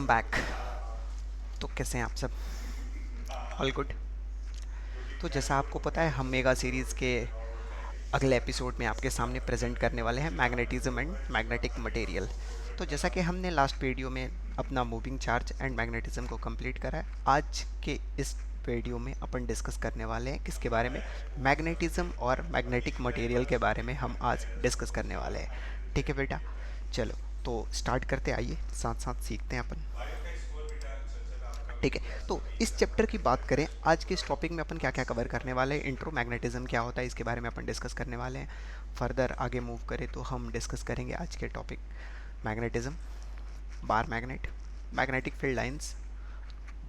Welcome back. तो कैसे हैं आप सब? All good. तो जैसा आपको पता है, हम मेगा सीरीज़ के अगले एपिसोड में आपके सामने प्रेजेंट करने वाले हैं मैग्नेटिज्म एंड मैग्नेटिक मटेरियल। तो जैसा कि हमने लास्ट वीडियो में अपना मूविंग चार्ज एंड मैग्नेटिज्म को कंप्लीट करा है, आज के इस वीडियो में अपन डिस्कस करने वाले हैं किसके बारे में? मैग्नेटिज्म और मैग्नेटिक मटेरियल के बारे में हम आज डिस्कस करने वाले हैं। ठीक है बेटा, चलो तो स्टार्ट करते, आइए साथ साथ सीखते हैं अपन। ठीक है, तो इस चैप्टर की बात करें, आज के इस टॉपिक में अपन क्या क्या कवर करने वाले हैं। इंट्रो, मैग्नेटिज्म क्या होता है, इसके बारे में अपन डिस्कस करने वाले हैं। फर्दर आगे मूव करें तो हम डिस्कस करेंगे आज के topic magnetism, bar magnet, magnetic field lines,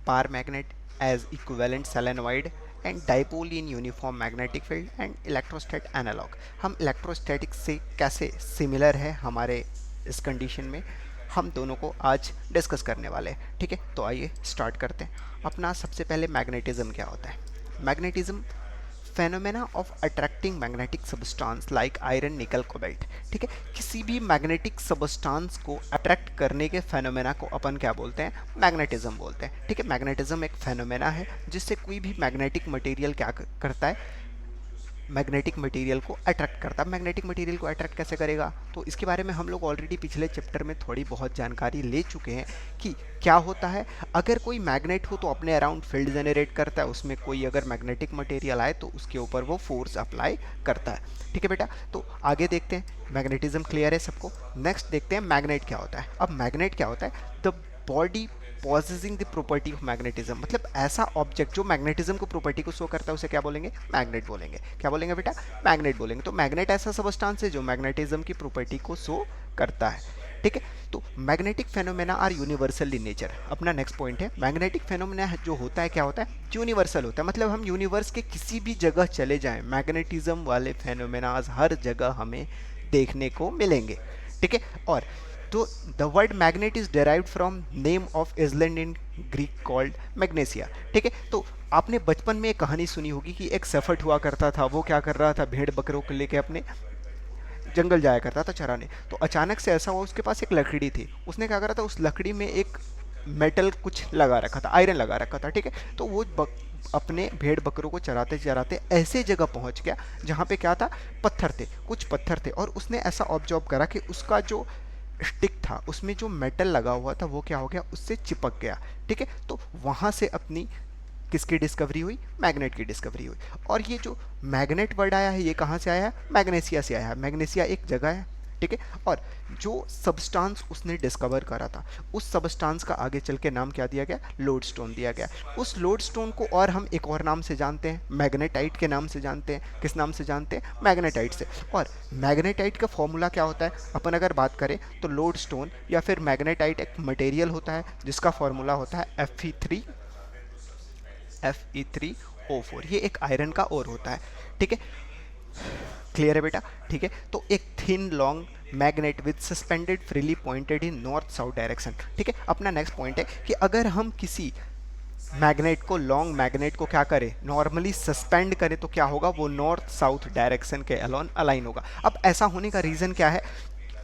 bar magnet as equivalent solenoid and dipole in uniform magnetic field and electrostat analogue. हम इलेक्ट्रोस्टैटिक से कैसे सिमिलर है हमारे इस कंडीशन में, हम दोनों को आज डिस्कस करने वाले हैं। ठीक है, तो आइए स्टार्ट करते हैं अपना। सबसे पहले मैग्नेटिज्म क्या होता है? Magnetism phenomena of attracting magnetic substance like iron, निकल, कोबाल्ट। ठीक है, किसी भी मैग्नेटिक सबस्टांस को अट्रैक्ट करने के फेनोमेना को अपन क्या बोलते हैं? मैग्नेटिज्म बोलते हैं। ठीक है, मैग्नेटिज्म एक फेनोमेना है जिससे कोई भी मैग्नेटिक मटेरियल क्या करता है? मैग्नेटिक मटेरियल को अट्रैक्ट करता है। मैग्नेटिक मटेरियल को अट्रैक्ट कैसे करेगा, तो इसके बारे में हम लोग ऑलरेडी पिछले चैप्टर में थोड़ी बहुत जानकारी ले चुके हैं कि क्या होता है। अगर कोई मैग्नेट हो तो अपने अराउंड फील्ड जनरेट करता है, उसमें कोई अगर मैग्नेटिक मटेरियल आए तो उसके ऊपर वो फोर्स अप्लाई करता है। ठीक है बेटा, तो आगे देखते हैं। मैग्नेटिज्म क्लियर है सबको? नेक्स्ट देखते हैं मैग्नेट क्या होता है। अब मैग्नेट क्या होता है? The body possessing the property of magnetism, मतलब ऐसा ऑब्जेक्ट जो मैग्नेटिज्म को प्रॉपर्टी को शो करता है उसे क्या बोलेंगे? मैग्नेट बोलेंगे। क्या बोलेंगे बेटा? मैग्नेट बोलेंगे। तो मैग्नेट ऐसा सबस्टांस है जो मैग्नेटिज्म की प्रॉपर्टी को शो करता है। ठीक है, तो magnetic phenomena are universal in nature. अपना नेक्स्ट पॉइंट है, मैग्नेटिक फेनोमेना जो होता है क्या होता है? यूनिवर्सल होता है, मतलब हम यूनिवर्स के किसी भी जगह चले जाएं, मैग्नेटिज्म वाले फेनोमेनाज हर जगह हमें देखने को मिलेंगे। ठीक है, और तो the word magnet is derived from name of island in Greek called Magnesia. ठीक है, तो आपने बचपन में एक कहानी सुनी होगी कि एक सेफर्ट हुआ करता था, वो क्या कर रहा था? भेड़ बकरों को लेके अपने जंगल जाया करता था चराने। तो अचानक से ऐसा हुआ, उसके पास एक लकड़ी थी। उसने क्या करा था? उस लकड़ी में एक मेटल कुछ लगा रखा था, आयरन लगा रखा था। ठीक है, तो वो अपने भेड़ बकरों को चराते चराते ऐसे जगह पहुंच गया जहाँ पे क्या था? पत्थर थे, कुछ पत्थर थे, और उसने ऐसा ऑब्जर्व करा कि उसका जो स्टिक था उसमें जो मेटल लगा हुआ था वो क्या हो गया? उससे चिपक गया। ठीक है, तो वहाँ से अपनी किसकी डिस्कवरी हुई? मैग्नेट की डिस्कवरी हुई। और ये जो मैग्नेट वर्ड आया है ये कहाँ से आया है? मैग्नेसिया से आया है। मैग्नेसिया एक जगह है। ठीक है, और जो सबस्टांस उसने डिस्कवर करा था उस सबस्टांस का आगे चल के नाम क्या दिया गया? लोडस्टोन दिया गया। उस लोडस्टोन को और हम एक और नाम से जानते हैं, मैग्नेटाइट के नाम से जानते हैं। किस नाम से जानते हैं? मैग्नेटाइट से। और मैग्नेटाइट का फॉर्मूला क्या होता है? अपन अगर बात करें तो लोडस्टोन या फिर मैग्नेटाइट एक मटेरियल होता है जिसका फॉर्मूला होता है Fe3O4। ये एक आयरन का ओर होता है। ठीक है, क्लियर है बेटा? ठीक है, तो एक thin long magnet with suspended freely pointed in north south direction. ठीक है, अपना नेक्स्ट पॉइंट है कि अगर हम किसी मैग्नेट को, लॉन्ग मैग्नेट को क्या करें? नॉर्मली सस्पेंड करें तो क्या होगा? वो नॉर्थ साउथ डायरेक्शन के अलाइन होगा। अब ऐसा होने का रीज़न क्या है?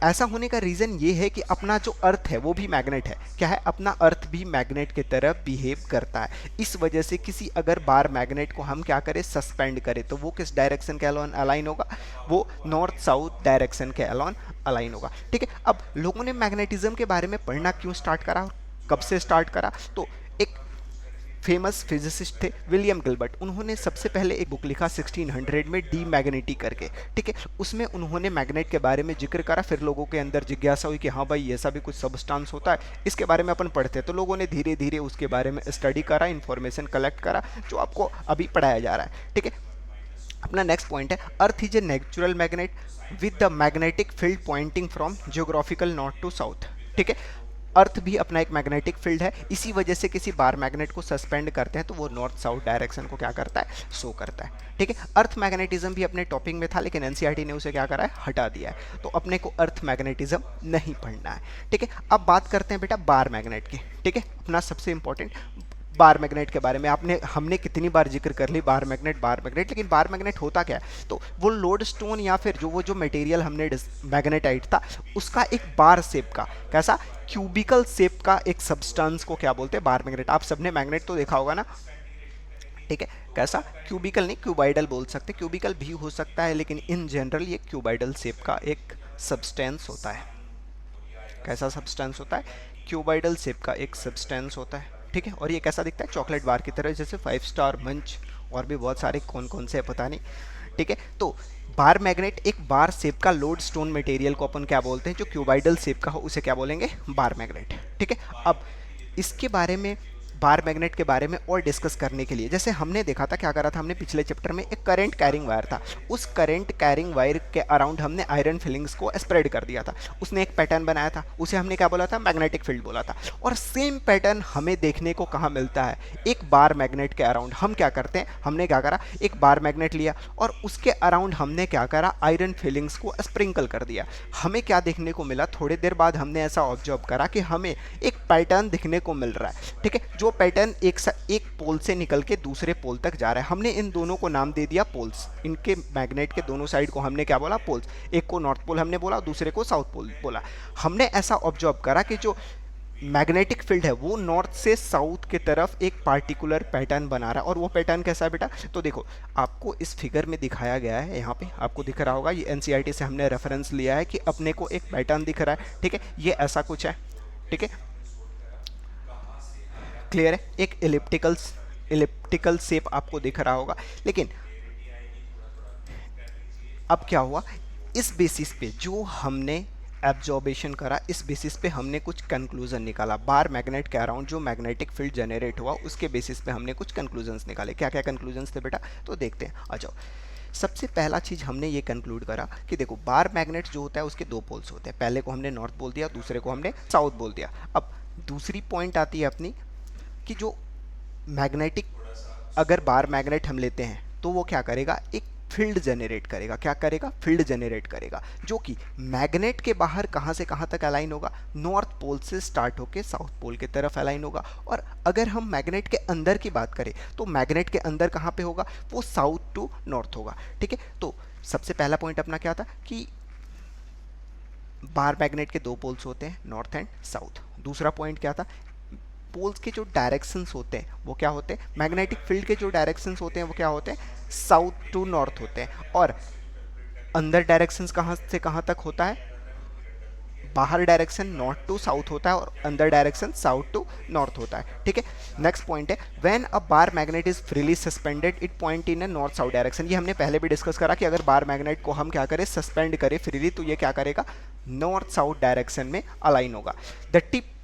ऐसा होने का रीज़न ये है कि अपना जो अर्थ है वो भी मैग्नेट है। क्या है? अपना अर्थ भी मैग्नेट की तरह बिहेव करता है। इस वजह से किसी अगर बार मैग्नेट को हम क्या करें? सस्पेंड करें तो वो किस डायरेक्शन के अलाइन होगा? वो नॉर्थ साउथ डायरेक्शन के अलाइन होगा। ठीक है, अब लोगों ने मैग्नेटिज्म के बारे में पढ़ना क्यों स्टार्ट करा और कब से स्टार्ट करा? तो एक फेमस फिजिसिस्ट थे विलियम गिलबर्ट, उन्होंने सबसे पहले एक बुक लिखा 1600 में, डी मैग्नेटी करके। ठीक है, उसमें उन्होंने मैग्नेट के बारे में जिक्र करा। फिर लोगों के अंदर जिज्ञासा हुई कि हाँ भाई ऐसा भी कुछ सबस्टांस होता है, इसके बारे में अपन पढ़ते हैं। तो लोगों ने धीरे धीरे उसके बारे में स्टडी करा, इन्फॉर्मेशन कलेक्ट करा, जो आपको अभी पढ़ाया जा रहा है। ठीक है, अपना नेक्स्ट पॉइंट है, earth is a natural magnet with the magnetic field pointing from geographical north to south. ठीक है, अर्थ भी अपना एक मैग्नेटिक फील्ड है। इसी वजह से किसी बार मैग्नेट को सस्पेंड करते हैं तो वो नॉर्थ साउथ डायरेक्शन को क्या करता है? शो करता है। ठीक है, अर्थ मैग्नेटिज्म भी अपने टॉपिक में था लेकिन एनसीईआरटी ने उसे क्या करा है? हटा दिया है। तो अपने को अर्थ मैग्नेटिज्म नहीं पढ़ना है। ठीक है, अब बात करते हैं बेटा बार मैग्नेट की। ठीक है, अपना सबसे इंपॉर्टेंट बार मैग्नेट के बारे में आपने हमने कितनी बार जिक्र कर ली बार मैग्नेट बार मैग्नेट, लेकिन बार मैग्नेट होता क्या है? तो वो लोड स्टोन या फिर जो मटेरियल हमने मैग्नेटाइट था उसका एक बार शेप का, कैसा क्यूबिकल शेप का एक सब्सटेंस को क्या बोलते हैं? Bar magnet. आप सबने मैग्नेट तो देखा होगा ना, ठीक है, कैसा क्यूबिकल नहीं क्यूबाइडल बोल सकते, क्यूबिकल भी हो सकता है लेकिन इन जनरल ये क्यूबाइडल शेप का एक सब्सटेंस होता है। कैसा सब्सटेंस होता है? क्यूबाइडल शेप का एक सब्सटेंस होता है, ठीक है। और ये कैसा दिखता है? चॉकलेट बार की तरह, जैसे 5 स्टार मंच और भी बहुत सारे कौन कौन से पता नहीं, ठीक है। तो बार मैग्नेट एक बार शेप का लोड स्टोन मटेरियल को अपन क्या बोलते हैं? जो क्यूबाइडल शेप का हो उसे क्या बोलेंगे? बार मैग्नेट, ठीक है। अब इसके बारे में, बार मैग्नेट के बारे में और डिस्कस करने के लिए, जैसे हमने देखा था क्या करा था हमने पिछले चैप्टर में, एक करंट कैरिंग वायर था, उस करंट कैरिंग वायर के अराउंड हमने आयरन फिलिंग्स को स्प्रेड कर दिया था, उसने एक पैटर्न बनाया था, उसे हमने क्या बोला था? मैग्नेटिक फील्ड बोला था। और सेम पैटर्न हमें देखने को कहाँ मिलता है? एक बार मैग्नेट के अराउंड। हम क्या करते हैं? हमने क्या करा, एक बार मैग्नेट लिया और उसके अराउंड हमने क्या करा? आयरन फिलिंग्स को स्प्रिंकल कर दिया। हमें क्या देखने को मिला? थोड़ी देर बाद हमने ऐसा ऑब्जर्व करा कि हमें एक पैटर्न दिखने को मिल रहा है, ठीक है, जो पैटर्न एक पोल से निकल के दूसरे पोल तक जा रहा है। हमने इन दोनों को नाम दे दिया पोल्स। इनके मैग्नेट के दोनों साइड को हमने क्या बोला? पोल्स। एक को नॉर्थ पोल हमने बोला, दूसरे को साउथ पोल बोला। हमने ऐसा ऑब्जर्व करा कि जो मैग्नेटिक फील्ड है वो नॉर्थ से साउथ की तरफ एक पार्टिकुलर पैटर्न बना रहा है। और वो पैटर्न कैसा है बेटा? तो देखो आपको इस फिगर में दिखाया गया है, यहाँ पे आपको दिख रहा होगा, ये एनसीईआरटी से हमने रेफरेंस लिया है कि अपने को एक पैटर्न दिख रहा है, ठीक है। ये ऐसा कुछ है, ठीक है, क्लियर है? एक इलिप्टिकल शेप आपको दिख रहा होगा। लेकिन अब क्या हुआ? इस बेसिस पे जो हमने एब्जॉर्बेशन करा, इस बेसिस पे हमने कुछ कंक्लूजन निकाला। बार मैग्नेट के अराउंड जो मैग्नेटिक फील्ड जनरेट हुआ उसके बेसिस पे हमने कुछ कंक्लूजन्स निकाले। क्या क्या कंक्लूजन्स थे बेटा? तो देखते हैं, आ जाओ। सबसे पहला चीज़ हमने ये कंक्लूड करा कि देखो बार मैग्नेट जो होता है उसके दो पोल्स होते हैं। पहले को हमने नॉर्थ बोल दिया, दूसरे को हमने साउथ बोल दिया। अब दूसरी पॉइंट आती है अपनी कि जो मैग्नेटिक, अगर बार मैग्नेट हम लेते हैं तो वो क्या करेगा? एक फील्ड जनरेट करेगा। क्या करेगा? फील्ड जनरेट करेगा, जो कि मैग्नेट के बाहर कहाँ से कहाँ तक अलाइन होगा? नॉर्थ पोल से स्टार्ट होकर साउथ पोल की तरफ अलाइन होगा। और अगर हम मैग्नेट के अंदर की बात करें तो मैग्नेट के अंदर कहाँ पे होगा? वो साउथ टू नॉर्थ होगा, ठीक है। तो सबसे पहला पॉइंट अपना क्या था कि बार मैग्नेट के दो पोल्स होते हैं, नॉर्थ एंड साउथ। दूसरा पॉइंट क्या था? पोल्स के जो डायरेक्शंस होते हैं वो क्या होते हैं? मैग्नेटिक फील्ड के जो डायरेक्शंस होते हैं वो क्या होते हैं? साउथ टू नॉर्थ होते हैं। और अंदर डायरेक्शंस कहाँ से कहाँ तक होता है? बाहर डायरेक्शन नॉर्थ टू साउथ होता है और अंदर डायरेक्शन साउथ टू नॉर्थ होता है, ठीक है। नेक्स्ट पॉइंट है, when a bar magnet is freely suspended it point in a north south direction. ये हमने पहले भी डिस्कस करा कि अगर बार मैग्नेट को हम क्या करें? सस्पेंड करें फ्रीली, तो ये क्या करेगा? नॉर्थ साउथ डायरेक्शन में अलाइन होगा। The tip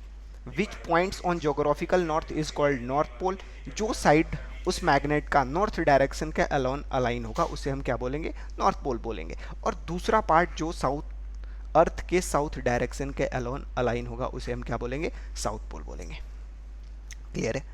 which points on geographical north is called north pole. जो साइड उस मैग्नेट का नॉर्थ डायरेक्शन के अलोन अलाइन होगा उसे हम क्या बोलेंगे? नॉर्थ पोल बोलेंगे। और दूसरा पार्ट जो साउथ अर्थ के साउथ डायरेक्शन के अलोन अलाइन होगा उसे हम क्या बोलेंगे? साउथ पोल बोलेंगे। क्लियर है?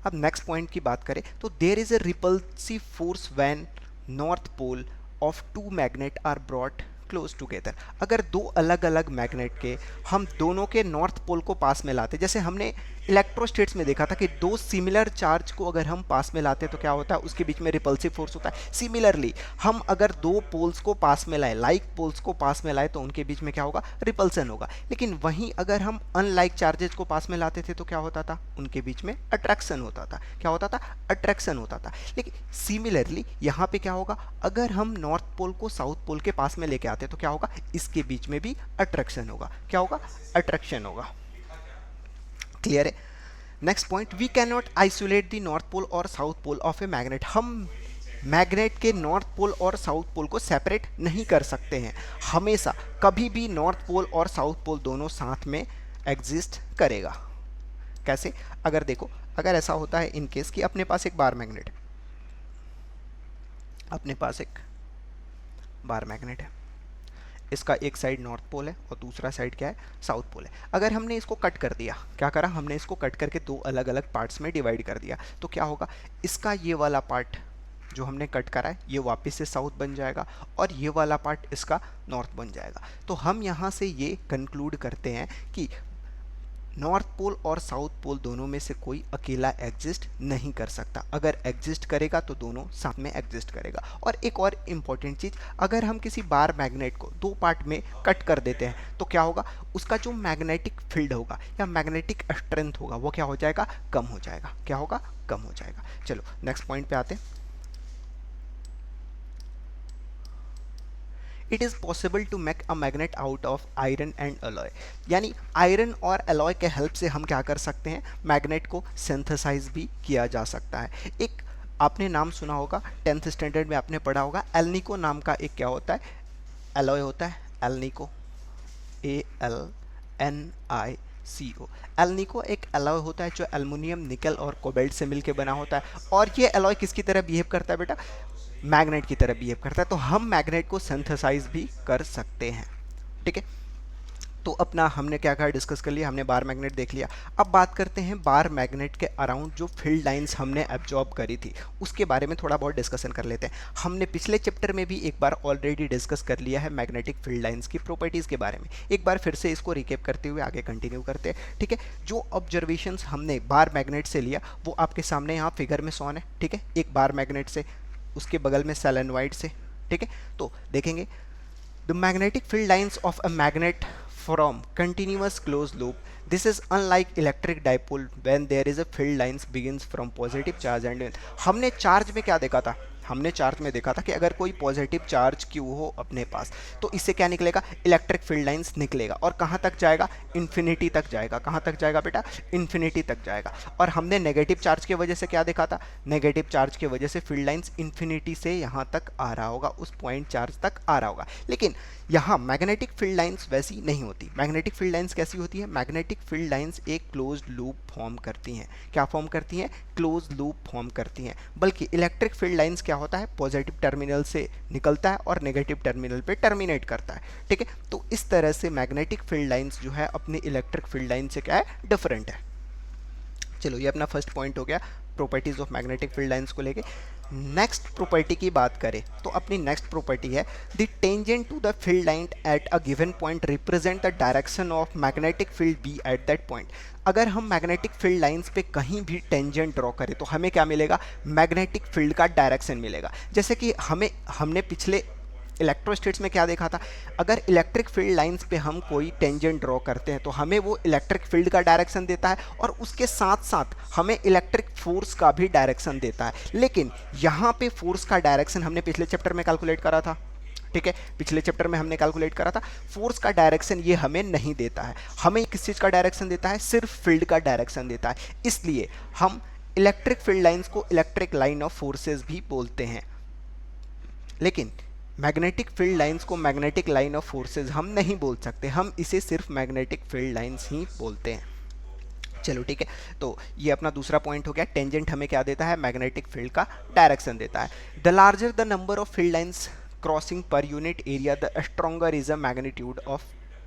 अब नेक्स्ट पॉइंट की बात करें तो there is a repulsive force when north pole of two magnet are brought close together. अगर दो अलग अलग मैग्नेट के हम दोनों के नॉर्थ पोल को पास में लाते, जैसे हमने इलेक्ट्रोस्टेट्स में देखा था कि दो सिमिलर चार्ज को अगर हम पास में लाते तो क्या होता है? उसके बीच में रिपल्सिव फोर्स होता है। सिमिलरली हम अगर दो पोल्स को पास में लाए, लाइक पोल्स को पास में लाए, तो उनके बीच में क्या होगा? रिपल्सन होगा। लेकिन वहीं अगर हम अनलाइक चार्जेस को पास में लाते थे तो क्या होता था? उनके बीच में अट्रैक्शन होता था। क्या होता था? अट्रैक्शन होता था। लेकिन सिमिलरली यहाँ पे क्या होगा? अगर हम नॉर्थ पोल को साउथ पोल के पास में लेके आते तो क्या होगा? इसके बीच में भी अट्रैक्शन होगा। क्या होगा? अट्रैक्शन होगा। क्लियर है? Next point, we can not isolate the north pole और south pole of a magnet. हम मैग्नेट के नॉर्थ पोल और साउथ पोल को सेपरेट नहीं कर सकते हैं। हमेशा कभी भी नॉर्थ पोल और साउथ पोल दोनों साथ में एग्जिस्ट करेगा। कैसे? अगर देखो, अगर ऐसा होता है इन केस कि अपने पास एक बार मैग्नेट, अपने पास एक बार मैग्नेट है, इसका एक साइड नॉर्थ पोल है और दूसरा साइड क्या है? साउथ पोल है। अगर हमने इसको कट कर दिया, क्या करा? हमने इसको कट करके दो अलग अलग पार्ट्स में डिवाइड कर दिया, तो क्या होगा? इसका ये वाला पार्ट जो हमने कट करा है ये वापस से साउथ बन जाएगा और ये वाला पार्ट इसका नॉर्थ बन जाएगा। तो हम यहाँ से ये कंक्लूड करते हैं कि नॉर्थ पोल और साउथ पोल दोनों में से कोई अकेला एग्जिस्ट नहीं कर सकता, अगर एग्जिस्ट करेगा तो दोनों साथ में एग्जिस्ट करेगा। और एक और इम्पॉर्टेंट चीज़, अगर हम किसी बार मैग्नेट को दो पार्ट में कट कर देते हैं तो क्या होगा, उसका जो मैग्नेटिक फील्ड होगा या मैग्नेटिक स्ट्रेंथ होगा वो क्या हो जाएगा, कम हो जाएगा। क्या होगा, कम हो जाएगा। चलो नेक्स्ट पॉइंट पे आते हैं। It is possible to make a magnet out of iron and alloy, यानी आयरन और अलॉय के हेल्प से हम क्या कर सकते हैं, मैग्नेट को सिंथेसाइज भी किया जा सकता है। एक आपने नाम सुना होगा, 10th स्टैंडर्ड में आपने पढ़ा होगा, एल्निको नाम का एक क्या होता है, अलॉय होता है, एल्निको, ALNICO। एल्निको एक अलॉय होता है जो एल्युमिनियम, निकल और कोबाल्ट से मिलकर बना होता है, और ये अलॉय किसकी तरह बिहेव करता है बेटा, मैग्नेट की तरह बिहेव करता है। तो हम मैग्नेट को सिंथेसाइज भी कर सकते हैं। ठीक है, तो अपना हमने क्या क्या डिस्कस कर लिया, हमने बार मैग्नेट देख लिया। अब बात करते हैं बार मैग्नेट के अराउंड जो फील्ड लाइंस हमने एब्जॉर्ब करी थी उसके बारे में थोड़ा बहुत डिस्कशन कर लेते हैं। हमने पिछले चैप्टर में भी एक बार ऑलरेडी डिस्कस कर लिया है मैग्नेटिक फील्ड लाइंस की प्रॉपर्टीज़ के बारे में, एक बार फिर से इसको रिकेप करते हुए आगे कंटिन्यू करते हैं। ठीक है, जो ऑब्जर्वेशंस हमने बार मैग्नेट से लिया वो आपके सामने यहाँ फिगर में शॉन है। ठीक है, एक बार मैग्नेट से, उसके बगल में सेलेनोइड से। ठीक है, तो देखेंगे the magnetic field lines of a magnet from continuous closed loop. This is unlike electric dipole when there is a field lines begins from positive charge and हमने चार्ज में क्या देखा था, हमने चार्ज में देखा था कि अगर कोई पॉजिटिव चार्ज क्यू हो अपने पास तो इससे क्या निकलेगा, इलेक्ट्रिक फील्ड लाइंस निकलेगा, और कहाँ तक जाएगा, इन्फिनिटी तक जाएगा। कहाँ तक जाएगा बेटा, इन्फिनिटी तक जाएगा। और हमने नेगेटिव चार्ज की वजह से क्या देखा था, नेगेटिव चार्ज की वजह से फील्ड लाइंस इन्फिनिटी से यहाँ तक आ रहा होगा, उस पॉइंट चार्ज तक आ रहा होगा। लेकिन यहाँ मैग्नेटिक फील्ड लाइंस वैसी नहीं होती। मैग्नेटिक फील्ड लाइंस कैसी होती है, मैग्नेटिक फील्ड लाइंस एक क्लोज्ड लूप फॉर्म करती हैं। क्या फॉर्म करती हैं, क्लोज लूप फॉर्म करती हैं। बल्कि इलेक्ट्रिक फील्ड लाइंस क्या होता है, पॉजिटिव टर्मिनल से निकलता है और नेगेटिव टर्मिनल पे टर्मिनेट करता है। ठीक है, तो इस तरह से मैग्नेटिक फील्ड लाइंस जो है अपनी इलेक्ट्रिक फील्ड लाइन से क्या है, डिफरेंट है। चलो ये अपना फर्स्ट पॉइंट हो गया properties of magnetic field lines को लेके। नेक्स्ट प्रॉपर्टी की बात करें तो अपनी नेक्स्ट प्रॉपर्टी है the tangent to the field line at a given point represent the direction of magnetic field B at that point. अगर हम मैग्नेटिक फील्ड लाइंस पे कहीं भी टेंजेंट ड्रॉ करें तो हमें क्या मिलेगा, मैग्नेटिक फील्ड का डायरेक्शन मिलेगा। जैसे कि हमने पिछले इलेक्ट्रोस्टेट्स में क्या देखा था, अगर इलेक्ट्रिक फील्ड लाइंस पे हम कोई टेंजेंट ड्रॉ करते हैं तो हमें वो इलेक्ट्रिक फील्ड का डायरेक्शन देता है और उसके साथ साथ हमें इलेक्ट्रिक फोर्स का भी डायरेक्शन देता है। लेकिन यहाँ पे फोर्स का डायरेक्शन हमने पिछले चैप्टर में कैलकुलेट करा था। ठीक है, पिछले चैप्टर में हमने कैलकुलेट करा था, फोर्स का डायरेक्शन ये हमें नहीं देता है। हमें किस चीज़ का डायरेक्शन देता है, सिर्फ फील्ड का डायरेक्शन देता है। इसलिए हम इलेक्ट्रिक फील्ड लाइंस को इलेक्ट्रिक लाइन ऑफ फोर्सेस भी बोलते हैं। लेकिन मैग्नेटिक फील्ड लाइंस को मैग्नेटिक लाइन ऑफ फोर्सेस हम नहीं बोल सकते, हम इसे सिर्फ मैग्नेटिक फील्ड लाइंस ही बोलते हैं। चलो ठीक है, तो ये अपना दूसरा पॉइंट हो गया। टेंजेंट हमें क्या देता है, मैग्नेटिक फील्ड का डायरेक्शन देता है। The larger the number of field lines crossing per unit area the stronger is a magnitude of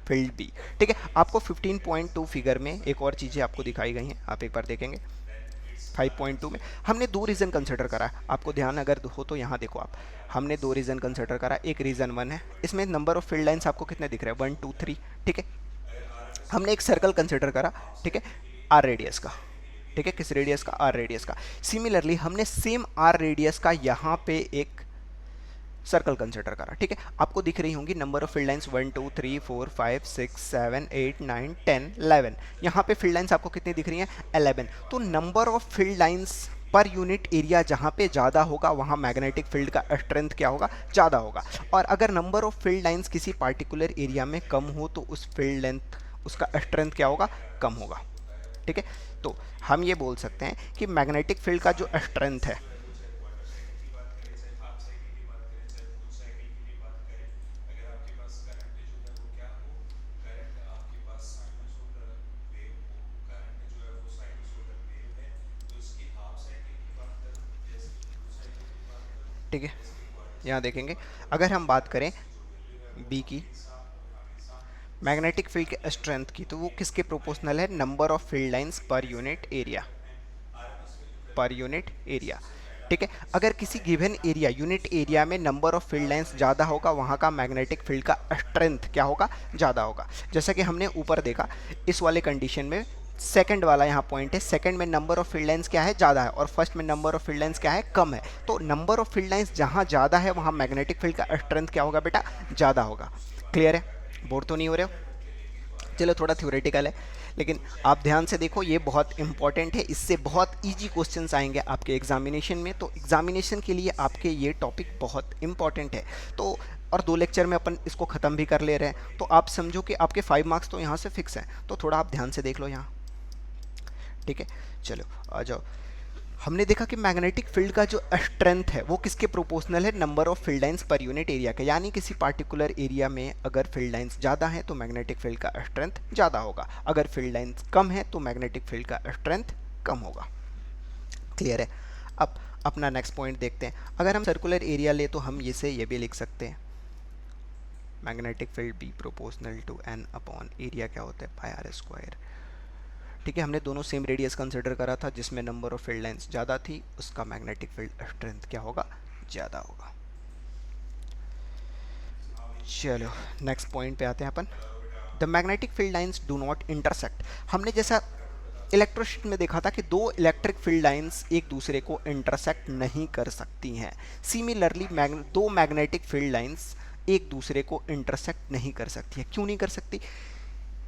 field B. ठीक है, आपको 15.2 फिगर में एक और चीज़ें आपको दिखाई गई हैं, आप एक बार देखेंगे। 5.2 में हमने दो रीज़न कंसिडर करा, आपको ध्यान अगर हो तो यहाँ देखो आप, हमने दो रीज़न कंसिडर करा। एक रीज़न 1 है, इसमें नंबर ऑफ फील्ड लाइंस आपको कितने दिख रहे हैं, 1 2 3। ठीक है, हमने एक सर्कल कंसिडर करा, ठीक है, आर रेडियस का। ठीक है, किस रेडियस का, आर रेडियस का। सिमिलरली हमने सेम आर रेडियस का यहाँ पे एक सर्कल कंसिडर करा। ठीक है, आपको दिख रही होंगी नंबर ऑफ फील्ड लाइंस 1 2 3 4 5 6 7 8 9 10 11। यहाँ पे फील्ड लाइंस आपको कितनी दिख रही हैं, 11। तो नंबर ऑफ फील्ड लाइंस पर यूनिट एरिया जहाँ पे ज़्यादा होगा वहाँ मैग्नेटिक फील्ड का स्ट्रेंथ क्या होगा, ज़्यादा होगा। और अगर नंबर ऑफ फील्ड लाइंस किसी पार्टिकुलर एरिया में कम हो तो उस फील्ड लेंथ, उसका स्ट्रेंथ क्या होगा, कम होगा। ठीक है, तो हम ये बोल सकते हैं कि मैग्नेटिक फील्ड का जो स्ट्रेंथ है, ठीक है, यहाँ देखेंगे अगर हम बात करें बी की मैग्नेटिक फील्ड के स्ट्रेंथ की तो वो किसके प्रोपोर्शनल है, नंबर ऑफ फील्ड लाइंस पर यूनिट एरिया, पर यूनिट एरिया। ठीक है, अगर किसी गिवन एरिया यूनिट एरिया में नंबर ऑफ फील्ड लाइंस ज़्यादा होगा वहाँ का मैग्नेटिक फील्ड का स्ट्रेंथ क्या होगा, ज़्यादा होगा। जैसा कि हमने ऊपर देखा इस वाले कंडीशन में सेकंड वाला यहाँ पॉइंट है, सेकंड में नंबर ऑफ फील्ड लाइंस क्या है, ज़्यादा है, और फर्स्ट में नंबर ऑफ फील्ड लाइंस क्या है, कम है। तो नंबर ऑफ फील्ड लाइंस जहाँ ज़्यादा है वहाँ मैग्नेटिक फील्ड का स्ट्रेंथ क्या होगा बेटा, ज़्यादा होगा। क्लियर है, बोर तो नहीं हो रहे हो? चलो थोड़ा थ्योरेटिकल है, लेकिन आप ध्यान से देखो ये बहुत इंपॉर्टेंट है, इससे बहुत इजी क्वेश्चंस आएंगे आपके एग्जामिनेशन में। तो एग्जामिनेशन के लिए आपके ये टॉपिक बहुत इंपॉर्टेंट है। तो और 2 लेक्चर में अपन इसको ख़त्म भी कर ले रहे हैं, तो आप समझो कि आपके 5 मार्क्स तो यहाँ से फिक्स हैं। तो थोड़ा आप ध्यान से देख लो यहाँ, ठीक है। चलो आ जाओ, हमने देखा कि मैग्नेटिक फील्ड का जो स्ट्रेंथ है वो किसके प्रोपोर्शनल है, नंबर ऑफ फील्ड लाइंस पर यूनिट एरिया के। यानी किसी पार्टिकुलर एरिया में अगर फील्ड लाइंस ज़्यादा है तो मैग्नेटिक फील्ड का स्ट्रेंथ ज़्यादा होगा, अगर फील्ड लाइंस कम है तो मैग्नेटिक फील्ड का स्ट्रेंथ कम होगा। क्लियर है। अब अपना नेक्स्ट पॉइंट देखते हैं। अगर हम सर्कुलर एरिया ले तो हम ये भी लिख सकते हैं, magnetic field B proportional to N upon area क्या होता है, पाई आर स्क्वायर। ठीक है, हमने दोनों सेम रेडियस कंसिडर करा था, जिसमें नंबर ऑफ फील्ड लाइंस ज़्यादा थी उसका मैग्नेटिक फील्ड स्ट्रेंथ क्या होगा, ज़्यादा होगा। चलो नेक्स्ट पॉइंट पे आते हैं अपन, the magnetic field lines do not intersect. हमने जैसा इलेक्ट्रोस्टैटिक में देखा था कि 2 इलेक्ट्रिक फील्ड लाइंस एक दूसरे को इंटरसेक्ट नहीं कर सकती हैं। सिमिलरली 2 मैग्नेटिक फील्ड लाइंस एक दूसरे को इंटरसेक्ट नहीं कर सकती है। क्यों नहीं कर सकती?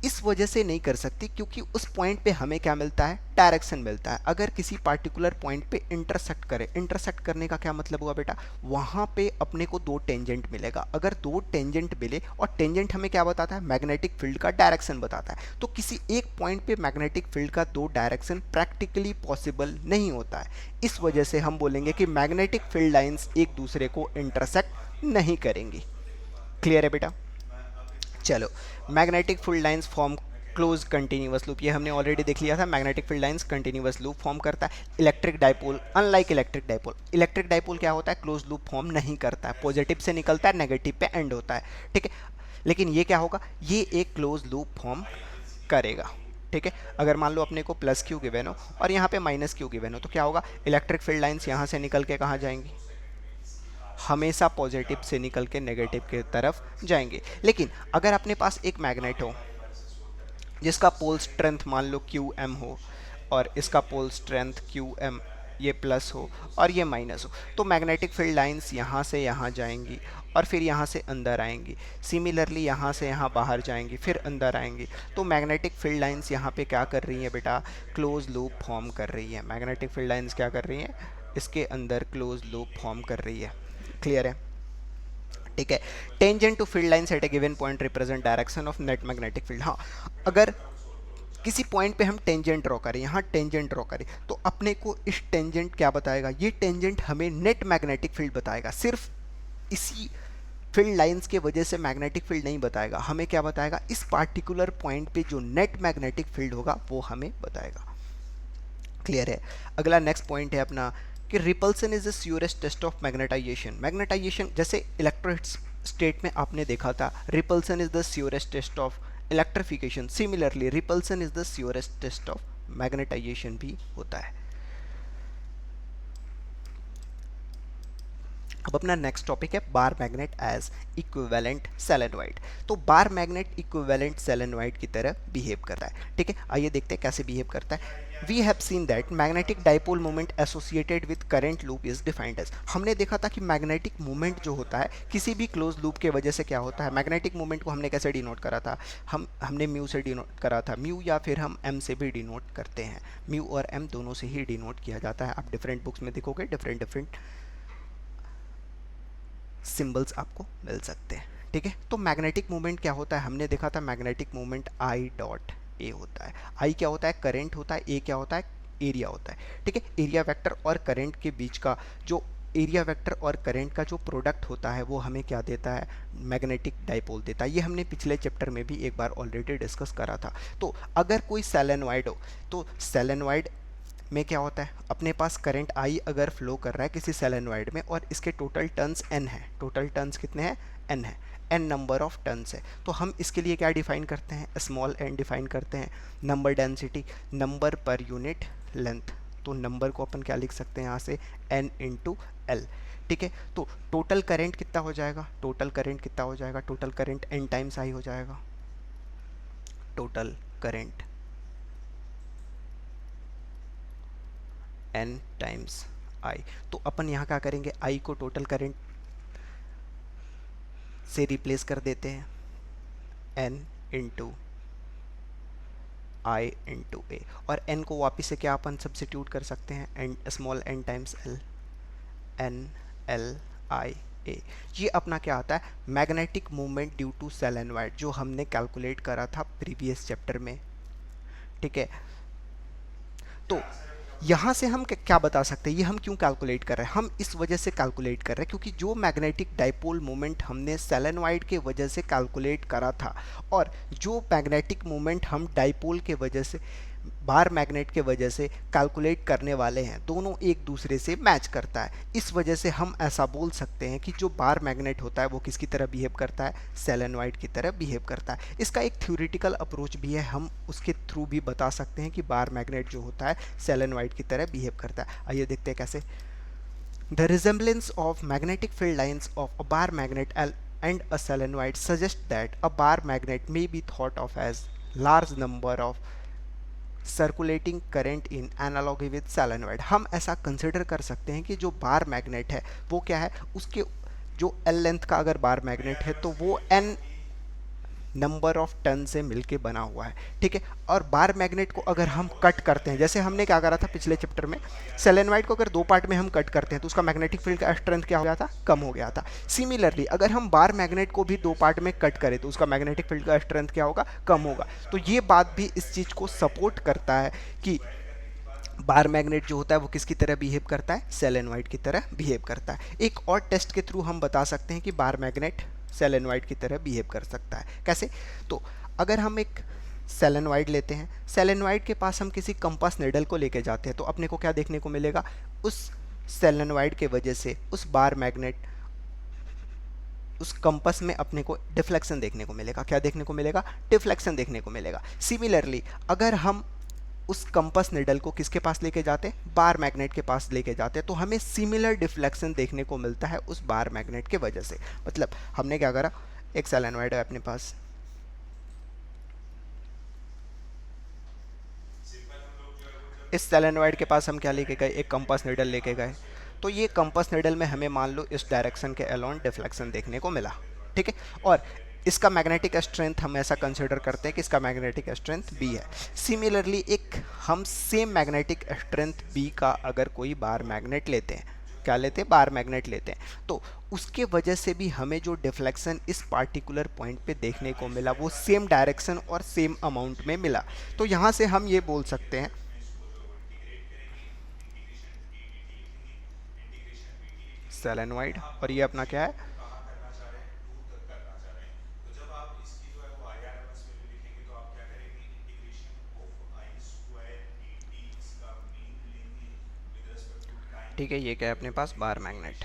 इस वजह से नहीं कर सकती क्योंकि उस पॉइंट पे हमें क्या मिलता है, डायरेक्शन मिलता है। अगर किसी पार्टिकुलर पॉइंट पे इंटरसेक्ट करे, इंटरसेक्ट करने का क्या मतलब हुआ बेटा, वहाँ पे अपने को 2 टेंजेंट मिलेगा। अगर 2 टेंजेंट मिले, और टेंजेंट हमें क्या बताता है, मैग्नेटिक फील्ड का डायरेक्शन बताता है। तो किसी एक पॉइंट पे मैग्नेटिक फील्ड का 2 डायरेक्शन प्रैक्टिकली पॉसिबल नहीं होता है। इस वजह से हम बोलेंगे कि मैग्नेटिक फील्ड लाइंस एक दूसरे को इंटरसेक्ट नहीं करेंगी। क्लियर है बेटा? चलो, magnetic field lines form close continuous loop, ये हमने ऑलरेडी देख लिया था। Magnetic field lines continuous loop form करता है। Electric dipole, unlike electric dipole क्या होता है, क्लोज लूप फॉर्म नहीं करता है, पॉजिटिव से निकलता है, नेगेटिव पे एंड होता है। ठीक है, लेकिन ये क्या होगा, ये एक क्लोज लूप फॉर्म करेगा। ठीक है, अगर मान लो अपने को प्लस क्यू गिवन हो और यहाँ पे माइनस क्यू गिवन हो तो क्या होगा, इलेक्ट्रिक फील्ड लाइंस यहाँ से निकल के कहाँ जाएंगी, हमेशा पॉजिटिव से निकल के नेगेटिव की तरफ जाएंगे। लेकिन अगर अपने पास एक मैग्नेट हो जिसका पोल स्ट्रेंथ मान लो क्यू एम हो और इसका पोल स्ट्रेंथ क्यू एम, ये प्लस हो और ये माइनस हो, तो मैग्नेटिक फील्ड लाइंस यहाँ से यहाँ जाएंगी और फिर यहाँ से अंदर आएंगी। सिमिलरली यहाँ से यहाँ बाहर जाएंगी, फिर अंदर आएंगी। तो मैग्नेटिक फील्ड लाइंस यहाँ पे क्या कर रही हैं बेटा, क्लोज लूप फॉर्म कर रही है। मैग्नेटिक फील्ड लाइंस क्या कर रही हैं, इसके अंदर क्लोज लूप फॉर्म कर रही है। क्लियर है? ठीक है, tangent to field lines at a given point represent direction of net magnetic field. हाँ, अगर किसी पॉइंट पे हम टेंजेंट ड्रॉ करें, यहाँ टेंजेंट ड्रॉ करें, तो अपने को इस टेंजेंट क्या बताएगा, ये टेंजेंट हमें नेट मैग्नेटिक फील्ड बताएगा। सिर्फ इसी फील्ड लाइंस के वजह से मैग्नेटिक फील्ड नहीं बताएगा, हमें क्या बताएगा, इस पार्टिकुलर पॉइंट पे जो नेट मैग्नेटिक फील्ड होगा वो हमें बताएगा। क्लियर है? अगला नेक्स्ट पॉइंट है अपना कि repulsion is the surest test of magnetization. Magnetization जैसे इलेक्ट्रिक स्टेट में आपने देखा था, repulsion is the surest test of electrification. Similarly repulsion is the surest test of magnetization भी होता है। अब अपना नेक्स्ट टॉपिक है bar magnet as equivalent solenoid. तो बार मैग्नेट इक्विवेलेंट सेलेनॉइड की तरह बिहेव करता है। ठीक है, आइए देखते हैं कैसे बिहेव करता है। We have seen that magnetic dipole moment associated with current loop is defined as. हमने देखा था कि मैग्नेटिक मोमेंट जो होता है किसी भी क्लोज लूप के वजह से क्या होता है, मैग्नेटिक मोमेंट को हमने कैसे डिनोट करा था, हमने म्यू से डिनोट करा था, म्यू या फिर हम एम से भी डिनोट करते हैं। म्यू और एम दोनों से ही डिनोट किया जाता है। आप डिफरेंट बुक्स में देखोगे डिफरेंट सिंबल्स आपको मिल सकते हैं। ठीक है, तो मैग्नेटिक मोमेंट क्या होता है, हमने देखा था magnetic moment I dot A होता है। आई क्या होता है, करंट होता है, ए क्या होता है, एरिया होता है। ठीक है, एरिया वेक्टर और करंट के बीच का जो एरिया वेक्टर और करंट का जो प्रोडक्ट होता है वो हमें क्या देता है, मैग्नेटिक डाइपोल देता है। ये हमने पिछले चैप्टर में भी एक बार ऑलरेडी डिस्कस करा था। तो अगर कोई सेलेनॉइड हो तो सेलेनॉइड में क्या होता है, अपने पास करंट आई अगर फ्लो कर रहा है किसी सेलेनॉइड में और इसके टोटल टर्न्स एन है, टोटल टर्न्स कितने हैं, एन है, एन नंबर ऑफ टर्न्स है। तो हम इसके लिए क्या डिफाइन करते हैं, स्मॉल एन डिफाइन करते हैं। Number density, number per unit length तो नंबर को अपन क्या लिख सकते हैं यहाँ से, n इंटू एल। ठीक है, तो टोटल करंट कितना हो जाएगा, टोटल करंट कितना हो जाएगा, total current n times I हो जाएगा, total current n times i। तो अपन यहाँ क्या करेंगे, i को टोटल करंट से रिप्लेस कर देते हैं, n इंटू i इंटू ए, और n को वापस से क्या अपन सब्सिट्यूट कर सकते हैं, n small n times l, n l i a। ये अपना क्या आता है, magnetic movement due to solenoid, जो हमने कैलकुलेट करा था प्रीवियस चैप्टर में। ठीक है, तो यहाँ से हम क्या बता सकते हैं, ये हम क्यों कैलकुलेट कर रहे हैं, हम इस वजह से कैलकुलेट कर रहे हैं क्योंकि जो मैग्नेटिक डाइपोल मोमेंट हमने सोलेनॉइड के वजह से कैलकुलेट करा था, और जो मैग्नेटिक मोमेंट हम डाइपोल के वजह से, बार मैग्नेट के वजह से कैलकुलेट करने वाले हैं, दोनों एक दूसरे से मैच करता है। इस वजह से हम ऐसा बोल सकते हैं कि जो बार मैग्नेट होता है वो किसकी तरह बिहेव करता है, सोलेनॉइड की तरह बिहेव करता है। इसका एक थ्योरेटिकल अप्रोच भी है, हम उसके थ्रू भी बता सकते हैं कि बार मैग्नेट जो होता है सोलेनॉइड की तरह बिहेव करता है। आइए देखते हैं कैसे। The resemblance of magnetic field lines of a bar magnet and a solenoid suggest that a bar magnet may be thought of as large number of circulating current in analogy with solenoid. हम ऐसा consider कर सकते हैं कि जो bar magnet है वो क्या है, उसके जो एल लेंथ का अगर बार मैग्नेट है तो वो एन नंबर ऑफ टन से मिलके बना हुआ है। ठीक है, और बार मैग्नेट को अगर हम कट करते हैं, जैसे हमने क्या करा था पिछले चैप्टर में, सोलेनॉइड को अगर दो पार्ट में हम कट करते हैं तो उसका मैग्नेटिक फील्ड का स्ट्रेंथ क्या हो गया था, कम हो गया था। सिमिलरली अगर हम बार मैग्नेट को भी दो पार्ट में कट करें तो उसका मैग्नेटिक फील्ड का स्ट्रेंथ क्या होगा, कम होगा। तो ये बात भी इस चीज़ को सपोर्ट करता है कि बार मैग्नेट जो होता है वो किसकी तरह बिहेव करता है, सोलेनॉइड की तरह बिहेव करता है। एक और टेस्ट के थ्रू हम बता सकते हैं कि बार मैग्नेट सोलेनॉइड की तरह बिहेव कर सकता है। कैसे, तो अगर हम एक सोलेनॉइड लेते हैं, सोलेनॉइड के पास हम किसी कंपास निडल को लेके जाते हैं तो अपने को क्या देखने को मिलेगा, उस सोलेनॉइड के वजह से उस बार मैग्नेट, उस कंपास में अपने को डिफ्लेक्शन देखने को मिलेगा। क्या देखने को मिलेगा, डिफ्लेक्शन देखने को मिलेगा। सिमिलरली अगर हम उस कंपास निडल को किसके पास लेके जाते हैं, बार मैग्नेट के पास लेके जाते हैं, तो हमें सिमिलर डिफ्लेक्शन देखने को मिलता है उस बार मैग्नेट के वजह से। मतलब हमने क्या करा, एक सोलेनॉइड है अपने पास, इस सोलेनॉइड के पास हम क्या लेके गए, एक कंपास निडल लेके गए, तो ये कंपास निडल में हमें मान लो इस डायरेक्शन के अलोन डिफ्लेक्शन देखने को मिला। ठीक है, और इसका मैग्नेटिक स्ट्रेंथ हम ऐसा कंसिडर करते हैं कि इसका मैग्नेटिक स्ट्रेंथ बी है। सिमिलरली एक हम सेम मैग्नेटिक स्ट्रेंथ बी का अगर कोई बार मैग्नेट लेते हैं, क्या लेते हैं, बार मैग्नेट लेते हैं, तो उसके वजह से भी हमें जो डिफ्लेक्शन इस पार्टिकुलर पॉइंट पे देखने को मिला वो सेम डायरेक्शन और सेम अमाउंट में मिला। तो यहाँ से हम ये बोल सकते हैं सोलेनॉइड, और ये अपना क्या है, ठीक है, ये क्या है अपने पास, बार मैग्नेट।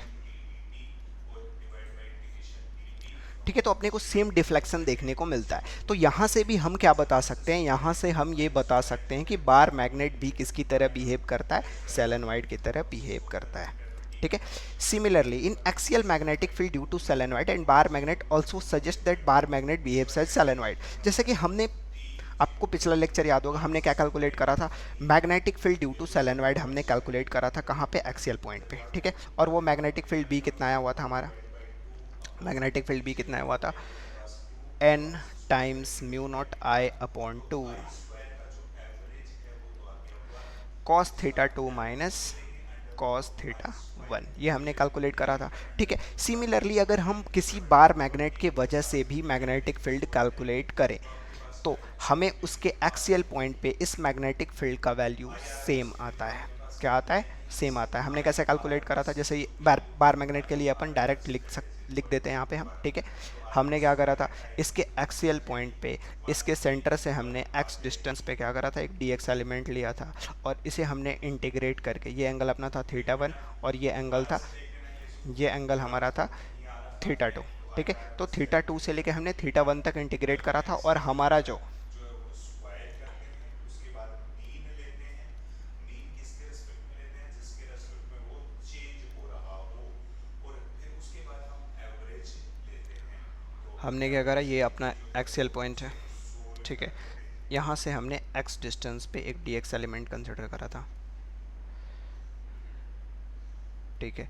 ठीक है, तो अपने को सेम डिफ्लेक्शन देखने को मिलता है। तो यहाँ से भी हम क्या बता सकते हैं, यहाँ से हम ये बता सकते हैं कि बार मैग्नेट भी किसकी तरह बिहेव करता है, सोलेनॉइड की तरह बिहेव करता है। ठीक है, similarly in axial magnetic field due to solenoid and bar magnet also suggest that bar magnet behaves as solenoid. जैसे कि हमने, आपको पिछला लेक्चर याद होगा, हमने क्या कैलकुलेट करा था, magnetic field due to solenoid हमने कैलकुलेट करा था कहाँ पे, एक्सियल पॉइंट पे। ठीक है, और वो मैग्नेटिक फील्ड बी कितना आया हुआ था हमारा, मैग्नेटिक फील्ड बी कितना हुआ था, N times mu not I upon two cos theta two minus cos theta one, ये हमने कैलकुलेट करा था। ठीक है, सिमिलरली अगर हम किसी बार मैग्नेट के वजह से भी मैग्नेटिक फील्ड कैलकुलेट करें तो हमें उसके एक्सियल पॉइंट पे इस मैग्नेटिक फील्ड का वैल्यू सेम आता है। क्या आता है, सेम आता है। हमने कैसे कैलकुलेट करा था, जैसे बार मैग्नेट के लिए अपन डायरेक्ट लिख देते हैं यहाँ पे हम। ठीक है, हमने क्या करा था, इसके एक्सियल पॉइंट पे इसके सेंटर से हमने एक्स डिस्टेंस पे क्या करा था, एक डी एक्स एलिमेंट लिया था और इसे हमने इंटीग्रेट करके, ये एंगल अपना था थीटा वन और ये एंगल था, ये एंगल हमारा था थीटा टू। ठीक है, तो थीटा टू से लेके हमने थीटा वन तक इंटीग्रेट करा था और हमारा जो हमने क्या करा, ये अपना एक्सियल पॉइंट है, ठीक है। यहाँ से हमने एक्स डिस्टेंस पे एक डी एक्स एलिमेंट कंसिडर करा था, ठीक है।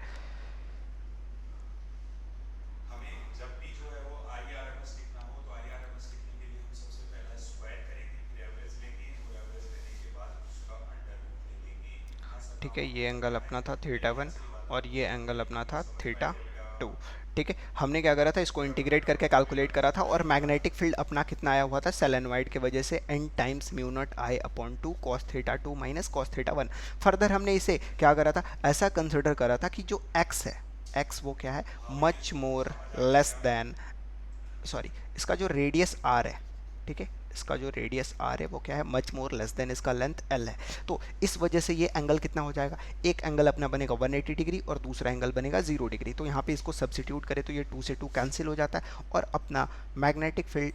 ठीक है, ये एंगल अपना था थीटा 1 और ये एंगल अपना था थीटा 2, ठीक है। हमने क्या करा था, इसको इंटीग्रेट करके कैलकुलेट करा था, और मैग्नेटिक फील्ड अपना कितना आया हुआ था सेलेनॉइड की वजह से n times mu not I upon 2 cos theta 2 minus cos theta 1। Further हमने इसे क्या करा था, ऐसा कंसिडर करा था कि जो x है, x वो क्या है, much more less than, sorry, इसका जो रेडियस r है, ठीक है, इसका जो रेडियस r है वो क्या है, मच मोर लेस देन इसका लेंथ l है। तो इस वजह से ये एंगल कितना हो जाएगा, एक एंगल अपना बनेगा 180 डिग्री और दूसरा एंगल बनेगा 0 डिग्री। तो यहाँ पे इसको सब्सिट्यूट करें तो ये 2 से 2 कैंसिल हो जाता है, और अपना मैग्नेटिक फील्ड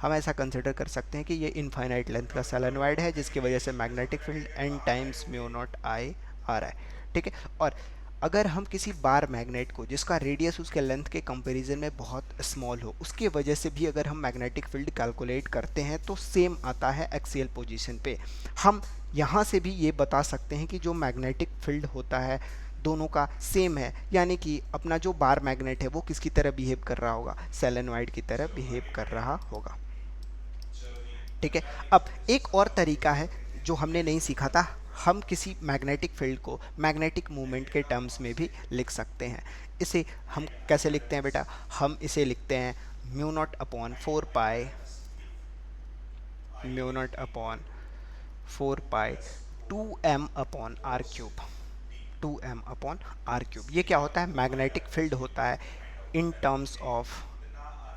हम ऐसा कंसिडर कर सकते हैं कि ये इनफाइनाइट लेंथ का सोलेनॉइड है, जिसकी वजह से magnetic field n times mu not I आ रहा है, ठीक है। और अगर हम किसी बार मैग्नेट को जिसका रेडियस उसके लेंथ के कंपैरिजन में बहुत स्मॉल हो, उसके वजह से भी अगर हम मैग्नेटिक फील्ड कैलकुलेट करते हैं तो सेम आता है एक्सियल पोजीशन पे। हम यहाँ से भी ये बता सकते हैं कि जो मैग्नेटिक फील्ड होता है दोनों का सेम है, यानी कि अपना जो बार मैग्नेट है वो किसकी तरह बिहेव कर रहा होगा, सोलेनॉइड की तरह बिहेव कर रहा होगा, ठीक है। अब एक और तरीका है जो हमने नहीं सीखा था, हम किसी मैग्नेटिक फील्ड को मैग्नेटिक मूवमेंट के टर्म्स में भी लिख सकते हैं। इसे हम कैसे लिखते हैं बेटा, हम इसे लिखते हैं mu naught upon 4 pi, mu naught upon 4 pi 2m upon R cube, 2m upon R cube. ये क्या होता है, मैग्नेटिक फील्ड होता है in terms of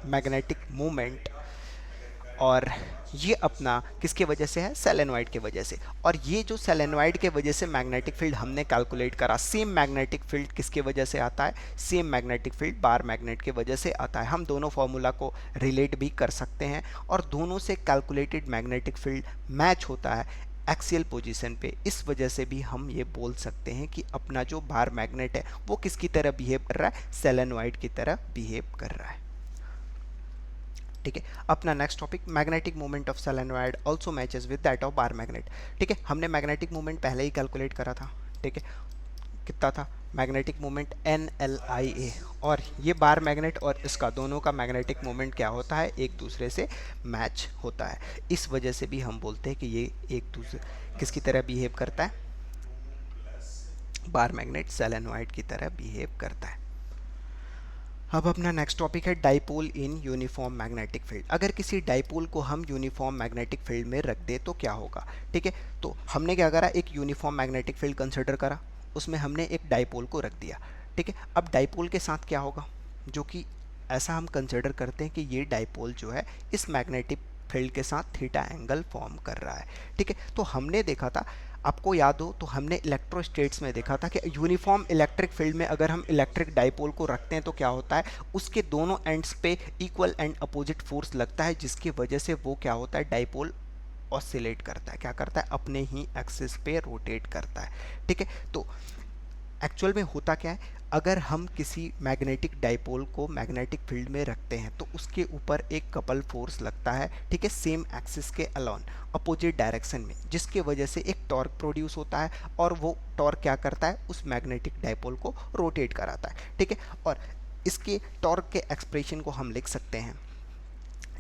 magnetic movement, और ये अपना किसके वजह से है, सोलेनॉइड के वजह से। और ये जो सोलेनॉइड के वजह से मैग्नेटिक फील्ड हमने कैलकुलेट करा, सेम मैग्नेटिक फील्ड किसके वजह से आता है, same magnetic field bar magnet के वजह से आता है। हम दोनों फार्मूला को रिलेट भी कर सकते हैं, और दोनों से कैलकुलेटेड मैग्नेटिक फील्ड मैच होता है एक्सियल पोजीशन पे। इस वजह से भी हम ये बोल सकते हैं कि अपना जो बार मैग्नेट है वो किसकी तरह बिहेव कर रहा है, सोलेनॉइड की तरह बिहेव कर रहा है, ठीक है। अपना next topic, magnetic movement of solenoid also matches with that of bar magnet, ठीक है। हमने मैग्नेटिक मूवमेंट पहले ही कैलकुलेट करा था, ठीक है, कितना था, मैग्नेटिक मूवमेंट NLIA, और ये बार मैग्नेट और इसका दोनों का मैग्नेटिक मूवमेंट क्या होता है, एक दूसरे से मैच होता है। इस वजह से भी हम बोलते हैं कि ये एक दूसरे किसकी तरह बिहेव करता है, बार मैग्नेट सोलेनॉइड की तरह बिहेव करता है। अब अपना नेक्स्ट टॉपिक है dipole in uniform magnetic field. अगर किसी डाइपोल को हम यूनिफॉर्म मैग्नेटिक फील्ड में रख दे तो क्या होगा, ठीक है। तो हमने क्या करा, एक यूनिफॉर्म मैग्नेटिक फील्ड कंसिडर करा, उसमें हमने एक डाइपोल को रख दिया, ठीक है। अब डाइपोल के साथ क्या होगा, जो कि ऐसा हम कंसिडर करते हैं कि ये डाइपोल जो है इस मैग्नेटिक फील्ड के साथ थीटा एंगल फॉर्म कर रहा है, ठीक है। तो हमने देखा था, आपको याद हो तो हमने इलेक्ट्रोस्टेट्स में देखा था कि यूनिफॉर्म इलेक्ट्रिक फील्ड में अगर हम इलेक्ट्रिक डाइपोल को रखते हैं तो क्या होता है, उसके दोनों एंड्स पे इक्वल एंड अपोजिट फोर्स लगता है, जिसकी वजह से वो क्या होता है, डाइपोल ऑसिलेट करता है, क्या करता है, अपने ही एक्सिस पे रोटेट करता है, ठीक है। तो एक्चुअल में होता क्या है, अगर हम किसी मैग्नेटिक डाइपोल को मैग्नेटिक फील्ड में रखते हैं तो उसके ऊपर एक कपल फोर्स लगता है, ठीक है, सेम एक्सिस के अलोन अपोजिट डायरेक्शन में, जिसके वजह से एक टॉर्क प्रोड्यूस होता है, और वो टॉर्क क्या करता है, उस मैग्नेटिक डाइपोल को रोटेट कराता है, ठीक है। और इसके टॉर्क के एक्सप्रेशन को हम लिख सकते हैं,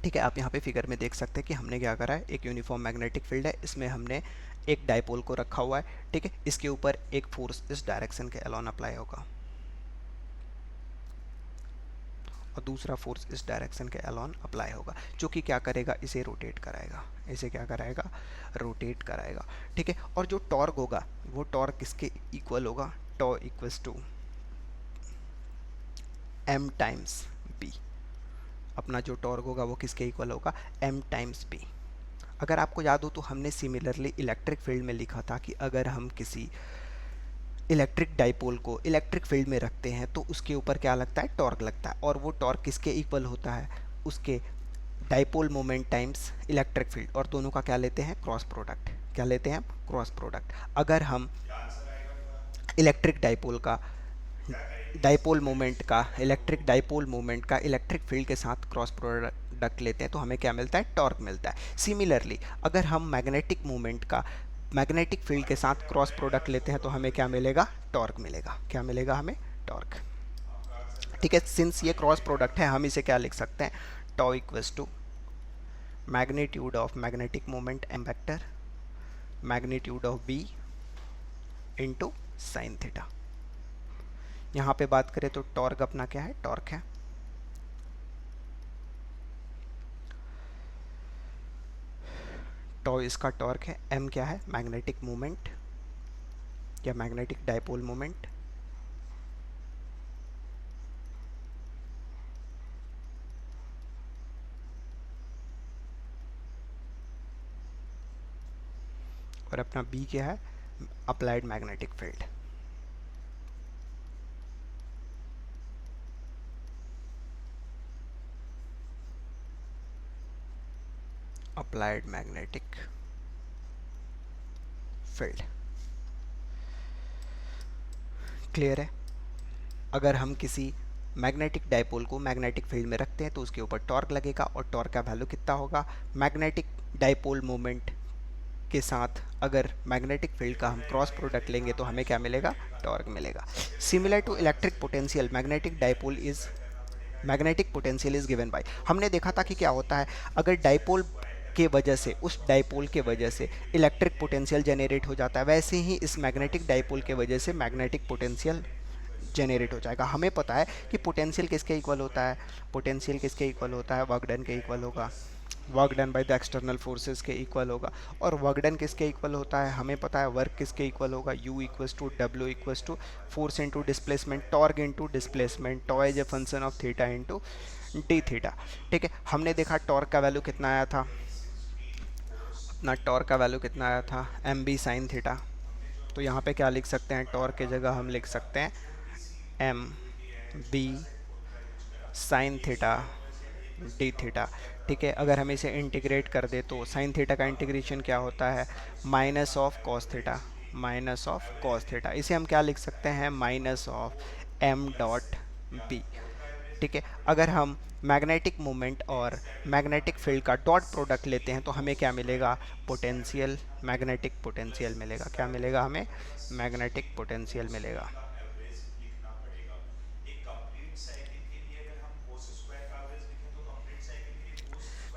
ठीक है। आप यहाँ पे फिगर में देख सकते हैं कि हमने क्या करा है, एक यूनिफॉर्म मैग्नेटिक फील्ड है, इसमें हमने एक डाइपोल को रखा हुआ है, ठीक है। इसके ऊपर एक फोर्स इस डायरेक्शन के अलोन अप्लाई होगा और दूसरा फोर्स इस डायरेक्शन के अलोन अप्लाई होगा, जो कि क्या करेगा, इसे रोटेट कराएगा, इसे क्या कराएगा, रोटेट कराएगा, ठीक है। और जो टॉर्क होगा वो टॉर्क किसके इक्वल होगा, tau equals to m times b। अपना जो टॉर्क होगा वो किसके इक्वल होगा, m टाइम्स b। अगर आपको याद हो तो हमने सिमिलरली इलेक्ट्रिक फील्ड में लिखा था कि अगर हम किसी इलेक्ट्रिक डाइपोल को इलेक्ट्रिक फील्ड में रखते हैं तो उसके ऊपर क्या लगता है, टॉर्क लगता है, और वो टॉर्क किसके इक्वल होता है, उसके dipole moment times electric field, और दोनों का क्या लेते हैं, क्रॉस प्रोडक्ट, क्या लेते हैं हम, क्रॉस प्रोडक्ट। अगर हम इलेक्ट्रिक डाइपोल का डाइपोल मोमेंट का, इलेक्ट्रिक डाइपोल मोमेंट का इलेक्ट्रिक फील्ड के साथ क्रॉस प्रोडक्ट लेते हैं तो हमें क्या मिलता है, टॉर्क मिलता है। सिमिलरली अगर हम मैग्नेटिक मोमेंट का मैग्नेटिक फील्ड के साथ क्रॉस प्रोडक्ट लेते हैं तो हमें क्या मिलेगा, टॉर्क मिलेगा। क्या मिलेगा हमें, टॉर्क। ठीक है, सिंस ये क्रॉस प्रोडक्ट है हम इसे क्या लिख सकते हैं, tau equals to magnitude of magnetic moment M vector magnitude of B into sine theta. यहाँ पे बात करें तो टॉर्क अपना क्या है, टॉर्क है। टॉ इसका टॉर्क है, एम क्या है, मैग्नेटिक मोमेंट या मैग्नेटिक डाइपोल मोमेंट, और अपना बी क्या है, applied magnetic field. Applied magnetic field. Clear है। अगर हम किसी मैग्नेटिक डाइपोल को मैग्नेटिक फील्ड में रखते हैं तो उसके ऊपर टॉर्क लगेगा, और टॉर्क का वैल्यू कितना होगा, मैग्नेटिक डाइपोल मोमेंट के साथ अगर मैग्नेटिक फील्ड का हम क्रॉस प्रोडक्ट लेंगे तो हमें क्या मिलेगा, टॉर्क मिलेगा। Similar to electric potential magnetic potential is given by, हमने देखा था कि क्या होता है अगर डाइपोल के वजह से, उस डाइपोल के वजह से इलेक्ट्रिक पोटेंशियल जनरेट हो जाता है, वैसे ही इस मैग्नेटिक डाइपोल के वजह से मैग्नेटिक पोटेंशियल जनरेट हो जाएगा। हमें पता है कि पोटेंशियल किसके इक्वल होता है, पोटेंशियल किसके इक्वल होता है, वर्क डन के इक्वल होगा, work done by the external forces के इक्वल होगा। और वर्क डन किसके इक्वल होता है, हमें पता है वर्क किसके इक्वल होगा, U equals to W equals to force into displacement, torque into displacement, tau is a function of theta into d theta. ठीक है, हमने देखा टॉर्क का वैल्यू कितना आया था, अपना टॉर्क का वैल्यू कितना आया था, एम बी साइन थीटा। तो यहाँ पे क्या लिख सकते हैं, टॉर्क की जगह हम लिख सकते हैं m B sine theta d theta. ठीक है, अगर हम इसे इंटीग्रेट कर दे तो साइन थीटा का इंटीग्रेशन क्या होता है, minus of cos theta, minus of cos theta. इसे हम क्या लिख सकते हैं, minus of M dot B. ठीक है, अगर हम मैग्नेटिक मोमेंट और मैग्नेटिक फील्ड का डॉट प्रोडक्ट लेते हैं तो हमें क्या मिलेगा, पोटेंशियल, मैग्नेटिक पोटेंशियल मिलेगा। क्या मिलेगा हमें, मैग्नेटिक पोटेंशियल मिलेगा।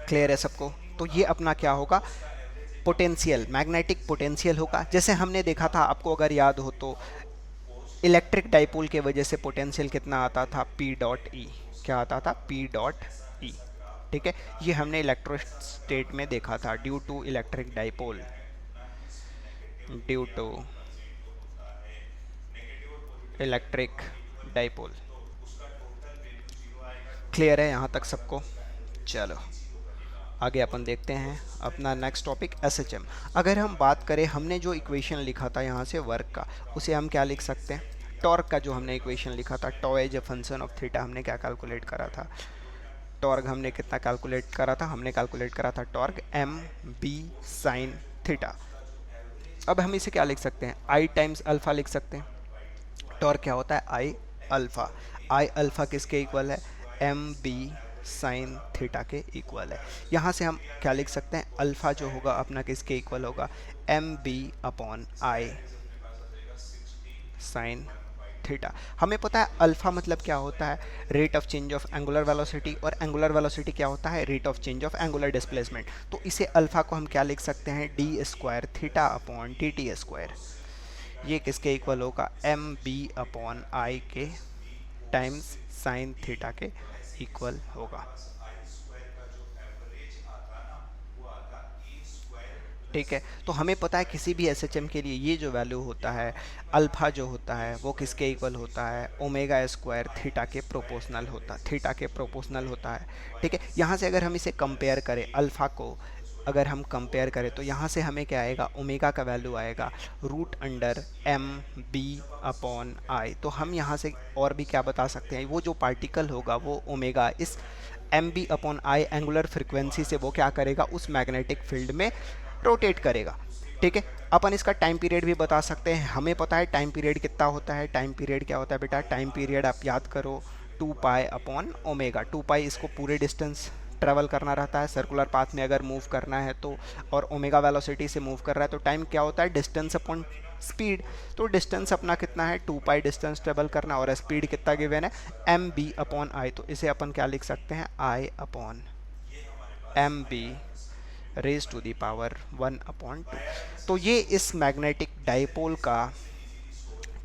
क्लियर है सबको। तो ये अपना क्या होगा, पोटेंशियल, मैग्नेटिक पोटेंशियल होगा। जैसे हमने देखा था, आपको अगर याद हो तो इलेक्ट्रिक डाइपोल के वजह से पोटेंशियल कितना आता था, पी डॉट ई। क्या आता था, पी डॉट ई। ठीक है, ये हमने इलेक्ट्रोस्टेट में देखा था, due to electric dipole, due to electric dipole. Clear है यहाँ तक सबको। चलो आगे अपन देखते हैं अपना नेक्स्ट टॉपिक, एसएचएम। अगर हम बात करें, हमने जो इक्वेशन लिखा था यहाँ से वर्क का, उसे हम क्या लिख सकते हैं, टॉर्क का जो हमने इक्वेशन लिखा था, tau as a function of theta, हमने क्या कैलकुलेट करा था, टॉर्क हमने कितना कैलकुलेट करा था, हमने कैलकुलेट करा था torque m B sine theta. अब हम इसे क्या लिख सकते हैं, आई टाइम्स अल्फ़ा लिख सकते हैं। टॉर्क क्या होता है, आई अल्फ़ा। आई अल्फ़ा किसके इक्वल है, एम बी साइन थीटा के इक्वल है। यहाँ से हम क्या लिख सकते हैं, अल्फ़ा जो होगा अपना किसके इक्वल होगा, M B upon I sine theta. हमें पता है अल्फ़ा मतलब क्या होता है, rate of change of angular velocity, और एंगुलर वेलोसिटी क्या होता है, rate of change of angular displacement. तो इसे अल्फ़ा को हम क्या लिख सकते हैं, D square theta upon D T square. ये किसके इक्वल होगा, एम बी अपॉन आई के टाइम्स साइन थीटा के इक्वल होगा। ठीक है, तो हमें पता है किसी भी एसएचएम के लिए ये जो वैल्यू होता है, अल्फ़ा जो होता है वो किसके इक्वल होता है, ओमेगा स्क्वायर थीटा के प्रोपोर्शनल होता है, थीटा के प्रोपोर्शनल होता है। ठीक है, यहाँ से अगर हम इसे कंपेयर करें, अल्फ़ा को अगर हम कंपेयर करें तो यहाँ से हमें क्या आएगा, ओमेगा का वैल्यू आएगा root under M B upon I. तो हम यहाँ से और भी क्या बता सकते हैं, वो जो पार्टिकल होगा वो ओमेगा इस M B upon I angular frequency से वो क्या करेगा, उस मैग्नेटिक फील्ड में रोटेट करेगा। ठीक है। अपन इसका टाइम पीरियड भी बता सकते हैं, हमें पता है टाइम पीरियड कितना होता है। टाइम पीरियड क्या होता है बेटा, टाइम पीरियड आप याद करो 2 पाई अपॉन ओमेगा। 2 पाई इसको पूरे डिस्टेंस ट्रेवल करना रहता है, सर्कुलर पाथ में अगर मूव करना है तो, और ओमेगा वेलोसिटी से मूव कर रहा है तो टाइम क्या होता है, डिस्टेंस अपॉन स्पीड। तो डिस्टेंस अपना कितना है 2 पाई डिस्टेंस ट्रेवल करना, और स्पीड कितना गिवन है एम बी अपॉन आई। तो इसे अपन क्या लिख सकते हैं, I upon M B raise to the power 1/2। तो ये इस मैग्नेटिक डाइपोल का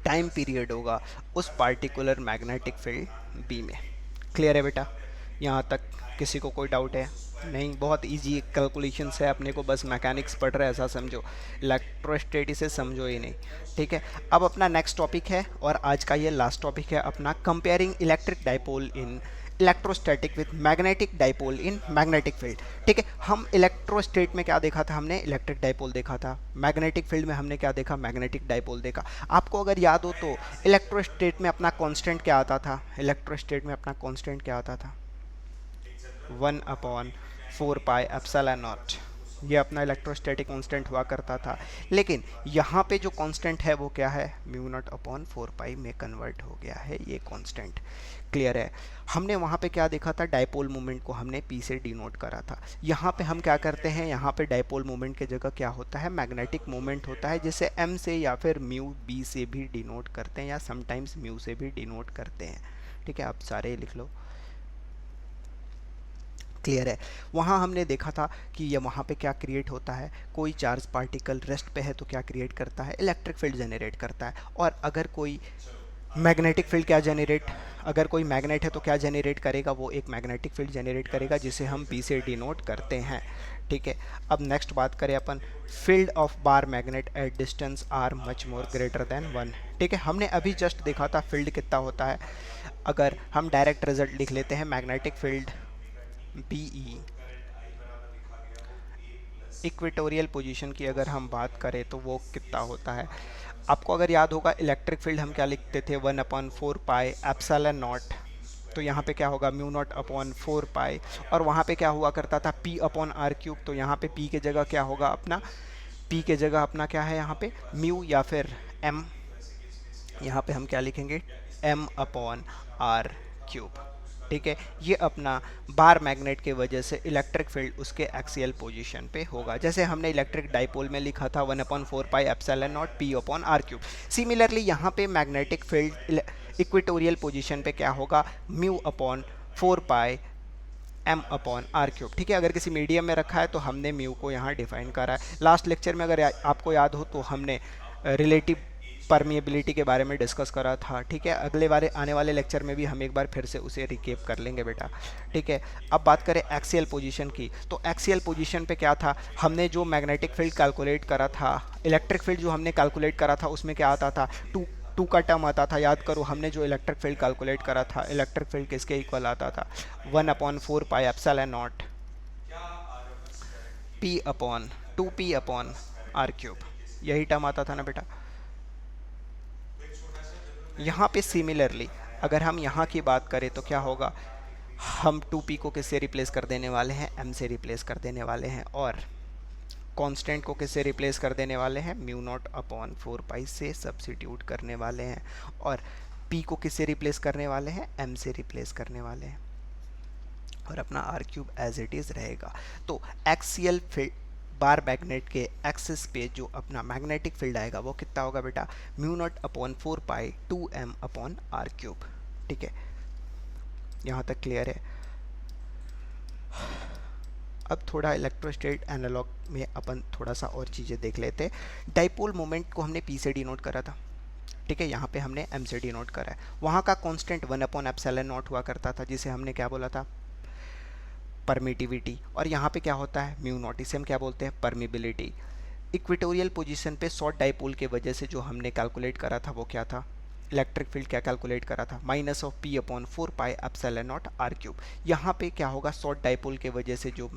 टाइम पीरियड होगा उस पार्टिकुलर मैग्नेटिक फील्ड बी में। क्लियर है बेटा, यहाँ तक किसी को कोई डाउट है? नहीं, बहुत इजी कैलकुलेशंस है, अपने को बस मैकेनिक्स पढ़ रहे हैं ऐसा समझो, इलेक्ट्रोस्टैटिक्स समझो ही नहीं। ठीक है, अब अपना नेक्स्ट टॉपिक है और आज का ये लास्ट टॉपिक है अपना, comparing electric dipole in electrostatic with magnetic dipole in magnetic field. ठीक है, हम इलेक्ट्रोस्टेट में क्या देखा था, हमने इलेक्ट्रिक डाइपोल देखा था। मैग्नेटिक फील्ड में हमने क्या देखा, मैग्नेटिक डाइपोल देखा। आपको अगर याद हो तो इलेक्ट्रोस्टेट में अपना कांस्टेंट क्या आता था, इलेक्ट्रोस्टेट में अपना कांस्टेंट क्या आता था, 1/4 पाई एप्सिलॉन नॉट। ये अपना इलेक्ट्रोस्टैटिक कांस्टेंट हुआ करता था। लेकिन यहाँ पे जो कांस्टेंट है वो क्या है, μ0/4 पाई में कन्वर्ट हो गया है ये कांस्टेंट। क्लियर है, हमने वहाँ पे क्या देखा था, डाइपोल मोमेंट को हमने पी से डिनोट करा था। यहाँ पे हम क्या करते हैं, यहाँ पे डाइपोल मोमेंट की जगह क्या होता है, मैग्नेटिक मोमेंट होता है, जिसे एम से या फिर म्यू बी से भी डिनोट करते हैं, या समटाइम्स म्यू से भी डिनोट करते हैं। ठीक है, आप सारे लिख लो। क्लियर है, वहाँ हमने देखा था कि ये वहाँ पे क्या क्रिएट होता है, कोई चार्ज पार्टिकल रेस्ट पे है तो क्या क्रिएट करता है, इलेक्ट्रिक फील्ड जनरेट करता है। और अगर कोई मैग्नेटिक फील्ड क्या जनरेट, अगर कोई मैग्नेट है तो क्या जनरेट करेगा, वो एक मैग्नेटिक फील्ड जनरेट करेगा जिसे हम पी से डिनोट करते हैं। ठीक है, अब नेक्स्ट बात करें अपन, field of bar magnet at distance R much more greater than 1। ठीक है, हमने अभी जस्ट देखा था फील्ड कितना होता है। अगर हम डायरेक्ट रिजल्ट लिख लेते हैं, magnetic field B E equatorial position की अगर हम बात करें तो वो कितना होता है। आपको अगर याद होगा इलेक्ट्रिक फील्ड हम क्या लिखते थे, 1/4 पाई एप्सिलॉन नॉट। तो यहाँ पे क्या होगा, μ0/4 पाई, और वहाँ पे क्या हुआ करता था, p/r³। तो यहाँ पे p के जगह क्या होगा अपना, p के जगह अपना क्या है यहाँ पे म्यू या फिर m। यहाँ पे हम क्या लिखेंगे, m/r³। ठीक है, ये अपना बार मैग्नेट के वजह से इलेक्ट्रिक फील्ड उसके एक्सियल पोजीशन पे होगा, जैसे हमने इलेक्ट्रिक डाइपोल में लिखा था 1/4 pi epsilon not p/r³। Similarly यहाँ पे मैग्नेटिक फील्ड इक्वेटोरियल पोजीशन पे क्या होगा, μ/4 पाई m/r³। ठीक है, अगर किसी मीडियम में रखा है तो हमने म्यू को यहाँ डिफाइन करा है। लास्ट लेक्चर में अगर आपको याद हो तो हमने रिलेटिव परमिएबिलिटी के बारे में डिस्कस करा था। ठीक है, अगले बारे आने वाले लेक्चर में भी हम एक बार फिर से उसे रिकेप कर लेंगे बेटा। ठीक है, अब बात करें एक्सियल पोजीशन की, तो एक्सियल पोजीशन पे क्या था, हमने जो मैग्नेटिक फील्ड कैलकुलेट करा था, इलेक्ट्रिक फील्ड जो हमने कैलकुलेट करा था उसमें क्या आता था, टू का टर्म आता था। याद करो, हमने जो इलेक्ट्रिक फील्ड कैलकुलेट करा था, इलेक्ट्रिक फील्ड किसके इक्वल आता था, 1/4 पाई एप्सिलॉन नॉट p/2p/r³। यही टर्म आता था ना बेटा। यहाँ पे सिमिलरली अगर हम यहाँ की बात करें तो क्या होगा, हम 2p को किससे रिप्लेस कर देने वाले हैं, m से रिप्लेस कर देने वाले हैं, और कांस्टेंट को किससे रिप्लेस कर देने वाले हैं, μ0/4 पाई से सब्सिट्यूट करने वाले हैं, और p को किससे रिप्लेस करने वाले हैं, m से रिप्लेस करने वाले हैं, और अपना r³ एज इट इज़ रहेगा। तो एक्सियल फील्ड बार मैग्नेट के एक्सिस पे जो अपना मैग्नेटिक फील्ड आएगा वो कितना होगा बेटा, μ0/4 पाई 2m/r³। ठीक है, यहाँ तक क्लियर है। अब थोड़ा इलेक्ट्रोस्टैट एनालॉग में अपन थोड़ा सा और चीज़ें देख लेते हैं। डाइपोल मोमेंट को हमने p से डिनोट करा था। ठीक है, यहाँ पे हमने m से डिनोट करा है। वहाँ का कांस्टेंट 1/ε0 हुआ करता था, जिसे हमने क्या बोला था, परमिटिविटी, और यहाँ पे क्या होता है μ0, इसे हम क्या बोलते हैं, परमिबिलिटी। इक्वेटोरियल पोजीशन पे शॉर्ट डाइपोल के वजह से जो हमने कैलकुलेट करा था वो क्या था, इलेक्ट्रिक फील्ड क्या कैलकुलेट करा था, -p/4 pi epsilon not r³। यहाँ पे क्या होगा, शॉर्ट डाइपोल के वजह से जो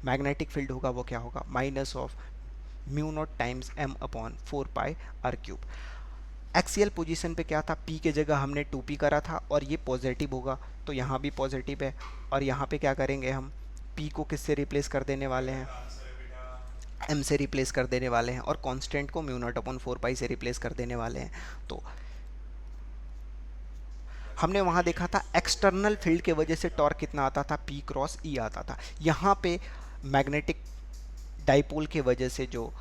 मैग्नेटिक फील्ड होगा वो क्या होगा, -μ0 टाइम्स m/4 पाई r³। एक्सियल पोजीशन पे क्या था, p के जगह हमने 2p करा था, और ये पॉजिटिव होगा तो यहाँ भी पॉजिटिव है, और यहाँ पे क्या करेंगे हम, p को किससे रिप्लेस कर देने वाले हैं, एम से रिप्लेस कर देने वाले हैं और कांस्टेंट को म्यू नॉट अपॉन 4 पाई से रिप्लेस कर देने वाले हैं। तो हमने वहाँ देखा था एक्सटर्नल फील्ड के वजह से टॉर्क कितना आता था, पी क्रॉस ई आता था। यहाँ पे मैग्नेटिक डाइपोल के वजह से जो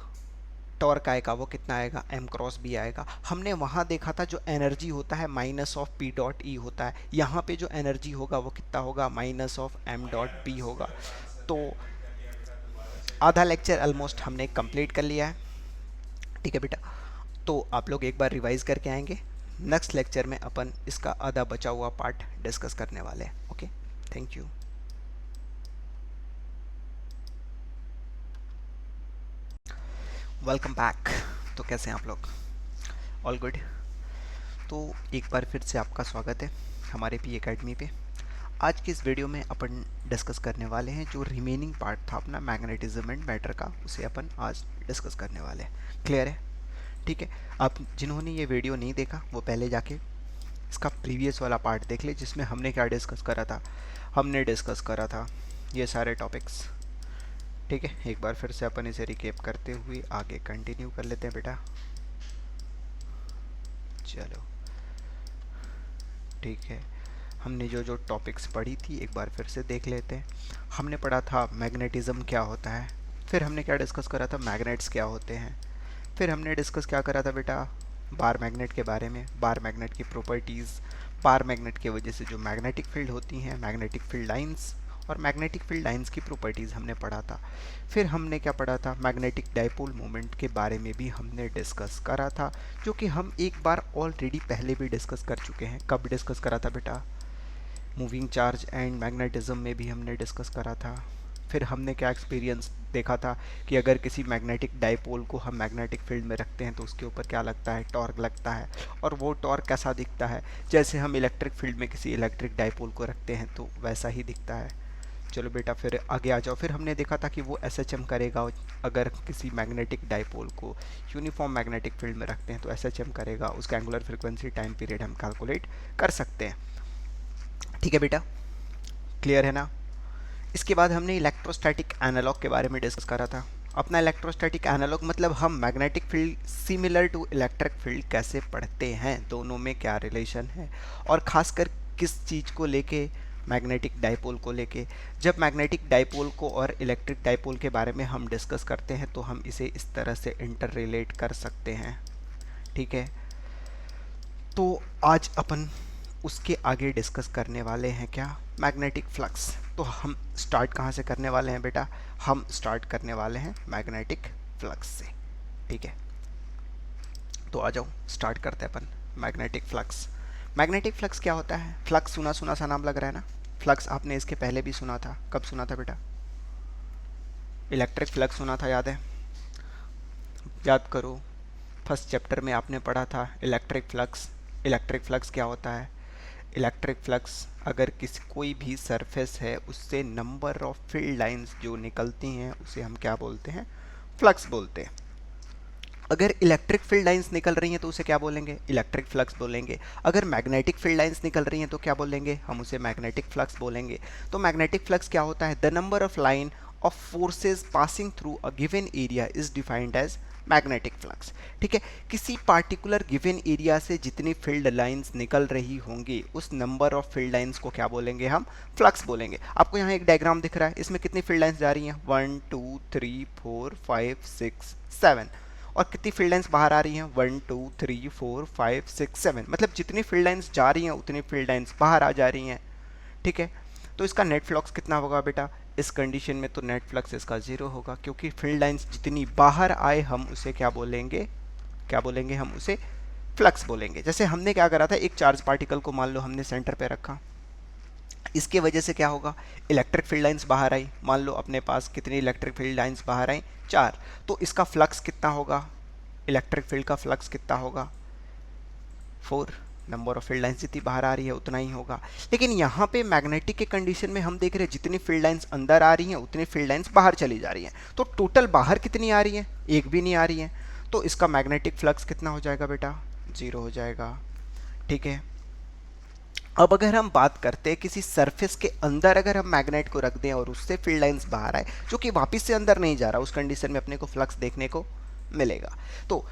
टॉर्क आएगा वो कितना आएगा, एम क्रॉस बी आएगा। हमने वहाँ देखा था जो एनर्जी होता है minus of P dot E होता है, यहाँ पे जो एनर्जी होगा वो कितना होगा, minus of M dot B होगा। तो आधा लेक्चर ऑलमोस्ट हमने कंप्लीट कर लिया है, ठीक है बेटा। तो आप लोग एक बार रिवाइज करके आएंगे, नेक्स्ट लेक्चर में अपन इसका आधा बचा हुआ पार्ट डिस्कस करने वाले हैं। Okay, thank you. Welcome back. तो कैसे हैं आप लोग, ऑल गुड। तो एक बार फिर से आपका स्वागत है हमारे पी एकेडमी पे। आज की इस वीडियो में अपन डिस्कस करने वाले हैं जो रिमेनिंग पार्ट था अपना मैग्नेटिज्म एंड मैटर का, उसे अपन आज डिस्कस करने वाले हैं। क्लियर है, ठीक है। आप जिन्होंने ये वीडियो नहीं देखा वो पहले जाके इसका प्रीवियस वाला पार्ट देख ले, जिसमें हमने क्या डिस्कस करा था। हमने डिस्कस करा था ये सारे टॉपिक्स, ठीक है। एक बार फिर से अपन इसे रिकेप करते हुए आगे कंटिन्यू कर लेते हैं बेटा। चलो ठीक है, हमने जो जो टॉपिक्स पढ़ी थी एक बार फिर से देख लेते हैं। हमने पढ़ा था मैग्नेटिज्म क्या होता है, फिर हमने क्या डिस्कस करा था, मैग्नेट्स क्या होते हैं, फिर हमने डिस्कस क्या करा था बेटा, बार मैग्नेट के बारे में, बार मैग्नेट की प्रॉपर्टीज़, बार मैग्नेट की वजह से जो मैग्नेटिक फील्ड होती हैं, मैग्नेटिक फील्ड लाइंस और मैग्नेटिक फील्ड लाइंस की प्रॉपर्टीज़ हमने पढ़ा था। फिर हमने क्या पढ़ा था, मैग्नेटिक डाइपोल मोमेंट के बारे में भी हमने डिस्कस करा था, जो कि हम एक बार ऑलरेडी पहले भी डिस्कस कर चुके हैं। कब डिस्कस करा था बेटा, मूविंग चार्ज एंड मैग्नेटिज्म में भी हमने डिस्कस करा था। फिर हमने क्या एक्सपीरियंस देखा था कि अगर किसी मैग्नेटिक डाइपोल को हम मैग्नेटिक फील्ड में रखते हैं तो उसके ऊपर क्या लगता है, टॉर्क लगता है। और वो टॉर्क कैसा दिखता है, जैसे हम इलेक्ट्रिक फील्ड में किसी इलेक्ट्रिक डाइपोल को रखते हैं तो वैसा ही दिखता है। चलो बेटा फिर आगे आ जाओ। फिर हमने देखा था कि वो एसएचएम करेगा, अगर किसी मैग्नेटिक डाइपोल को यूनिफॉर्म मैग्नेटिक फील्ड में रखते हैं तो एसएचएम करेगा, उसका एंगुलर फ्रिक्वेंसी टाइम पीरियड हम कैलकुलेट कर सकते हैं, ठीक है बेटा। क्लियर है ना। इसके बाद हमने इलेक्ट्रोस्टैटिक एनालॉग के बारे में डिस्कस करा था। अपना इलेक्ट्रोस्टैटिक एनालॉग मतलब हम magnetic field similar to electric field कैसे पढ़ते हैं, दोनों में क्या रिलेशन है, और ख़ासकर किस चीज़ को लेके, मैग्नेटिक डाइपोल को लेके। जब मैग्नेटिक डाइपोल को और इलेक्ट्रिक डाइपोल के बारे में हम डिस्कस करते हैं तो हम इसे इस तरह से इंटर रिलेट कर सकते हैं, ठीक है। तो आज अपन उसके आगे डिस्कस करने वाले हैं क्या, मैग्नेटिक फ्लक्स। तो हम स्टार्ट कहाँ से करने वाले हैं बेटा, हम स्टार्ट करने वाले हैं मैग्नेटिक फ्लक्स से, ठीक है। तो आ जाओ स्टार्ट करते हैं अपन मैग्नेटिक फ्लक्स। मैग्नेटिक फ्लक्स क्या होता है, फ्लक्स सुना सुना सा नाम लग रहा है ना। फ्लक्स आपने इसके पहले भी सुना था, कब सुना था बेटा, इलेक्ट्रिक फ्लक्स सुना था, याद है, याद करो। फर्स्ट चैप्टर में आपने पढ़ा था इलेक्ट्रिक फ्लक्स। इलेक्ट्रिक फ्लक्स क्या होता है, इलेक्ट्रिक फ्लक्स अगर किसी कोई भी सरफेस है उससे नंबर ऑफ फील्ड लाइंस जो निकलती हैं उसे हम क्या बोलते हैं, फ्लक्स बोलते हैं। अगर इलेक्ट्रिक फील्ड लाइंस निकल रही हैं तो उसे क्या बोलेंगे, इलेक्ट्रिक फ्लक्स बोलेंगे। अगर मैग्नेटिक फील्ड लाइंस निकल रही हैं तो क्या बोलेंगे, हम उसे मैग्नेटिक फ्लक्स बोलेंगे। तो मैग्नेटिक फ्लक्स क्या होता है, the number of line of forces passing through a given area is defined as magnetic flux, ठीक है। किसी पार्टिकुलर गिवन एरिया से जितनी फील्ड लाइंस निकल रही होंगी उस नंबर ऑफ फील्ड लाइंस को क्या बोलेंगे, हम फ्लक्स बोलेंगे। आपको यहाँ एक डायग्राम दिख रहा है, इसमें कितनी फील्ड लाइंस जा रही हैं, 1 2 3 4 5 6 7, और कितनी फील्ड लाइंस बाहर आ रही हैं, 1 2 3 4 5 6 7। मतलब जितनी फील्ड लाइंस जा रही हैं उतनी फील्ड लाइंस बाहर आ जा रही हैं, ठीक है। तो इसका नेट फ्लक्स कितना होगा बेटा, इस कंडीशन में तो नेट फ्लक्स इसका 0 होगा, क्योंकि फील्ड लाइंस जितनी बाहर आए हम उसे क्या बोलेंगे, क्या बोलेंगे, हम उसे फ्लक्स बोलेंगे। जैसे हमने क्या करा था, एक चार्ज पार्टिकल को मान लो हमने सेंटर पे रखा, इसके वजह से क्या होगा, इलेक्ट्रिक फील्ड लाइंस बाहर आई। मान लो अपने पास कितनी इलेक्ट्रिक फील्ड लाइंस बाहर आई, 4। तो इसका फ्लक्स कितना होगा, इलेक्ट्रिक फील्ड का फ्लक्स कितना होगा, 4। नंबर ऑफ फील्ड लाइंस जितनी बाहर आ रही है उतना ही होगा। लेकिन यहाँ पे मैग्नेटिक के कंडीशन में हम देख रहे हैं जितनी फील्ड लाइंस अंदर आ रही हैं उतनी फील्ड लाइंस बाहर चली जा रही हैं। तो टोटल बाहर कितनी आ रही है, एक भी नहीं आ रही है। तो इसका मैग्नेटिक फ्लक्स कितना हो जाएगा बेटा, 0 हो जाएगा, ठीक है। अब अगर हम बात करते हैं किसी सरफेस के अंदर अगर हम मैग्नेट को रख दें और उससे फील्ड लाइंस बाहर आए जो कि वापस से अंदर नहीं जा रहा, उस कंडीशन में अपने को फ्लक्स देखने को मिलेगा। तो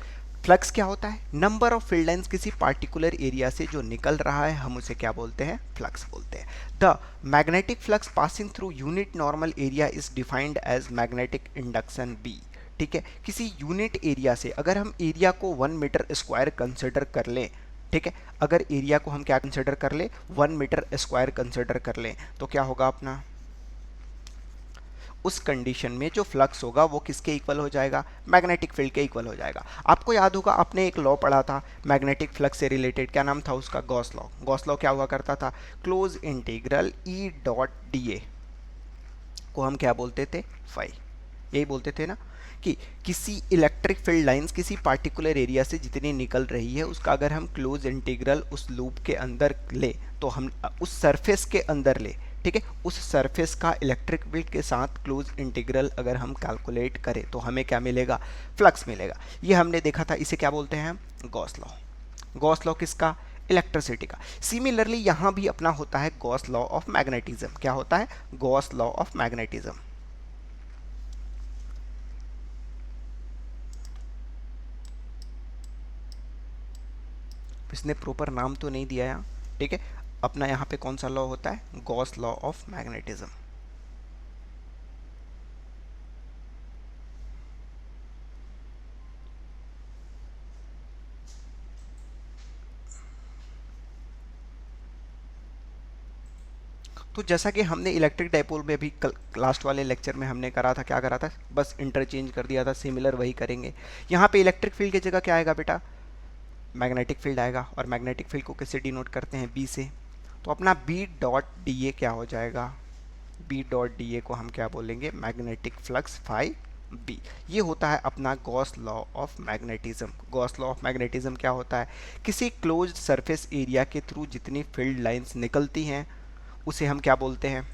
फ्लक्स क्या होता है? नंबर ऑफ फील्ड लाइंस किसी पार्टिकुलर एरिया से जो निकल रहा है, हम उसे क्या बोलते हैं? फ्लक्स बोलते हैं। The magnetic flux passing through unit normal area is defined as magnetic induction B. ठीक है, किसी यूनिट एरिया से अगर हम एरिया को 1 मीटर स्क्वायर कंसिडर कर लें, ठीक है, अगर एरिया को हम क्या कंसिडर कर लें? 1 मीटर स्क्वायर कंसिडर कर लें, तो क्या होगा अपना? उस कंडीशन में जो फ्लक्स होगा वो किसके इक्वल हो जाएगा? मैग्नेटिक फील्ड के इक्वल हो जाएगा। आपको याद होगा आपने एक लॉ पढ़ा था मैग्नेटिक फ्लक्स से रिलेटेड, क्या नाम था उसका? Gauss law. गॉस लॉ क्या हुआ करता था? Close integral E dot D ए को हम क्या बोलते थे? फाई। यही बोलते थे ना कि किसी इलेक्ट्रिक फील्ड लाइंस किसी पार्टिकुलर एरिया से जितनी निकल रही है उसका अगर हम क्लोज इंटीग्रल उस लूप के अंदर ले, तो हम उस सरफेस के अंदर ले, ठीक है, उस सरफेस का इलेक्ट्रिक फील्ड के साथ क्लोज इंटीग्रल अगर हम कैलकुलेट करें तो हमें क्या मिलेगा? फ्लक्स मिलेगा। ये हमने देखा था, इसे क्या बोलते हैं? Gauss law. गॉस लॉ किसका? इलेक्ट्रिसिटी का। सिमिलरली यहाँ भी अपना होता है गॉस लॉ ऑफ मैग्नेटिज्म। क्या होता है? Gauss law of magnetism. इसने प्रॉपर नाम तो नहीं दिया यहाँ, ठीक है। अपना यहाँ पे कौन सा लॉ होता है? Gauss law of magnetism. तो जैसा कि हमने इलेक्ट्रिक डाइपोल में भी लास्ट वाले लेक्चर में हमने करा था, क्या करा था? बस इंटरचेंज कर दिया था, सिमिलर वही करेंगे। यहाँ पे इलेक्ट्रिक फील्ड की जगह क्या आएगा बेटा? मैग्नेटिक फील्ड आएगा। और मैग्नेटिक फील्ड को किससे डिनोट करते हैं? बी से। तो अपना बी डॉट डी ए क्या हो जाएगा? बी डॉट डी ए को हम क्या बोलेंगे? Magnetic flux phi B. ये होता है अपना Gauss law of magnetism. Gauss law of magnetism क्या होता है? किसी क्लोज्ड सरफेस एरिया के थ्रू जितनी फील्ड लाइंस निकलती हैं उसे हम क्या बोलते हैं?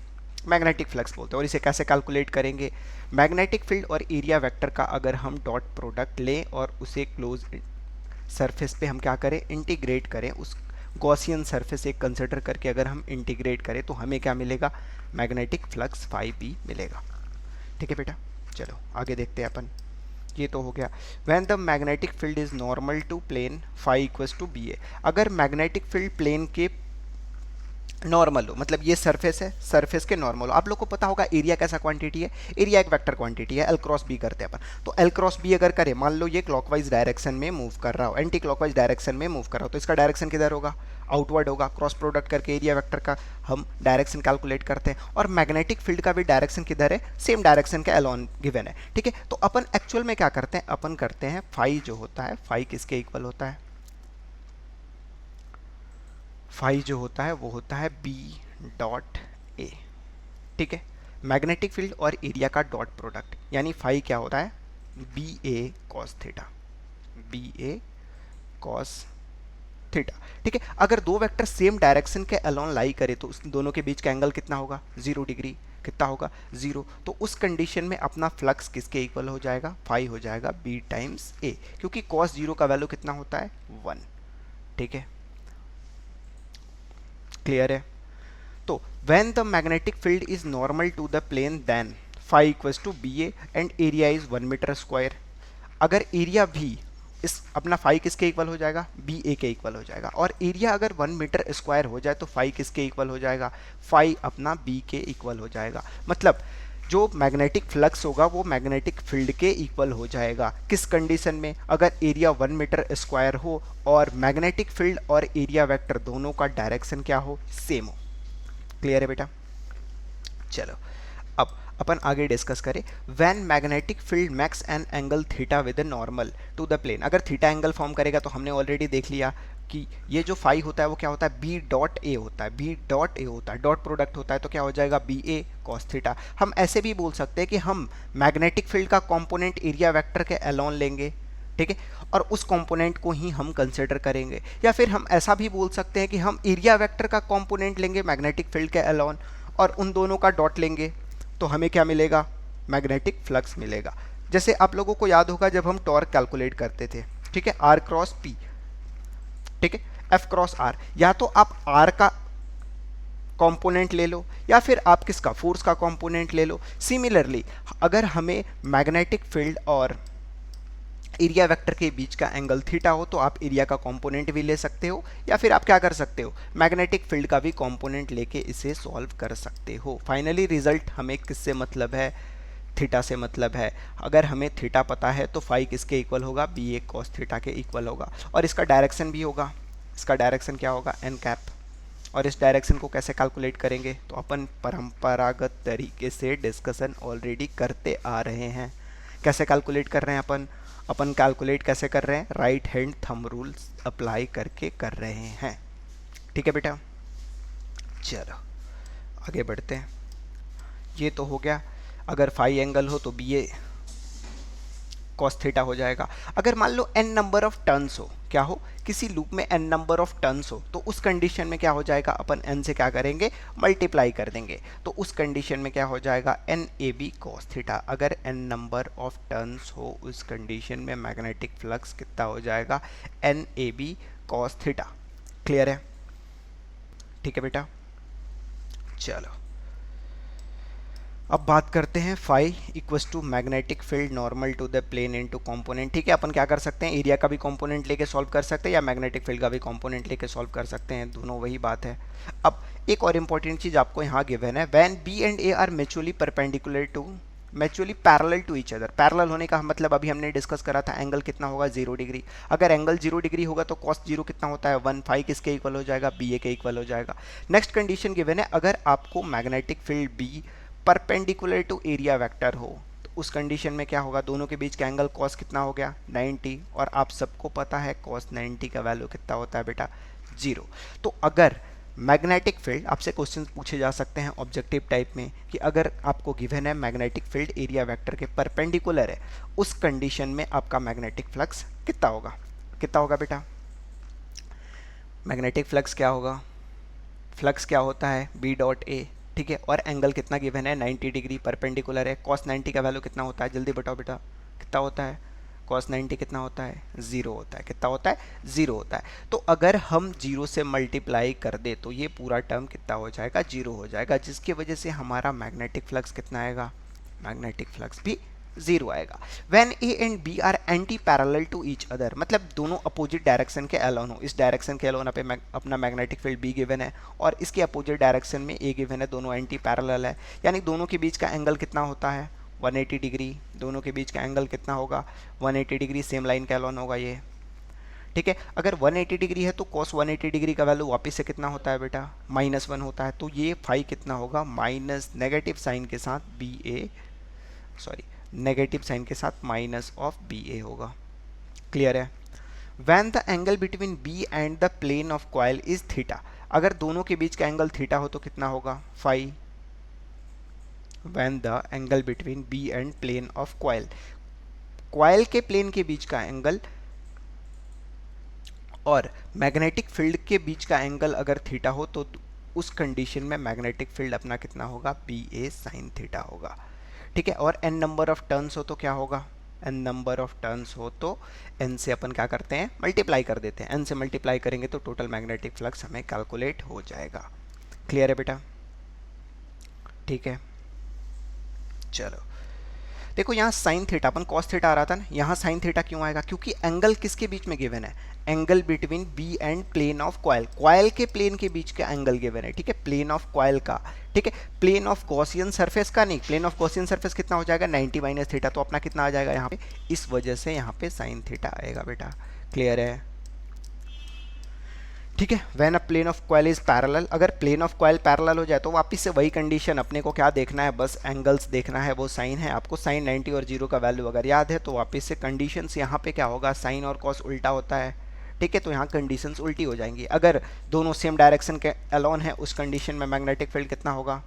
मैग्नेटिक फ्लक्स बोलते हैं। और इसे कैसे कैलकुलेट करेंगे? मैग्नेटिक फील्ड और एरिया वेक्टर का अगर हम डॉट प्रोडक्ट लें और उसे क्लोज सरफेस पे हम क्या करें? इंटीग्रेट करें, उस गॉसियन सरफेस एक कंसिडर करके अगर हम इंटीग्रेट करें तो हमें क्या मिलेगा? मैग्नेटिक फ्लक्स फाई बी मिलेगा। ठीक है बेटा, चलो आगे देखते हैं अपन। ये तो हो गया। When the magnetic field is normal to plane phi equals to B A. अगर मैग्नेटिक फील्ड प्लेन के नॉर्मल हो, मतलब ये सरफेस है, सरफेस के नॉर्मल हो। आप लोग को पता होगा एरिया कैसा क्वांटिटी है? एरिया एक वेक्टर क्वांटिटी है, एल क्रॉस बी करते हैं अपन। तो एल क्रॉस बी अगर करें, मान लो ये क्लॉकवाइज डायरेक्शन में मूव कर रहा हो, एंटी क्लॉकवाइज डायरेक्शन में मूव कर रहा हो, तो इसका डायरेक्शन किधर होगा? आउटवर्ड होगा। क्रॉस प्रोडक्ट करके एरिया वेक्टर का हम डायरेक्शन कैलकुलेट करते हैं। और मैग्नेटिक फील्ड का भी डायरेक्शन किधर है? सेम डायरेक्शन का एलॉन गिवन है, ठीक है। तो अपन एक्चुअल में क्या करते हैं? अपन करते हैं फाई जो होता है, फाई किसके इक्वल होता है? फाई जो होता है वो होता है बी डॉट ए, ठीक है। मैग्नेटिक फील्ड और एरिया का डॉट प्रोडक्ट, यानी फाई क्या होता है? बी ए कॉस थीटा। बी ए कॉस थीटा, ठीक है। अगर दो वेक्टर सेम डायरेक्शन के अलोन लाई करे तो उस दोनों के बीच का एंगल कितना होगा? 0 डिग्री। कितना होगा? 0। तो उस कंडीशन में अपना फ्लक्स किसके इक्वल हो जाएगा? फाई हो जाएगा बी टाइम्स ए, क्योंकि कॉस 0 का वैल्यू कितना होता है? 1, ठीक है। क्लियर है? तो when the magnetic field is normal to the plane then phi equals to ba and area is 1 metre square. अगर एरिया भी इस अपना फाई किसके इक्वल हो जाएगा? बी ए के इक्वल हो जाएगा। और एरिया अगर 1 मीटर स्क्वायर हो जाए तो फाई किसके इक्वल हो जाएगा? फाई अपना बी के इक्वल हो जाएगा। मतलब जो मैग्नेटिक फ्लक्स होगा वो मैग्नेटिक फील्ड के इक्वल हो जाएगा। किस कंडीशन में? अगर एरिया 1 मीटर स्क्वायर हो और मैग्नेटिक फील्ड और एरिया वेक्टर दोनों का डायरेक्शन क्या हो? सेम हो। क्लियर है बेटा? चलो अब अपन आगे डिस्कस करें। When magnetic field makes an angle theta with normal to the plane. अगर थीटा एंगल फॉर्म करेगा तो हमने ऑलरेडी देख लिया कि ये जो फाई होता है वो क्या होता है? बी डॉट ए होता है। बी डॉट ए होता है, डॉट प्रोडक्ट होता है, तो क्या हो जाएगा? बी ए कॉस थीटा। हम ऐसे भी बोल सकते हैं कि हम मैग्नेटिक फील्ड का कंपोनेंट एरिया वेक्टर के अलोन लेंगे, ठीक है, और उस कंपोनेंट को ही हम कंसिडर करेंगे। या फिर हम ऐसा भी बोल सकते हैं कि हम एरिया वेक्टर का कंपोनेंट लेंगे मैग्नेटिक फील्ड के अलोन और उन दोनों का डॉट लेंगे, तो हमें क्या मिलेगा? मैग्नेटिक फ्लक्स मिलेगा। जैसे आप लोगों को याद होगा जब हम टॉर्क कैलकुलेट करते थे, ठीक है, आर क्रॉस पी, ठीक है, एफ क्रॉस आर। या तो आप आर का कंपोनेंट ले लो, या फिर आप किसका फोर्स का कंपोनेंट ले लो। सिमिलरली अगर हमें मैग्नेटिक फील्ड और एरिया वेक्टर के बीच का एंगल थीटा हो तो आप एरिया का कंपोनेंट भी ले सकते हो, या फिर आप क्या कर सकते हो, मैग्नेटिक फील्ड का भी कंपोनेंट लेके इसे सॉल्व कर सकते हो। फाइनली रिजल्ट हमें किससे मतलब है, थीटा से मतलब है। अगर हमें थीटा पता है तो फाई किसके इक्वल होगा, बी ए कॉस थीटा के इक्वल होगा, और इसका डायरेक्शन भी होगा। इसका डायरेक्शन क्या होगा, एन कैप। और इस डायरेक्शन को कैसे कैलकुलेट करेंगे, तो अपन परंपरागत तरीके से डिस्कशन ऑलरेडी करते आ रहे हैं। कैसे कैलकुलेट कर रहे हैं अपन कैलकुलेट कैसे कर रहे हैं, right hand thumb rules apply करके कर रहे हैं। ठीक है बेटा, चलो आगे बढ़ते हैं। ये तो हो गया, अगर फाई एंगल हो तो बी ए कॉस थीटा हो जाएगा। अगर मान लो n नंबर ऑफ टर्न्स हो, क्या हो, किसी लूप में n नंबर ऑफ टर्न्स हो, तो उस कंडीशन में क्या हो जाएगा, अपन n से क्या करेंगे, मल्टीप्लाई कर देंगे। तो उस कंडीशन में क्या हो जाएगा, N A B cos theta. अगर n नंबर ऑफ टर्न्स हो उस कंडीशन में मैग्नेटिक फ्लक्स कितना हो जाएगा, N A B cos theta. Clear है, ठीक है बेटा। चलो अब बात करते हैं phi equals to magnetic field normal to the plane into component. ठीक है, अपन क्या कर सकते हैं, एरिया का भी कंपोनेंट लेके सॉल्व कर सकते हैं या मैग्नेटिक फील्ड का भी कंपोनेंट लेके सॉल्व कर सकते हैं, दोनों वही बात है। अब एक और इंपॉर्टेंट चीज आपको यहाँ गिवन है, when B and A are mutually perpendicular to mutually parallel to each other. Parallel होने का मतलब अभी हमने डिस्कस करा था, एंगल कितना होगा, 0 डिग्री। अगर एंगल 0 डिग्री होगा तो कॉस 0 कितना होता है, 1, फाई किसके इक्वल हो जाएगा, बी ए के इक्वल हो जाएगा। नेक्स्ट कंडीशन गिवन है, अगर आपको magnetic field B perpendicular to area vector हो तो उस कंडीशन में क्या होगा, दोनों के बीच का एंगल कॉस कितना हो गया, 90। और आप सबको पता है कॉस 90 का वैल्यू कितना होता है बेटा, 0। तो अगर मैग्नेटिक फील्ड, आपसे क्वेश्चन पूछे जा सकते हैं ऑब्जेक्टिव टाइप में कि अगर आपको गिवन है मैग्नेटिक फील्ड एरिया वेक्टर के परपेंडिकुलर है, उस कंडीशन में आपका मैग्नेटिक फ्लक्स कितना होगा, कितना होगा बेटा, मैग्नेटिक फ्लक्स क्या होगा, फ्लक्स क्या होता है, बी डॉट ए। ठीक है, और एंगल कितना गिवन है, 90 डिग्री परपेंडिकुलर है। कॉस 90 का वैल्यू कितना होता है, जल्दी बताओ बेटा, कितना होता है, कॉस 90 कितना होता है, 0 होता है। कितना होता है, 0 होता है। तो अगर हम 0 से मल्टीप्लाई कर दे तो ये पूरा टर्म कितना हो जाएगा, 0 हो जाएगा, जिसकी वजह से हमारा मैग्नेटिक फ्लक्स कितना आएगा, मैग्नेटिक फ्लक्स भी 0 आएगा। When A and B are anti parallel to each other, मतलब दोनों अपोजिट डायरेक्शन के अलोन हो। इस डायरेक्शन के अलोन पे अपना मैग्नेटिक फील्ड बी गिवन है और इसके अपोजिट डायरेक्शन में ए गिवन है, दोनों एंटी पैरेलल है, यानी दोनों के बीच का एंगल कितना होता है, 180 डिग्री। दोनों के बीच का एंगल कितना होगा, 180 डिग्री, सेम लाइन का अलोन होगा ये। ठीक है, अगर 180 डिग्री है तो cos 180 डिग्री का वैल्यू वापस से कितना होता है बेटा, -1 होता है। तो ये फाई कितना होगा, माइनस नेगेटिव साइन के साथ B A, sorry negative sign के साथ माइनस ऑफ बी ए होगा। क्लियर है। When the angle between B and the plane of coil is theta, अगर दोनों के बीच का एंगल थीटा हो तो कितना होगा, phi. When the angle between B and plane of coil, coil के प्लेन के बीच का एंगल और मैग्नेटिक फील्ड के बीच का एंगल अगर थीटा हो तो उस कंडीशन में मैग्नेटिक फील्ड अपना कितना होगा, बी ए साइन थीटा होगा। ठीक है, और n नंबर ऑफ टर्न्स हो तो क्या होगा, n नंबर ऑफ टर्न्स हो तो n से अपन क्या करते हैं, मल्टीप्लाई कर देते हैं। n से मल्टीप्लाई करेंगे तो टोटल मैग्नेटिक फ्लक्स हमें कैलकुलेट हो जाएगा। क्लियर है बेटा, ठीक है। चलो देखो यहाँ साइन थीटा, अपन कॉस थीटा आ रहा था ना, यहाँ साइन थीटा क्यों आएगा, क्योंकि एंगल किसके बीच में गिवन है, angle between B and plane of coil, coil के प्लेन के बीच का एंगल गिवन है। ठीक है, प्लेन ऑफ कॉइल का, ठीक है, प्लेन ऑफ गॉसियन सरफेस का नहीं, प्लेन ऑफ गॉसियन सरफेस कितना हो जाएगा, 90 माइनस थीटा, तो अपना कितना आ जाएगा यहाँ पे, इस वजह से यहाँ पे साइन थीटा आएगा बेटा। क्लियर है, ठीक है। When a plane of coil is parallel, अगर प्लेन ऑफ कॉइल पैरेलल हो जाए तो वापस से वही कंडीशन, अपने को क्या देखना है, बस एंगल्स देखना है, वो साइन है। आपको साइन 90 और 0 का वैल्यू अगर याद है तो वापस से कंडीशंस यहाँ पे क्या होगा, साइन और कॉस उल्टा होता है। ठीक है, तो यहाँ कंडीशंस उल्टी हो जाएंगी। अगर दोनों सेम डायरेक्शन के अलोन है उस कंडीशन में मैग्नेटिक फील्ड कितना होगा,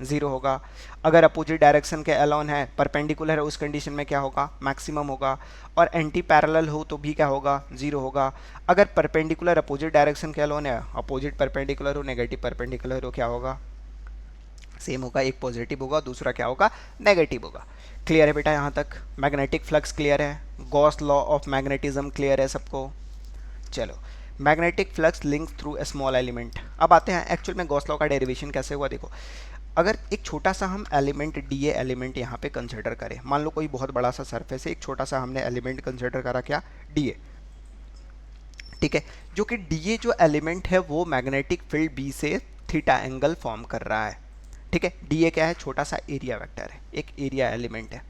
0 होगा। अगर अपोजिट डायरेक्शन के अलोन है, परपेंडिकुलर है, उस कंडीशन में क्या होगा, मैक्सिमम होगा। और एंटी पैरेलल हो तो भी क्या होगा, 0 होगा। अगर परपेंडिकुलर अपोजिट डायरेक्शन के अलोन है, अपोजिट परपेंडिकुलर हो, नेगेटिव परपेंडिकुलर हो, क्या होगा, सेम होगा, एक पॉजिटिव होगा, दूसरा क्या होगा, नेगेटिव होगा। क्लियर है बेटा, यहाँ तक मैग्नेटिक फ्लक्स क्लियर है, Gauss law of magnetism clear है सबको। चलो magnetic flux link through a small element. अब आते हैं एक्चुअल में गॉस लॉ का डेरिवेशन कैसे हुआ। देखो, अगर एक छोटा सा हम एलिमेंट डी ए एलिमेंट यहाँ पे कंसिडर करें, मान लो कोई बहुत बड़ा सा सरफेस है, एक छोटा सा हमने एलिमेंट कंसिडर करा क्या, डी ए, ठीक है, जो कि डी ए जो एलिमेंट है वो मैग्नेटिक फील्ड बी से थीटा एंगल फॉर्म कर रहा है, ठीक है। डी ए क्या है, छोटा सा एरिया वेक्टर है, एक एरिया एलिमेंट है,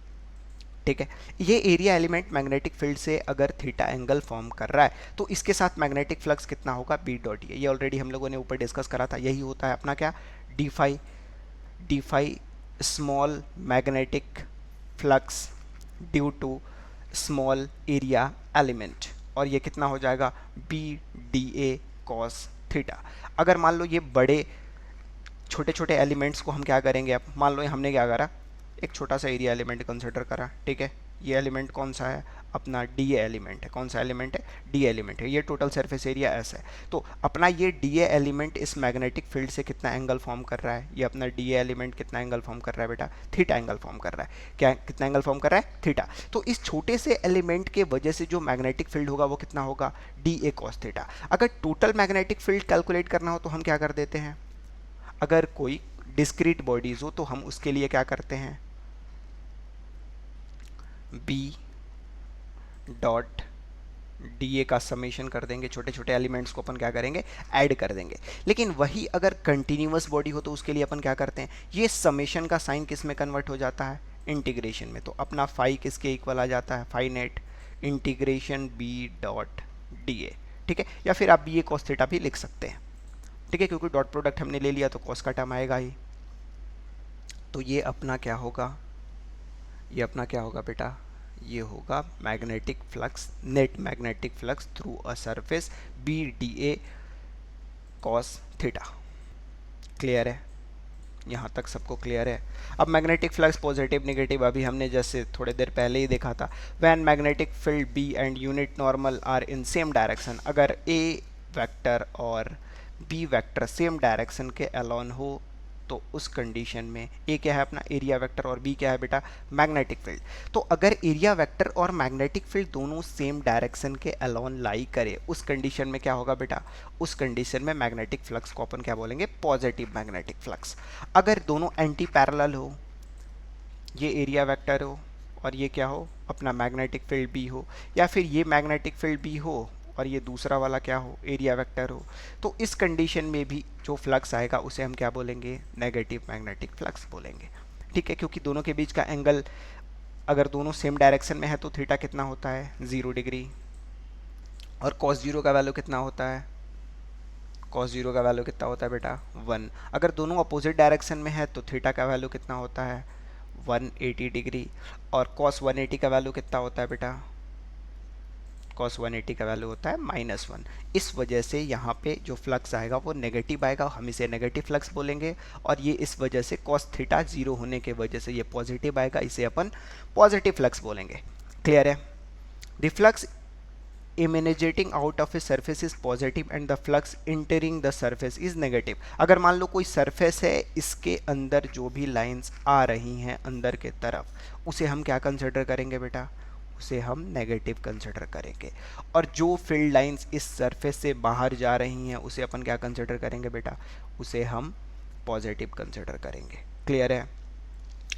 ठीक है। ये एरिया एलिमेंट मैग्नेटिक फील्ड से अगर थीटा एंगल फॉर्म कर रहा है तो इसके साथ मैग्नेटिक फ्लक्स कितना होगा, बी डॉट ए। ये ऑलरेडी हम लोगों ने ऊपर डिस्कस करा था, यही होता है अपना क्या, D phi small magnetic flux due to small area element, और ये कितना हो जाएगा, B D A cos theta. अगर मान लो ये बड़े छोटे छोटे एलिमेंट्स को हम क्या करेंगे, अब मान लो हमने क्या करा, एक छोटा सा एरिया एलिमेंट कंसिडर करा, ठीक है। ये एलिमेंट कौन सा है, अपना डी एलिमेंट है। कौन सा एलिमेंट है, डी एलिमेंट है। ये टोटल सरफेस एरिया एस है। तो अपना ये डी एलिमेंट इस मैग्नेटिक फील्ड से कितना एंगल फॉर्म कर रहा है, ये अपना डी एलिमेंट कितना एंगल फॉर्म कर रहा है बेटा, थीटा एंगल फॉर्म कर रहा है। क्या कितना एंगल फॉर्म कर रहा है, थीटा। तो इस छोटे से एलिमेंट के वजह से जो मैग्नेटिक फील्ड होगा वो कितना होगा, डी ए कॉस थीटा। अगर टोटल मैग्नेटिक फील्ड कैलकुलेट करना हो तो हम क्या कर देते हैं, अगर कोई डिस्क्रीट बॉडीज हो तो हम उसके लिए क्या करते हैं, बी डॉट डी ए का समेशन कर देंगे, छोटे छोटे एलिमेंट्स को अपन क्या करेंगे, ऐड कर देंगे। लेकिन वही अगर कंटिन्यूअस बॉडी हो तो उसके लिए अपन क्या करते हैं, ये समेशन का साइन किस में कन्वर्ट हो जाता है, इंटीग्रेशन में। तो अपना फाई किसके इक्वल आ जाता है, phi net integration B dot D A, ठीक है। या फिर आप बी ए कॉस थीटा भी लिख सकते हैं, ठीक है, क्योंकि डॉट प्रोडक्ट हमने ले लिया तो कॉस का टर्म आएगा ही। तो ये अपना क्या होगा, ये अपना क्या होगा बेटा, ये होगा magnetic flux, net magnetic flux through a surface B D A cos theta. Clear है, यहाँ तक सबको क्लियर है। अब मैग्नेटिक फ्लक्स पॉजिटिव नेगेटिव अभी हमने जैसे थोड़ी देर पहले ही देखा था, when magnetic field B and unit normal are in same direction. अगर ए वेक्टर और बी वेक्टर सेम डायरेक्शन के अलोन हो तो उस कंडीशन में ए क्या है अपना एरिया वेक्टर और बी क्या है बेटा मैग्नेटिक फील्ड। तो अगर एरिया वेक्टर और मैग्नेटिक फील्ड दोनों सेम डायरेक्शन के अलोन लाई करे उस कंडीशन में क्या होगा बेटा, उस कंडीशन में मैग्नेटिक फ्लक्स को अपन क्या बोलेंगे, पॉजिटिव मैग्नेटिक फ्लक्स। अगर दोनों एंटी पैरेलल हो, ये एरिया वेक्टर हो और ये क्या हो अपना मैग्नेटिक फील्ड बी हो, या फिर ये मैग्नेटिक फील्ड बी हो और ये दूसरा वाला क्या हो एरिया वेक्टर हो, तो इस कंडीशन में भी जो फ्लक्स आएगा उसे हम क्या बोलेंगे, नेगेटिव मैग्नेटिक फ्लक्स बोलेंगे, ठीक है। क्योंकि दोनों के बीच का एंगल अगर दोनों सेम डायरेक्शन में है तो थीटा कितना होता है 0 डिग्री, और cos 0 का वैल्यू कितना होता है, cos 0 का वैल्यू कितना होता है बेटा 1। अगर दोनों अपोजिट डायरेक्शन में है तो थीटा का वैल्यू कितना होता है 180 डिग्री, और cos 180 का वैल्यू कितना होता है बेटा, cos 180 का वैल्यू होता है -1। इस वजह से यहाँ पे जो फ्लक्स आएगा वो नेगेटिव आएगा, हम इसे नेगेटिव फ्लक्स बोलेंगे। और ये इस वजह से cos थीटा 0 होने के वजह से ये पॉजिटिव आएगा, इसे अपन पॉजिटिव फ्लक्स बोलेंगे। क्लियर है। The flux emanating out of a surface is positive and the flux entering the surface is negative। अगर मान लो कोई सरफेस है, इसके अंदर जो भी लाइंस आ रही हैं अंदर के तरफ उसे हम क्या कंसिडर करेंगे बेटा, उसे हम नेगेटिव कंसिडर करेंगे। और जो फील्ड लाइंस इस सरफेस से बाहर जा रही हैं उसे अपन क्या कंसिडर करेंगे बेटा, उसे हम पॉजिटिव कंसिडर करेंगे। क्लियर है।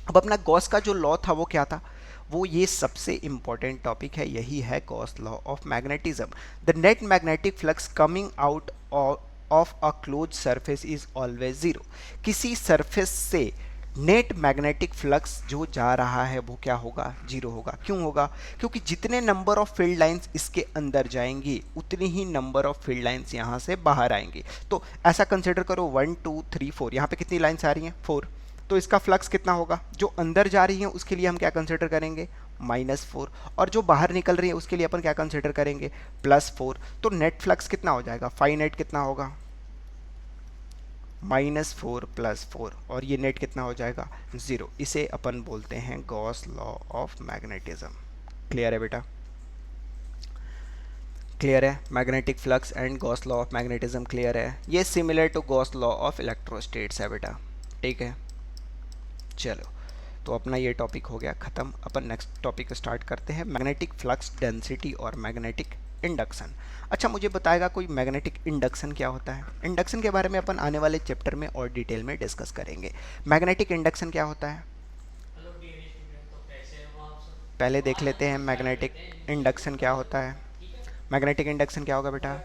अब अपना गॉस का जो लॉ था वो क्या था, वो ये सबसे इंपॉर्टेंट टॉपिक है, यही है Gauss law of magnetism. The net magnetic flux coming out of a close surface is always zero. किसी सरफेस से नेट मैग्नेटिक फ्लक्स जो जा रहा है वो क्या होगा, जीरो होगा। क्यों होगा, क्योंकि जितने नंबर ऑफ फील्ड लाइंस इसके अंदर जाएंगी उतनी ही नंबर ऑफ फील्ड लाइंस यहाँ से बाहर आएंगी। तो ऐसा कंसिडर करो 1 2 3 4, यहाँ पे कितनी लाइंस आ रही हैं 4, तो इसका फ्लक्स कितना होगा, जो अंदर जा रही है उसके लिए हम क्या कंसिडर करेंगे -4, और जो बाहर निकल रही है उसके लिए अपन क्या कंसिडर करेंगे +4। तो नेट फ्लक्स कितना हो जाएगा, फाई नेट कितना होगा -4 + 4, और ये नेट कितना हो जाएगा 0। इसे अपन बोलते हैं Gauss law of magnetism. Clear है बेटा, क्लियर है। Magnetic flux and Gauss law of magnetism clear है। ये similar to Gauss law of electrostatics है बेटा, ठीक है। चलो, तो अपना ये टॉपिक हो गया ख़त्म। अपन नेक्स्ट टॉपिक स्टार्ट करते हैं, मैग्नेटिक फ्लक्स डेंसिटी और मैग्नेटिक इंडक्शन। अच्छा, मुझे बताएगा कोई मैग्नेटिक इंडक्शन क्या होता है? इंडक्शन के बारे में अपन आने वाले चैप्टर में और डिटेल में डिस्कस करेंगे। मैग्नेटिक इंडक्शन क्या होता है, पहले देख लेते हैं। मैग्नेटिक इंडक्शन क्या होता है? मैग्नेटिक इंडक्शन क्या होगा बेटा?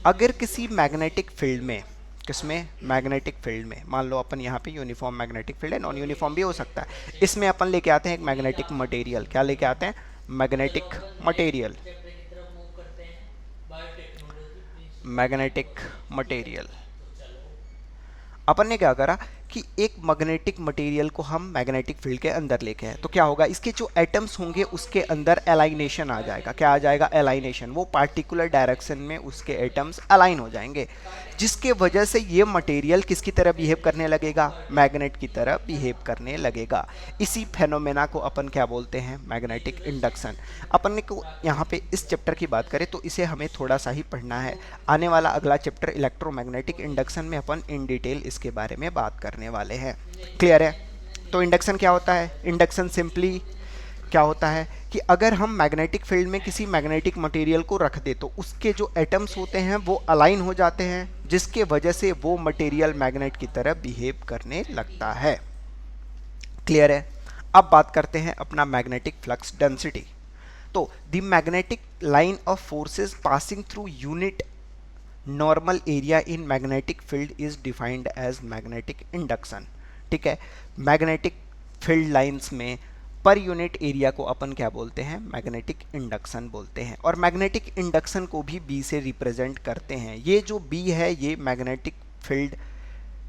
अगर किसी मैग्नेटिक फील्ड में, किसमें? मैग्नेटिक फील्ड में, मान लो अपन यहाँ पे यूनिफॉर्म मैग्नेटिक फील्ड है, नॉन यूनिफॉर्म भी हो सकता है, इसमें अपन लेके आते हैं एक मैग्नेटिक मटेरियल। क्या लेके आते हैं? Magnetic material. Magnetic material. अपन ने क्या करा कि एक मैग्नेटिक मटेरियल को हम मैग्नेटिक फील्ड के अंदर लेके आए, तो क्या होगा, इसके जो एटम्स होंगे उसके अंदर अलाइनेशन आ जाएगा। क्या आ जाएगा? अलाइनेशन। वो पार्टिकुलर डायरेक्शन में उसके एटम्स अलाइन हो जाएंगे, जिसके वजह से ये मटेरियल किसकी तरह बिहेव करने लगेगा? मैग्नेट की तरह बिहेव करने लगेगा। इसी फेनोमेना को अपन क्या बोलते हैं? Magnetic induction. अपन ने को यहाँ पे इस चैप्टर की बात करें तो इसे हमें थोड़ा सा ही पढ़ना है। आने वाला अगला चैप्टर इलेक्ट्रोमैग्नेटिक इंडक्शन में अपन इन डिटेल इसके बारे में बात करने वाले हैं। क्लियर है? तो इंडक्शन क्या होता है? इंडक्शन सिंपली क्या होता है कि अगर हम मैग्नेटिक फील्ड में किसी मैग्नेटिक मटेरियल को रख दे तो उसके जो एटम्स होते हैं वो अलाइन हो जाते हैं, जिसके वजह से वो मटेरियल मैग्नेट की तरह बिहेव करने लगता है। क्लियर है? अब बात करते हैं अपना मैग्नेटिक फ्लक्स डेंसिटी। तो the magnetic line of forces passing through unit normal area in magnetic field is defined as magnetic induction. ठीक है, मैग्नेटिक फील्ड लाइंस में पर यूनिट एरिया को अपन क्या बोलते हैं? मैग्नेटिक इंडक्शन बोलते हैं। और मैग्नेटिक इंडक्शन को भी बी से रिप्रेजेंट करते हैं। ये जो बी है ये मैग्नेटिक फील्ड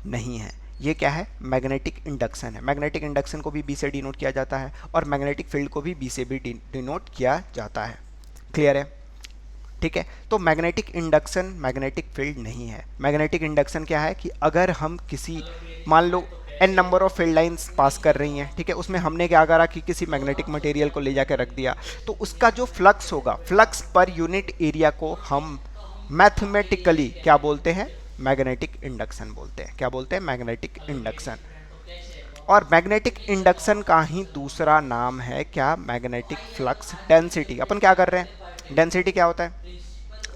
नहीं है, ये क्या है? मैग्नेटिक इंडक्शन है। मैग्नेटिक इंडक्शन को भी बी से डिनोट किया जाता है और मैग्नेटिक फील्ड को भी बी से भी डिनोट किया जाता है। क्लियर है? ठीक है, तो मैग्नेटिक इंडक्शन मैग्नेटिक फील्ड नहीं है। मैग्नेटिक इंडक्शन क्या है कि अगर हम किसी, मान लो N number of field lines pass कर रही हैं, ठीक है, उसमें हमने क्या करा कि किसी मैग्नेटिक मटेरियल को ले जाकर रख दिया, तो उसका जो फ्लक्स होगा, फ्लक्स पर यूनिट एरिया को हम मैथमेटिकली क्या बोलते हैं? मैग्नेटिक इंडक्शन बोलते हैं। क्या बोलते हैं? Magnetic induction. और मैग्नेटिक इंडक्शन का ही दूसरा नाम है क्या? Magnetic flux density. अपन क्या कर रहे हैं? डेंसिटी क्या होता है?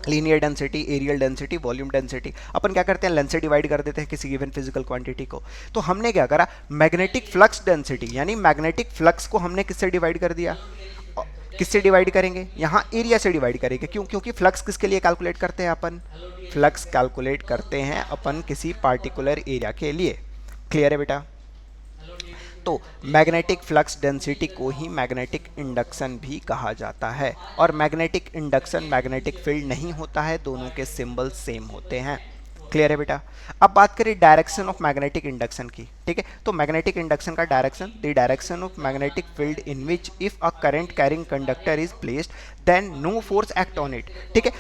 Linear density, areal density, volume density. अपन क्या करते हैं? लेंथ से डिवाइड कर देते हैं किसी गिवन फिजिकल क्वांटिटी को। तो हमने क्या करा? मैग्नेटिक फ्लक्स डेंसिटी यानी मैग्नेटिक फ्लक्स को हमने किससे डिवाइड कर दिया? किससे डिवाइड करेंगे? यहाँ एरिया से डिवाइड करेंगे। क्यों? क्योंकि फ्लक्स किसके लिए कैलकुलेट करते हैं अपन? फ्लक्स कैलकुलेट करते हैं अपन किसी पार्टिकुलर एरिया के लिए। क्लियर है बेटा? तो मैग्नेटिक फ्लक्स डेंसिटी को ही मैग्नेटिक इंडक्शन भी कहा जाता है। और मैग्नेटिक इंडक्शन मैग्नेटिक फील्ड नहीं होता है, दोनों के सिंबल सेम होते हैं। क्लियर है बेटा? अब बात करें डायरेक्शन ऑफ मैग्नेटिक इंडक्शन की। ठीक है, तो मैग्नेटिक इंडक्शन का direction, the direction of magnetic field in which if a current carrying conductor is placed then no force act on it. ठीक है,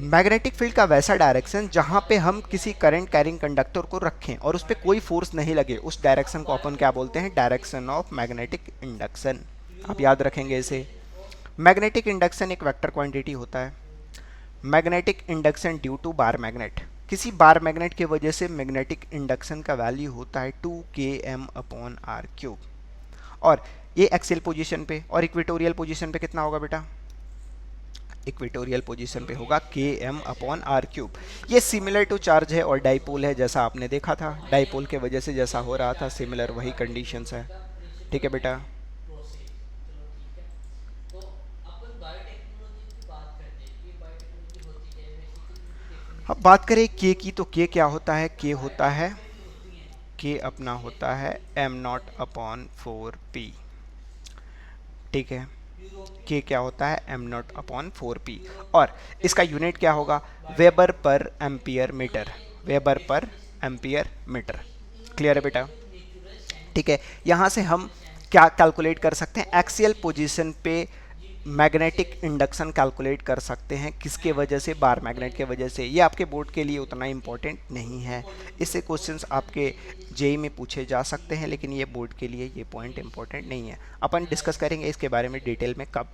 मैग्नेटिक फील्ड का वैसा डायरेक्शन जहां पे हम किसी करंट कैरिंग कंडक्टर को रखें और उस पर कोई फोर्स नहीं लगे, उस डायरेक्शन को अपन क्या बोलते हैं? Direction of magnetic induction. आप याद रखेंगे इसे। मैग्नेटिक इंडक्शन एक वेक्टर क्वांटिटी होता है। Magnetic induction due to bar magnet, किसी बार मैग्नेट की वजह से मैग्नेटिक इंडक्शन का वैल्यू होता है 2km/r³। और ये एक्सियल पोजीशन पे और इक्वेटोरियल पोजीशन पे कितना होगा बेटा? इक्वेटोरियल पोजीशन पे होगा km/r³। ये सिमिलर टू चार्ज है और डाइपोल है, जैसा आपने देखा था डाइपोल के वजह से जैसा हो रहा था, सिमिलर वही कंडीशंस है। ठीक है बेटा? अब बात करें के की, तो के क्या होता है? के होता है, के अपना होता है m0/4p। ठीक है, के क्या होता है? m0/4p। और इसका यूनिट क्या होगा? Weber per ampere metre. Weber per ampere metre. Clear है बेटा? ठीक है, यहाँ से हम क्या कैलकुलेट कर सकते हैं? एक्सियल पोजीशन पे मैग्नेटिक इंडक्शन कैलकुलेट कर सकते हैं। किसके वजह से? बार मैग्नेट के वजह से। ये आपके बोर्ड के लिए उतना इंपॉर्टेंट नहीं है, इससे क्वेश्चंस आपके जेई में पूछे जा सकते हैं, लेकिन ये बोर्ड के लिए ये पॉइंट इंपॉर्टेंट नहीं है। अपन डिस्कस करेंगे इसके बारे में डिटेल में कब,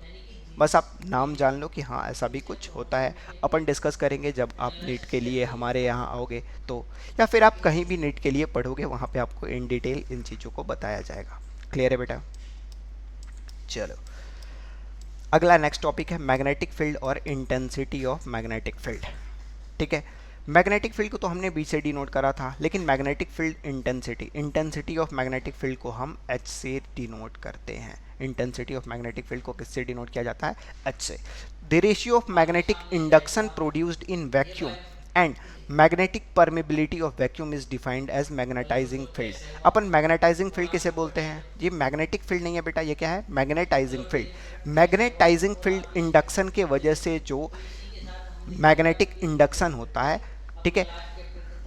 बस आप नाम जान लो कि हाँ ऐसा भी कुछ होता है। अपन डिस्कस करेंगे जब आप नीट के लिए हमारे यहाँ आओगे तो, या फिर आप कहीं भी नीट के लिए पढ़ोगे, वहाँ पे आपको इन डिटेल इन चीज़ों को बताया जाएगा। क्लियर है बेटा? चलो अगला नेक्स्ट टॉपिक है मैग्नेटिक फील्ड और इंटेंसिटी ऑफ मैग्नेटिक फील्ड। ठीक है, मैग्नेटिक फील्ड को तो हमने बी से डिनोट करा था, लेकिन magnetic field intensity of magnetic field को हम एच से डिनोट करते हैं। इंटेंसिटी ऑफ मैग्नेटिक फील्ड को किससे डिनोट किया जाता है? एच से। The ratio of magnetic induction produced in vacuum and magnetic permeability of vacuum is defined as magnetising field. अपन मैग्नेटाइजिंग फील्ड किसे बोलते हैं? ये मैग्नेटिक फील्ड नहीं है बेटा, ये क्या है? Magnetising field. Magnetising field induction के वजह से जो मैग्नेटिक इंडक्शन होता है, ठीक है,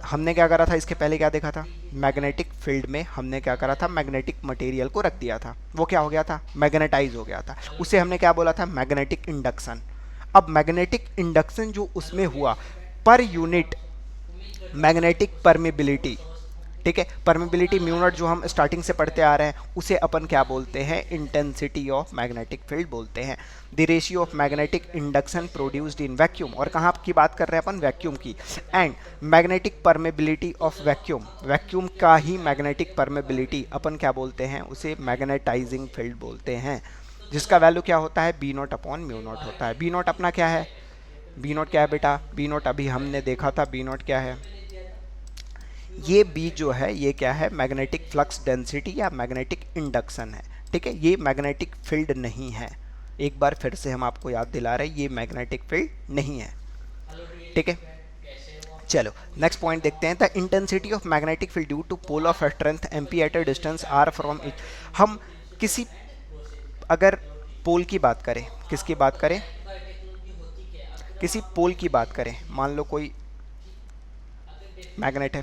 हमने क्या करा था इसके पहले, क्या देखा था? मैग्नेटिक फील्ड में हमने क्या करा था? मैग्नेटिक मटेरियल को रख दिया था, वो क्या हो गया था? मैग्नेटाइज हो गया था। उसे हमने क्या बोला था? Magnetic induction. अब मैग्नेटिक इंडक्शन जो उसमें हुआ पर यूनिट मैग्नेटिक परमेबिलिटी, ठीक है, परमेबिलिटी म्यू नॉट जो हम स्टार्टिंग से पढ़ते आ रहे हैं, उसे अपन क्या बोलते हैं? इंटेंसिटी ऑफ मैग्नेटिक फील्ड बोलते हैं। The ratio of magnetic induction produced in vacuum, और कहाँ की बात कर रहे हैं अपन? वैक्यूम की। And magnetic permeability of vacuum, vacuum का ही मैग्नेटिक परमेबिलिटी अपन क्या बोलते हैं? उसे मैग्नेटाइजिंग फील्ड बोलते हैं, जिसका वैल्यू क्या होता है? B nought upon mu nought होता है। बी नॉट अपना क्या है? बी नॉट क्या है बेटा? बी नॉट अभी हमने देखा था, बी नॉट क्या है? ये बी जो है ये क्या है? मैग्नेटिक फ्लक्स डेंसिटी या मैग्नेटिक इंडक्शन है। ठीक है, ये मैग्नेटिक फील्ड नहीं है। एक बार फिर से हम आपको याद दिला रहे हैं, ये मैग्नेटिक फील्ड नहीं है। ठीक है, चलो नेक्स्ट पॉइंट देखते हैं। The intensity of magnetic field due to pole of strength M P at a distance R from it. हम किसी अगर पोल की बात करें, किसकी बात करें? किसी पोल की बात करें, मान लो कोई मैग्नेट है,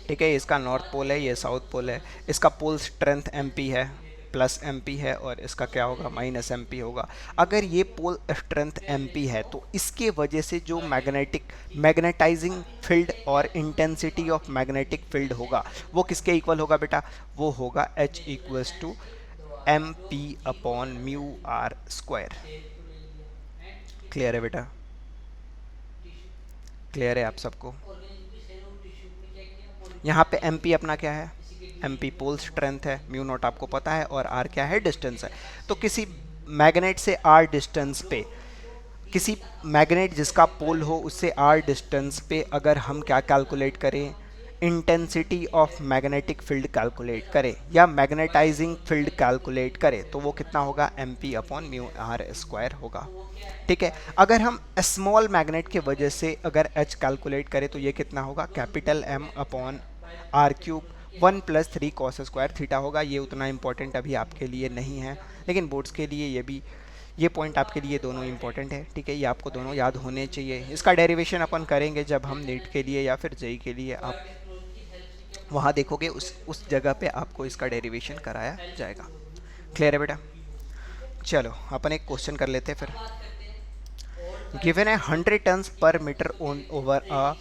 ठीक है, इसका नॉर्थ पोल है, ये साउथ पोल है, इसका पोल स्ट्रेंथ एमपी है, प्लस एमपी है, और इसका क्या होगा? माइनस एमपी होगा। अगर ये पोल स्ट्रेंथ एमपी है तो इसके वजह से जो मैग्नेटाइजिंग फील्ड और इंटेंसिटी ऑफ मैग्नेटिक फील्ड होगा वो किसके इक्वल होगा बेटा? वो होगा H equals to M P upon mu R square. Clear है बेटा? क्लियर है आप सबको? यहाँ पे एम पी अपना क्या है? एम पी पोल स्ट्रेंथ है, म्यू नॉट आपको पता है, और आर क्या है? डिस्टेंस है। तो किसी मैग्नेट से आर डिस्टेंस पे, किसी मैग्नेट जिसका पोल हो उससे आर डिस्टेंस पे अगर हम क्या कैलकुलेट करें? Intensity of magnetic field calculate करें या मैग्नेटाइजिंग फील्ड कैलकुलेट करें, तो वो कितना होगा? M P upon mu R square होगा। ठीक है, अगर हम स्मॉल मैग्नेट के वजह से अगर एच कैलकुलेट करें तो ये कितना होगा? Capital M upon R cube 1 + 3 cos square theta होगा। ये उतना इंपॉर्टेंट अभी आपके लिए नहीं है, लेकिन बोर्ड्स के लिए ये पॉइंट आपके लिए दोनों इंपॉर्टेंट है। ठीक है, ये आपको दोनों याद होने चाहिए। इसका डेरिवेशन अपन करेंगे जब हम नीट के लिए या फिर जेई के लिए, आप वहाँ देखोगे उस जगह पे आपको इसका डेरिवेशन कराया जाएगा। क्लियर है बेटा? चलो अपन एक क्वेश्चन कर लेते हैं फिर। गिवन है 100 turns per metre on over a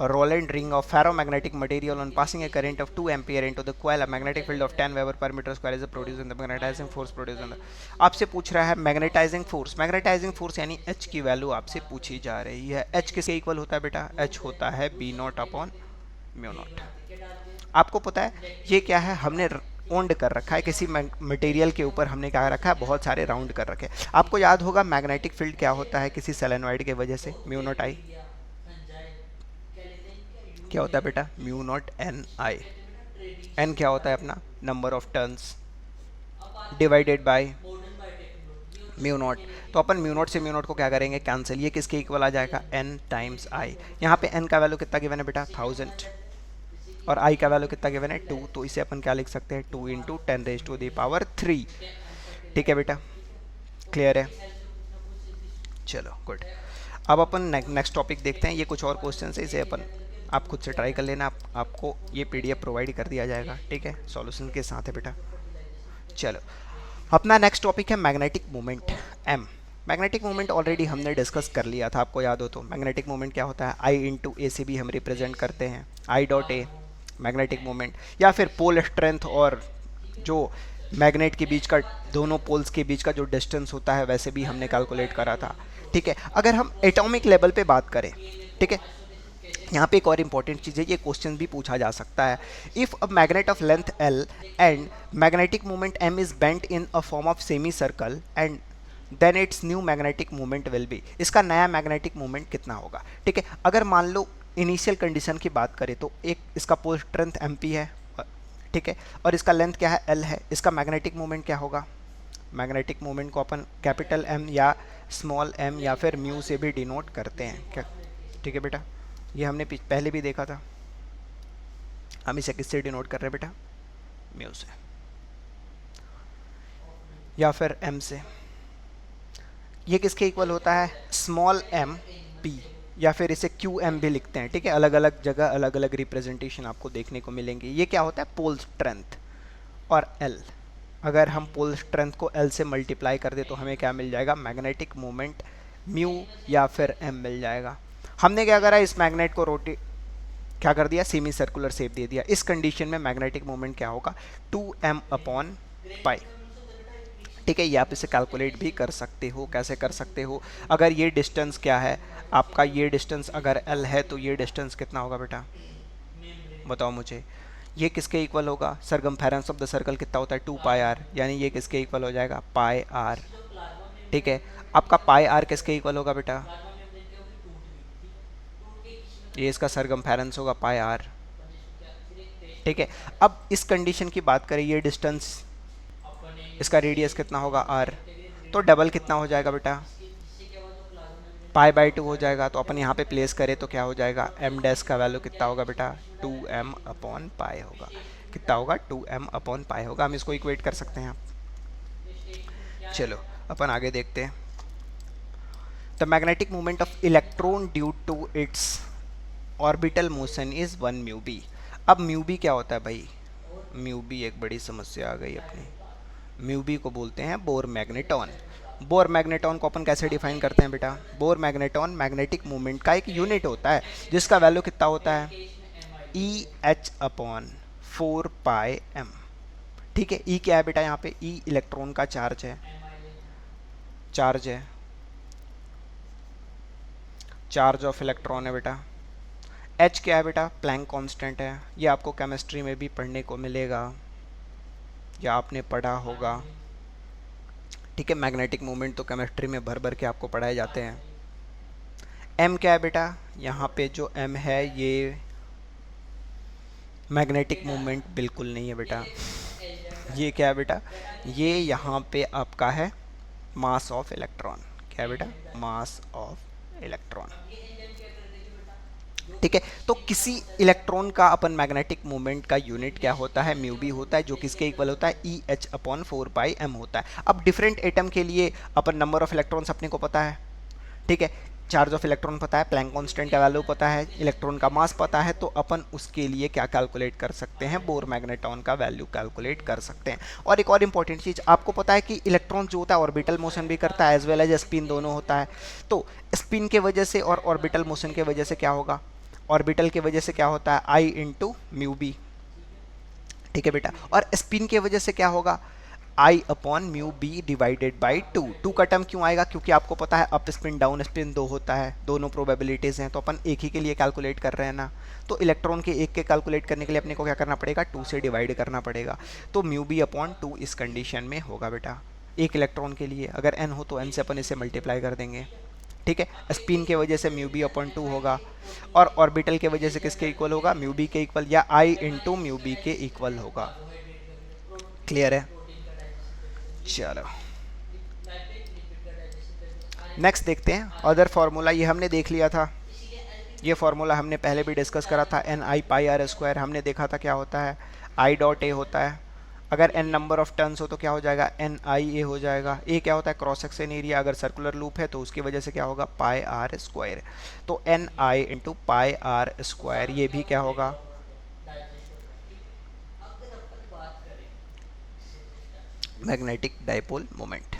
Rowland ring of ferromagnetic material on passing a current of 2 ampere into the coil, a magnetic field of 10 Weber per meter square is produced in the magnetizing force produced in the। आपसे पूछ रहा है magnetising force. Magnetising force यानी H की value आपसे पूछी जा रही है। H किसके इक्वल होता है बेटा? H होता है B nought upon mu nought. आपको पता है ये क्या है? हमने ओन्ड कर रखा है किसी मटेरियल के ऊपर, हमने क्या रखा है? बहुत सारे राउंड कर रखे। आपको याद होगा मैग्नेटिक फील्ड क्या होता है किसी सोलेनॉइड के वजह से? Mu not I. क्या होता है बेटा? Mu nought N I. N क्या होता है अपना? Number of turns divided by mu nought. तो अपन म्यू नॉट से म्यू नॉट को क्या करेंगे? कैंसिल। ये किसके इक्वल आ जाएगा? N times I. यहाँ पे एन का वैल्यू कितना गिवन है बेटा? 1000, और आई का वैल्यू कितना गिवन है? 2। तो इसे अपन क्या लिख सकते हैं? 2 × 10⁻³ ठीक है बेटा? क्लियर है? चलो गुड। अब अपन नेक्स्ट टॉपिक देखते हैं। ये कुछ और क्वेश्चन है, इसे अपन आप खुद से ट्राई कर लेना। आपको ये पीडीएफ प्रोवाइड कर दिया जाएगा, ठीक है, सॉल्यूशन के साथ है बेटा। चलो अपना नेक्स्ट टॉपिक है magnetic moment M. Magnetic moment already हमने डिस्कस कर लिया था, आपको याद हो तो। मैग्नेटिक मोमेंट क्या होता है? आई × ए से भी हम रिप्रेजेंट करते हैं, I.A मैग्नेटिक मोमेंट, या फिर पोल स्ट्रेंथ और जो मैग्नेट के बीच का, दोनों पोल्स के बीच का जो डिस्टेंस होता है, वैसे भी हमने कैलकुलेट करा था। ठीक है, अगर हम एटॉमिक लेवल पे बात करें, ठीक है, यहाँ पे एक और इंपॉर्टेंट चीज़ है, ये क्वेश्चन भी पूछा जा सकता है। If a magnet of length L and magnetic moment M is bent in a form of semi circle and then its new magnetic moment will be, इसका नया मैग्नेटिक मोमेंट कितना होगा। ठीक है, अगर मान लो इनिशियल कंडीशन की बात करें तो एक इसका पोल स्ट्रेंथ एम पी है, ठीक है, और इसका लेंथ क्या है, एल है, इसका मैग्नेटिक मोमेंट क्या होगा। मैग्नेटिक मोमेंट को अपन कैपिटल एम या स्मॉल एम या फिर म्यू से भी डिनोट करते हैं क्या। ठीक है बेटा, ये हमने पहले भी देखा था। हम इसे किससे डिनोट कर रहे हैं बेटा, म्यू से या फिर एम से। ये किसके इक्वल होता है, स्मॉल एम पी, या फिर इसे क्यू एम भी लिखते हैं। ठीक है, अलग अलग जगह अलग अलग रिप्रेजेंटेशन आपको देखने को मिलेंगे। ये क्या होता है, पोल स्ट्रेंथ। और एल, अगर हम पोल स्ट्रेंथ को एल से मल्टीप्लाई कर दे तो हमें क्या मिल जाएगा, मैग्नेटिक मोमेंट म्यू या फिर एम मिल जाएगा। हमने क्या करा, इस मैग्नेट को रोटेट क्या कर दिया, सेमी सर्कुलर शेप दे दिया। इस कंडीशन में मैग्नेटिक मोमेंट क्या होगा, 2m अपॉन पाई। ठीक है, ये आप इसे कैलकुलेट भी कर सकते हो। कैसे कर सकते हो, अगर ये डिस्टेंस क्या है आपका, ये डिस्टेंस अगर l है तो ये डिस्टेंस कितना होगा बेटा, बताओ मुझे। ये किसके इक्वल होगा, सरकमफेरेंस ऑफ द सर्कल कितना होता है, 2 पाई आर, यानी ये किसके इक्वल हो जाएगा, पाई आर। ठीक है, आपका पाई आर किसके इक्वल होगा बेटा, ये इसका सरकमफेरेंस होगा पाई आर। ठीक है, अब इस कंडीशन की बात करें, ये डिस्टेंस इसका रेडियस कितना होगा आर, तो डबल कितना हो जाएगा बेटा, पाई बाई 2 हो जाएगा। तो अपन यहाँ पे प्लेस करें तो क्या हो जाएगा, एम डैश का वैल्यू कितना होगा बेटा, 2m अपॉन पाई होगा। कितना होगा, 2m अपॉन पाई होगा। हम इसको इक्वेट कर सकते हैं। चलो अपन आगे देखते हैं। The magnetic moment of electron due to its orbital motion is 1 mu B. अब म्यू बी क्या होता है भाई, म्यू बी एक बड़ी समस्या आ गई अपनी। म्यू बी को बोलते हैं बोर मैग्नेटॉन। बोर मैग्नेटॉन को अपन कैसे डिफाइन करते हैं बेटा, बोर मैग्नेटॉन मैग्नेटिक मोमेंट का एक यूनिट होता है जिसका वैल्यू कितना होता है, ई एच अपॉन 4 पाई एम। ठीक है, ई क्या है बेटा, यहाँ पे ई इलेक्ट्रॉन का चार्ज है, चार्ज है, चार्ज ऑफ इलेक्ट्रॉन है बेटा। एच क्या है बेटा, प्लैंक कांस्टेंट है, ये आपको केमिस्ट्री में भी पढ़ने को मिलेगा या आपने पढ़ा होगा। ठीक है, मैग्नेटिक मोमेंट तो केमिस्ट्री में भर भर के आपको पढ़ाए जाते हैं। एम क्या है बेटा, यहाँ पे जो एम है ये मैग्नेटिक मोमेंट बिल्कुल नहीं है बेटा। ये क्या है बेटा, ये यहाँ पे आपका है मास ऑफ इलेक्ट्रॉन। क्या है बेटा, मास ऑफ इलेक्ट्रॉन। ठीक है, तो किसी इलेक्ट्रॉन का अपन मैग्नेटिक मोमेंट का यूनिट क्या होता है, म्यू बी होता है, जो किसके इक्वल होता है, ई एच अपॉन 4 पाई एम होता है। अब डिफरेंट एटम के लिए अपन नंबर ऑफ इलेक्ट्रॉन्स अपने को पता है। ठीक है, चार्ज ऑफ इलेक्ट्रॉन पता है, प्लैंक कांस्टेंट का वैल्यू पता है, इलेक्ट्रॉन का मास पता है, तो अपन उसके लिए क्या कैलकुलेट कर सकते हैं, बोर मैग्नेटॉन का वैल्यू कैलकुलेट कर सकते हैं। और एक और इंपॉर्टेंट चीज़ आपको पता है कि इलेक्ट्रॉन जो होता है ऑर्बिटल मोशन भी करता है एज वेल एज स्पिन दोनों होता है। तो स्पिन के वजह से और ऑर्बिटल मोशन के वजह से क्या होगा, ऑर्बिटल के वजह से क्या होता है, आई इंटू म्यू बी। ठीक है बेटा, और स्पिन के वजह से क्या होगा, I upon mu B divided by 2। 2 का टर्म क्यों आएगा, क्योंकि आपको पता है अप स्पिन डाउन स्पिन 2 होता है, दोनों प्रोबेबिलिटीज़ हैं, तो अपन एक ही के लिए कैलकुलेट कर रहे हैं ना। तो इलेक्ट्रॉन के एक के कैलकुलेट करने के लिए अपने को क्या करना पड़ेगा, 2 से डिवाइड करना पड़ेगा। तो म्यू बी अपॉन 2 इस कंडीशन में होगा बेटा, एक इलेक्ट्रॉन के लिए। अगर एन हो तो एन से अपन इसे मल्टीप्लाई कर देंगे। ठीक है, स्पिन के वजह से म्यू बी अपॉन 2 होगा, और ऑर्बिटल के वजह से किसके इक्वल होगा, म्यू बी के इक्वल, या आई इंटू म्यू बी के इक्वल होगा। क्लियर है, चलो नेक्स्ट देखते हैं अदर फार्मूला। ये हमने देख लिया था, ये फार्मूला हमने पहले भी डिस्कस करा था, N I pi R square. हमने देखा था क्या होता है, आई डॉट ए होता है। अगर एन नंबर ऑफ टर्न्स हो तो क्या हो जाएगा, एन आई ए हो जाएगा। ए क्या होता है, क्रॉस सेक्शन एरिया। अगर सर्कुलर लूप है तो उसकी वजह से क्या होगा, पाई आर स्क्वायर। तो N I into pi R square, ये भी क्या होगा, मैग्नेटिक डाइपोल मोमेंट।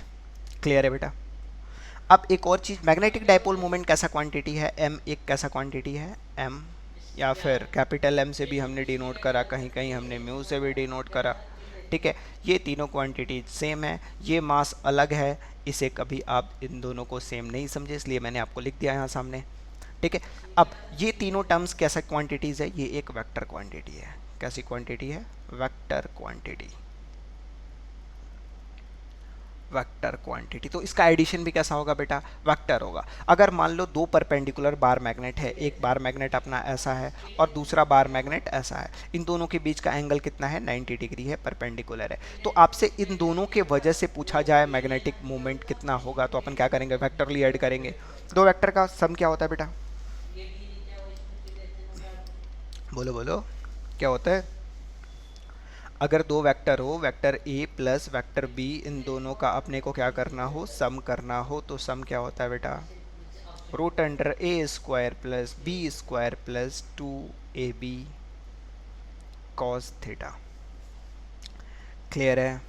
क्लियर है बेटा। अब एक और चीज़, मैग्नेटिक डाइपोल मोमेंट कैसा क्वांटिटी है, एम एक कैसा क्वांटिटी है, एम, या फिर कैपिटल एम से भी हमने डिनोट करा, कहीं कहीं हमने म्यू से भी डिनोट करा। ठीक है, ये तीनों क्वांटिटी सेम है, ये मास अलग है, इसे कभी आप इन दोनों को सेम नहीं समझे, इसलिए मैंने आपको लिख दिया यहाँ सामने। ठीक है। अब ये तीनों टर्म्स कैसा क्वांटिटीज़ है, ये एक वेक्टर क्वांटिटी है। कैसी क्वांटिटी है, वेक्टर क्वांटिटी, वेक्टर क्वांटिटी। तो इसका एडिशन भी कैसा होगा बेटा, वेक्टर होगा। अगर मान लो दो परपेंडिकुलर बार मैग्नेट है, एक बार मैग्नेट अपना ऐसा है और दूसरा बार मैग्नेट ऐसा है, इन दोनों के बीच का एंगल कितना है, 90 डिग्री है, परपेंडिकुलर है। तो आपसे इन दोनों के वजह से पूछा जाए मैग्नेटिक मोमेंट कितना होगा, तो अपन क्या करेंगे, वेक्टरली ऐड करेंगे। दो वेक्टर का सम क्या होता है बेटा, बोलो बोलो क्या होता है। अगर दो वेक्टर हो, vector A plus vector B, इन दोनों का अपने को क्या करना हो, सम करना हो, तो सम क्या होता है बेटा, root under A square plus B square plus 2ab cos theta. Clear है।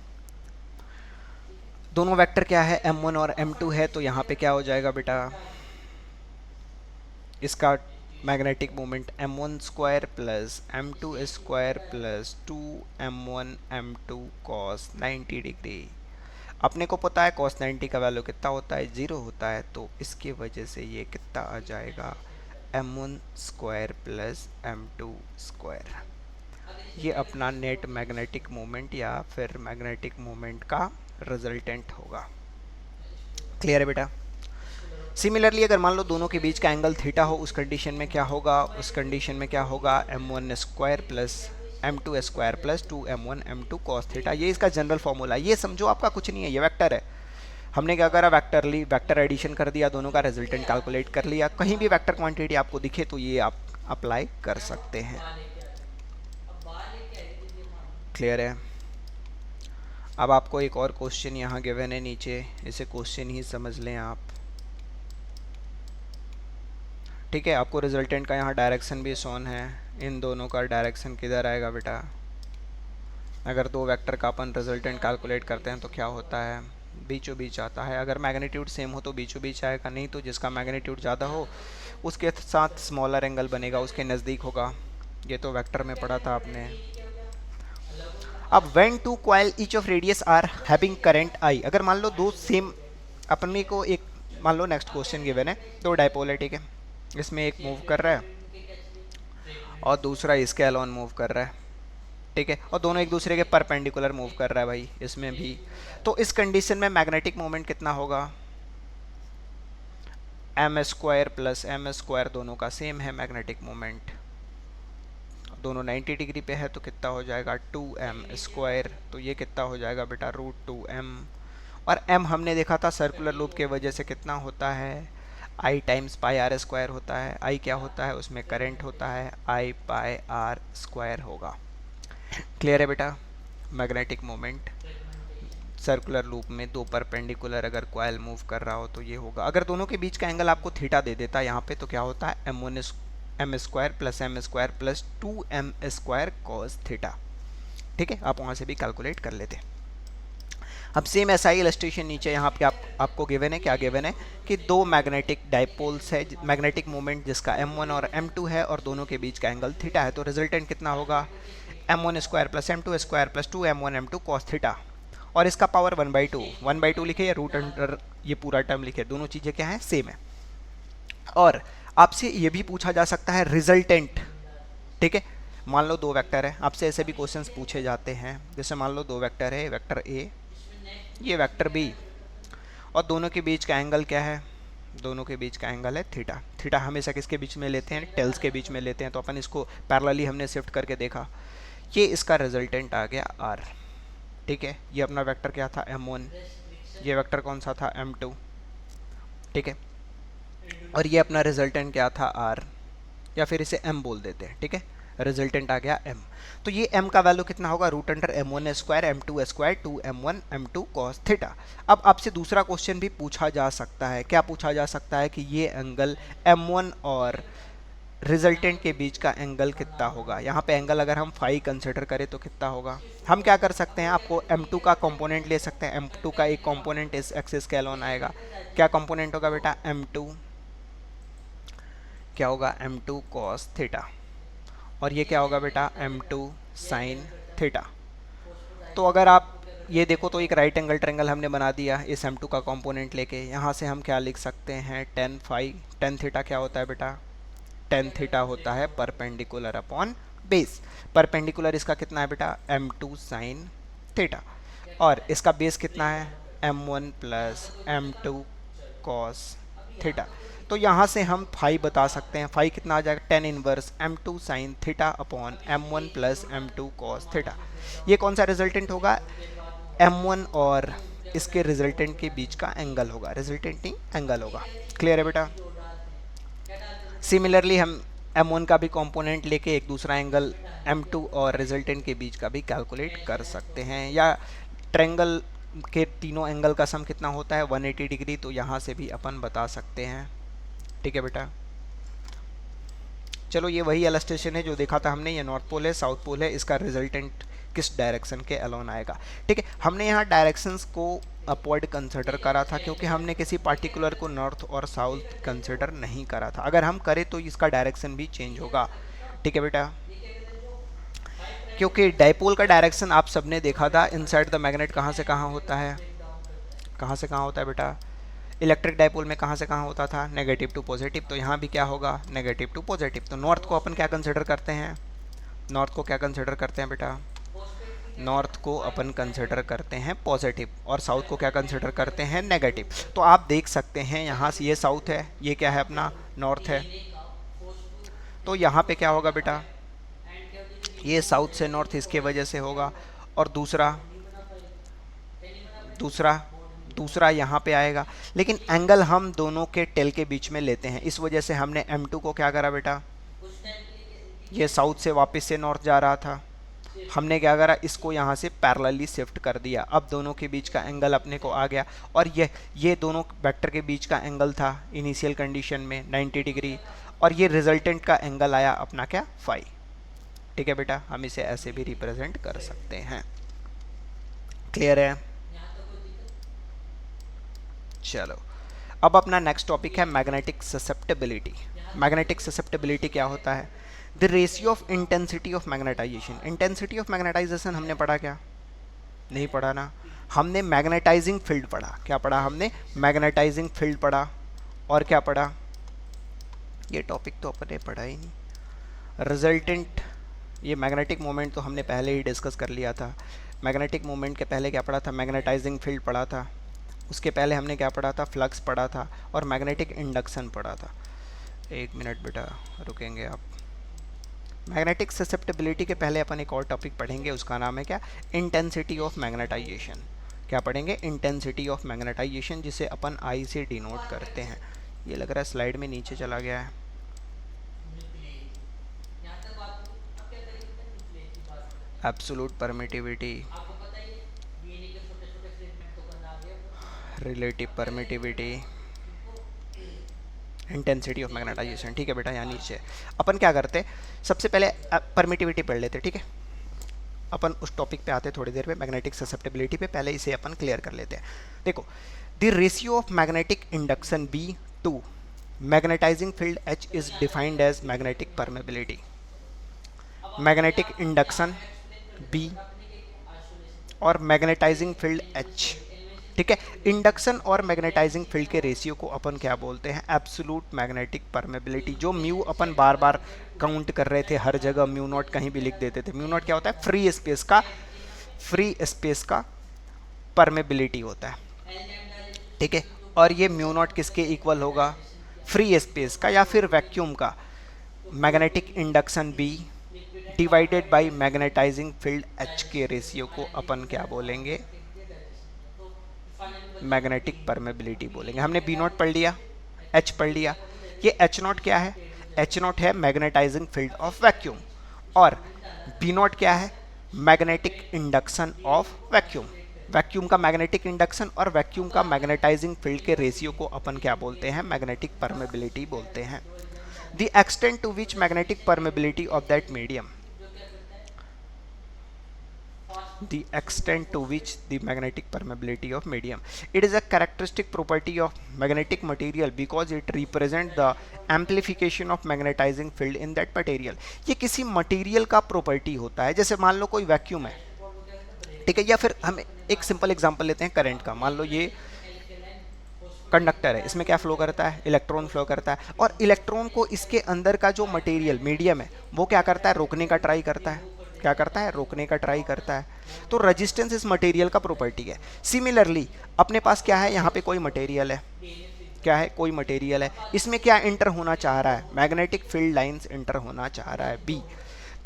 दोनों वेक्टर क्या है, m1 और m2 है, तो यहाँ पे क्या हो जाएगा बेटा, इसका magnetic moment m1 square plus m2 square plus 2m1 m2 cos 90 degree. अपने को पता है cos 90 का वैल्यू कितना होता है, 0 होता है, तो इसकी वजह से ये कितना आ जाएगा, m1 square plus m2 square. ये अपना नेट मैग्नेटिक मोमेंट या फिर मैग्नेटिक मोमेंट का रिजल्टेंट होगा। क्लियर है बेटा। सिमिलरली अगर मान लो दोनों के बीच का एंगल थीटा हो, उस कंडीशन में क्या होगा, उस कंडीशन में क्या होगा, m1 square plus m2 square plus 2m1 m2 cos theta. ये इसका जनरल फॉर्मूला है। ये समझो आपका कुछ नहीं है, ये वेक्टर है। हमने क्या करा, वेक्टर एडिशन कर दिया, दोनों का रिजल्टेंट कैलकुलेट कर लिया। कहीं भी वेक्टर क्वांटिटी आपको दिखे तो ये आप अप्लाई कर सकते हैं। क्लियर है। अब आपको एक और क्वेश्चन यहाँ गिवन है नीचे, इसे क्वेश्चन ही समझ लें आप। ठीक है, आपको रिजल्टेंट का यहाँ डायरेक्शन भी शोन है। इन दोनों का डायरेक्शन किधर आएगा बेटा, अगर दो वेक्टर का अपन रिजल्टेंट कैलकुलेट करते हैं तो क्या होता है, बीचों बीच आता है। अगर मैग्नीट्यूड सेम हो तो बीचों बीच आएगा, नहीं तो जिसका मैग्नीट्यूड ज़्यादा हो उसके साथ स्मॉलर एंगल बनेगा, उसके नज़दीक होगा। ये तो वेक्टर में पढ़ा था आपने। अब when two coil each of radius R having current I, अगर मान लो दो सेम, अपने को एक मान लो नेक्स्ट क्वेश्चन गिवन है, दो डायपोल है, ठीक है, इसमें एक मूव कर रहा है और दूसरा इसके अलोन मूव कर रहा है, ठीक है, और दोनों एक दूसरे के परपेंडिकुलर मूव कर रहा है भाई, इसमें भी। तो इस कंडीशन में मैग्नेटिक मोमेंट कितना होगा, m square plus m square, दोनों का सेम है मैग्नेटिक मोमेंट, दोनों 90 डिग्री पे है, तो कितना हो जाएगा 2m स्क्वायर। तो ये कितना हो जाएगा बेटा, √2m। और m हमने देखा था सर्कुलर लूप के वजह से कितना होता है, I times pi R square होता है। I क्या होता है, उसमें करंट होता है, I पाई आर स्क्वायर होगा। क्लियर है बेटा। मैग्नेटिक मोमेंट सर्कुलर लूप में दो परपेंडिकुलर अगर कॉइल मूव कर रहा हो तो ये होगा। अगर दोनों के बीच का एंगल आपको थीटा दे देता है यहाँ पे, तो क्या होता है, m square plus m square plus 2m square cos theta. ठीक है, आप वहाँ से भी कैलकुलेट कर लेते। अब सेम ऐसा ही इलस्ट्रेशन नीचे यहाँ पे आपको गिवन है, क्या गिवन है कि दो मैग्नेटिक डाइपोल्स है, मैग्नेटिक मोमेंट जिसका m1 और m2 है और दोनों के बीच का एंगल थीटा है, तो रिजल्टेंट कितना होगा, m1 square plus m2 square plus 2m1 m2 cos theta. और इसका पावर 1/2 लिखे या रूट अंडर ये पूरा टर्म लिखे, दोनों चीज़ें क्या हैं, सेम है। और आपसे ये भी पूछा जा सकता है रिजल्टेंट। ठीक है, मान लो दो वेक्टर है, आपसे ऐसे भी क्वेश्चंस पूछे जाते हैं, जैसे मान लो दो वेक्टर है, वेक्टर ए, ये वेक्टर बी, और दोनों के बीच का एंगल क्या है, दोनों के बीच का एंगल है थीटा। थीटा हमेशा किसके बीच में लेते हैं, टेल्स के बीच में लेते हैं, तो अपन इसको पैरेलली हमने शिफ्ट करके देखा। ये इसका रिजल्टेंट आ गया आर। ठीक है, ये अपना वेक्टर क्या था, m1, ये वेक्टर कौन सा था, m2। ठीक है, और ये अपना रिजल्टेंट क्या था, r, या फिर इसे m बोल देते हैं। ठीक है, रिजल्टेंट आ गया m। तो ये m का वैल्यू कितना होगा, root under m1 square m2 square 2m1 m2 cos theta. अब आपसे दूसरा क्वेश्चन भी पूछा जा सकता है, क्या पूछा जा सकता है कि ये एंगल m1 और रिजल्टेंट के बीच का एंगल कितना होगा। यहाँ पे एंगल अगर हम फाई कंसिडर करें तो कितना होगा। हम क्या कर सकते हैं, आपको m2 का कंपोनेंट ले सकते हैं, m2 का एक कंपोनेंट इस एक्सिस के अलोन आएगा। क्या कंपोनेंट होगा बेटा, m2 क्या होगा, m2 कॉस थीटा, और ये क्या होगा बेटा, m2 साइन थीटा। तो अगर आप ये देखो तो एक राइट एंगल ट्रायंगल हमने बना दिया इस M2 का कंपोनेंट लेके। यहाँ से हम क्या लिख सकते हैं, टेन फाई, टेन थीटा क्या होता है बेटा, टेन थीटा होता है परपेंडिकुलर अपॉन बेस। परपेंडिकुलर इसका कितना है बेटा, M2 साइन थीटा, और इसका बेस कितना है, M1 plus M2 cos theta. तो यहाँ से हम फाई बता सकते हैं, फाई कितना आ जाएगा, tan inverse M2 sine theta upon M1 plus M2 cos theta. ये कौन सा रिजल्टेंट होगा, M1 और इसके रिजल्टेंट के बीच का एंगल होगा, रिजल्टेंटिंग एंगल होगा। क्लियर है बेटा। सिमिलरली हम M1 का भी कंपोनेंट लेके एक दूसरा एंगल M2 और रिजल्टेंट के बीच का भी कैलकुलेट कर सकते हैं। या ट्रायंगल के तीनों एंगल का सम कितना होता है, 180 डिग्री, तो यहाँ से भी अपन बता सकते हैं। ठीक है बेटा। चलो ये वही इलस्ट्रेशन है जो देखा था हमने, ये नॉर्थ पोल है, साउथ पोल है, इसका रिजल्टेंट किस डायरेक्शन के अलोन आएगा। ठीक है, हमने यहाँ डायरेक्शंस को अपवर्ड कंसिडर करा था क्योंकि हमने किसी पार्टिकुलर को नॉर्थ और साउथ कंसिडर नहीं करा था। अगर हम करें तो इसका डायरेक्शन भी चेंज होगा। ठीक है बेटा, क्योंकि डायपोल का डायरेक्शन आप सबने देखा था, इनसाइड द मैग्नेट कहाँ से कहाँ होता है, कहाँ से कहाँ होता है बेटा, इलेक्ट्रिक डायपोल में कहाँ से कहाँ होता था, नेगेटिव टू पॉजिटिव। तो यहाँ भी क्या होगा, नेगेटिव टू पॉजिटिव। तो नॉर्थ को अपन क्या कंसिडर करते हैं, नॉर्थ को क्या कंसिडर करते हैं बेटा, नॉर्थ को अपन कंसिडर करते हैं पॉजिटिव, और साउथ को क्या कंसिडर करते हैं, नेगेटिव। तो आप देख सकते हैं यहाँ से ये साउथ है, ये क्या है अपना नॉर्थ है। तो यहाँ पे क्या होगा बेटा, ये साउथ से नॉर्थ इसके वजह से होगा, और दूसरा दूसरा दूसरा यहाँ पे आएगा। लेकिन एंगल हम दोनों के टेल के बीच में लेते हैं, इस वजह से हमने M2 को क्या करा बेटा, ये साउथ से वापस से नॉर्थ जा रहा था, हमने क्या करा, इसको यहाँ से पैरेलली शिफ्ट कर दिया। अब दोनों के बीच का एंगल अपने को आ गया, और ये दोनों वेक्टर के बीच का एंगल था इनिशियल कंडीशन में 90 डिग्री, और ये रिजल्टेंट का एंगल आया अपना क्या, फाई। ठीक है बेटा, हम इसे ऐसे भी रिप्रेजेंट कर सकते हैं। क्लियर है। चलो अब अपना नेक्स्ट टॉपिक है मैग्नेटिक ससेप्टेबिलिटी। मैग्नेटिक ससेप्टेबिलिटी क्या होता है, the ratio of intensity of magnetisation. Intensity of magnetisation हमने पढ़ा क्या, नहीं पढ़ा ना, हमने मैग्नेटाइजिंग फील्ड पढ़ा। क्या पढ़ा हमने, मैग्नेटाइजिंग फील्ड पढ़ा, और क्या पढ़ा, ये टॉपिक तो अपने पढ़ा ही नहीं, रिजल्टेंट, ये मैग्नेटिक मोमेंट तो हमने पहले ही डिस्कस कर लिया था। मैग्नेटिक मोमेंट के पहले क्या पढ़ा था, मैग्नेटाइजिंग फील्ड पढ़ा था, उसके पहले हमने क्या पढ़ा था, फ्लक्स पढ़ा था, और मैग्नेटिक इंडक्शन पढ़ा था। एक मिनट बेटा रुकेंगे आप। मैग्नेटिक ससेप्टेबिलिटी के पहले अपन एक और टॉपिक पढ़ेंगे, उसका नाम है क्या, इंटेंसिटी ऑफ मैग्नेटाइजेशन। क्या पढ़ेंगे, इंटेंसिटी ऑफ मैग्नेटाइजेशन, जिसे अपन आई से डिनोट करते हैं। ये लग रहा है स्लाइड में नीचे चला गया है। Absolute permittivity, relative permittivity, intensity of magnetisation. ठीक है बेटा, यहाँ नीचे अपन क्या करते, सबसे पहले परमिटिविटी पढ़ लेते। ठीक है, अपन उस टॉपिक पे आते थोड़ी देर में, मैग्नेटिक ससेप्टेबिलिटी पे, पहले इसे अपन क्लियर कर लेते हैं। देखो, the ratio of magnetic induction B to magnetising field H is defined as magnetic permeability. Magnetic induction B और मैग्नेटाइजिंग फील्ड H। ठीक है, इंडक्शन और मैग्नेटाइजिंग फील्ड के रेशियो को अपन क्या बोलते हैं, एब्सोल्यूट मैग्नेटिक परमेबिलिटी। जो म्यू अपन बार बार काउंट कर रहे थे, हर जगह म्यू नॉट कहीं भी लिख देते थे। म्यू नॉट क्या होता है, फ्री स्पेस का परमेबिलिटी होता है। ठीक है, और ये म्यू नॉट किसके इक्वल होगा, फ्री स्पेस का या फिर वैक्यूम का। Magnetic induction B divided by magnetising field H के रेशियो को अपन क्या बोलेंगे, मैग्नेटिक परमेबिलिटी बोलेंगे। हमने B नॉट पढ़ लिया, H पढ़ लिया। ये H नॉट क्या है, H नॉट है मैग्नेटाइजिंग फील्ड ऑफ वैक्यूम, और B नॉट क्या है, magnetic induction of vacuum. Vacuum का मैग्नेटिक इंडक्शन और वैक्यूम का मैग्नेटाइजिंग फील्ड के रेशियो को अपन क्या बोलते हैं, मैग्नेटिक परमेबिलिटी बोलते हैं। The extent to which magnetic permeability of that medium, the extent to which the magnetic permeability of medium, it is a characteristic property of magnetic material because it represent the amplification of magnetizing field in that material। ये किसी material का property होता है, जैसे मान लो कोई vacuum है, ठीक है। या फिर हम एक सिंपल एग्जांपल लेते हैं करंट का। मान लो ये कंडक्टर है, इसमें क्या फ्लो करता है, इलेक्ट्रॉन फ्लो करता है, और इलेक्ट्रॉन को इसके अंदर का जो मटेरियल मीडियम है वो क्या करता है, रोकने का ट्राई करता है। क्या करता है, रोकने का ट्राई करता है। तो रेजिस्टेंस इस मटेरियल का प्रॉपर्टी है। सिमिलरली अपने पास क्या है, यहाँ पे कोई मटेरियल है, क्या है, कोई मटेरियल है, इसमें क्या इंटर होना चाह रहा है, मैग्नेटिक फील्ड लाइंस इंटर होना चाह रहा है बी।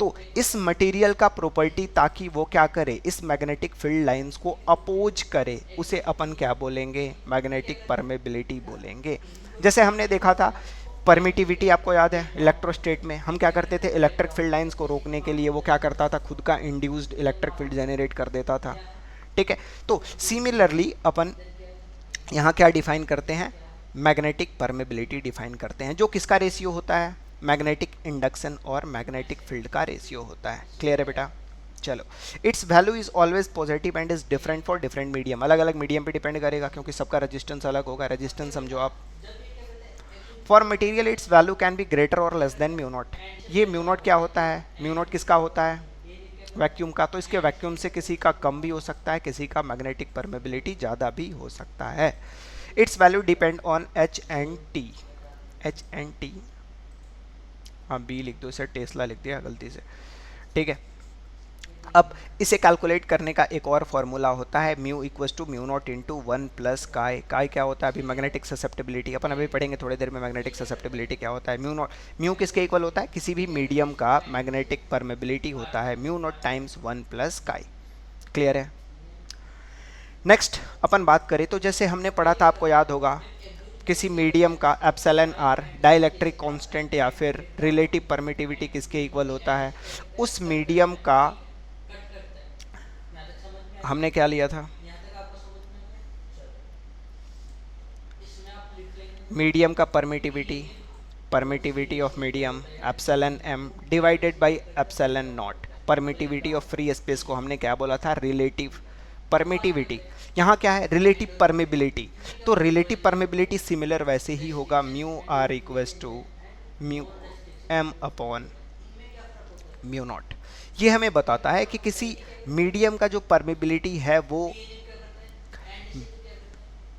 तो इस मटेरियल का प्रॉपर्टी ताकि वो क्या करे, इस मैग्नेटिक फील्ड लाइंस को अपोज करे, उसे अपन क्या बोलेंगे, मैग्नेटिक परमेबिलिटी बोलेंगे। जैसे हमने देखा था परमिटिविटी, आपको याद है इलेक्ट्रोस्टेट में हम क्या करते थे, इलेक्ट्रिक फील्ड लाइंस को रोकने के लिए वो क्या करता था, खुद का इंड्यूस्ड इलेक्ट्रिक फील्ड जनरेट कर देता था। ठीक है। तो सिमिलरली अपन यहाँ क्या डिफाइन करते हैं, मैग्नेटिक परमेबिलिटी डिफाइन करते हैं, जो किसका रेशियो होता है, मैग्नेटिक इंडक्शन और मैग्नेटिक फील्ड का रेशियो होता है। क्लियर है बेटा। चलो, it's value is always positive and is different for different medium. अलग अलग मीडियम पे डिपेंड करेगा क्योंकि सबका रेजिस्टेंस अलग होगा। रेजिस्टेंस समझो आप, for material it's value can be greater और लेस देन म्यू नॉट। ये म्यू नॉट क्या होता है, म्यू नॉट किसका होता है, वैक्यूम का। तो इसके वैक्यूम से किसी का कम भी हो सकता है, किसी का मैग्नेटिक परमेबिलिटी ज़्यादा भी हो सकता है। Its value depend on H and T. H and T, हाँ बी लिख दो, इसे टेस्ला लिख दिया गलती से। ठीक है। अब इसे कैलकुलेट करने का एक और फॉर्मूला होता है, mu equals to mu nought into 1 plus chi. Chi क्या होता है, अभी मैग्नेटिक ससेप्टेबिलिटी अपन अभी पढ़ेंगे थोड़ी देर में, मैग्नेटिक ससेप्टेबिलिटी क्या होता है। म्यू नॉट, म्यू किसके इक्वल होता है, किसी भी मीडियम का मैग्नेटिक परमेबिलिटी होता है म्यू नॉट टाइम्स 1 प्लस काय। क्लियर है। नेक्स्ट अपन बात करें तो जैसे हमने पढ़ा था, आपको याद होगा, किसी मीडियम का एप्सिलॉन आर डाइलेक्ट्रिक कांस्टेंट या फिर रिलेटिव परमिटिविटी किसके इक्वल होता है, उस मीडियम का हमने क्या लिया था, मीडियम का permittivity, permittivity of medium epsilon M divided by epsilon nought. Permittivity of free space को हमने क्या बोला था, रिलेटिव परमिटिविटी। यहाँ क्या है, रिलेटिव परमेबिलिटी। तो रिलेटिव परमेबिलिटी सिमिलर वैसे ही होगा, mu R equals to mu M upon mu nought. ये हमें बताता है कि किसी मीडियम का जो परमेबिलिटी है वो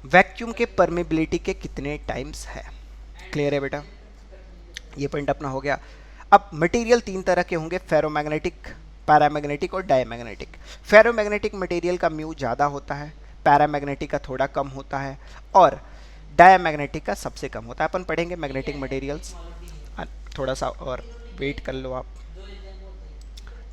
वैक्यूम के परमेबिलिटी के कितने टाइम्स है। क्लियर है बेटा, ये पॉइंट अपना हो गया। अब मटेरियल तीन तरह के होंगे, फेरोमैग्नेटिक, पैरामैग्नेटिक और डायमैग्नेटिक। फेरोमैग्नेटिक मटेरियल का म्यू ज़्यादा होता है, पैरामैग्नेटिक का थोड़ा कम होता है, और डायमैग्नेटिक का सबसे कम होता है। अपन पढ़ेंगे मैग्नेटिक मटेरियल्स, थोड़ा सा और वेट कर लो आप।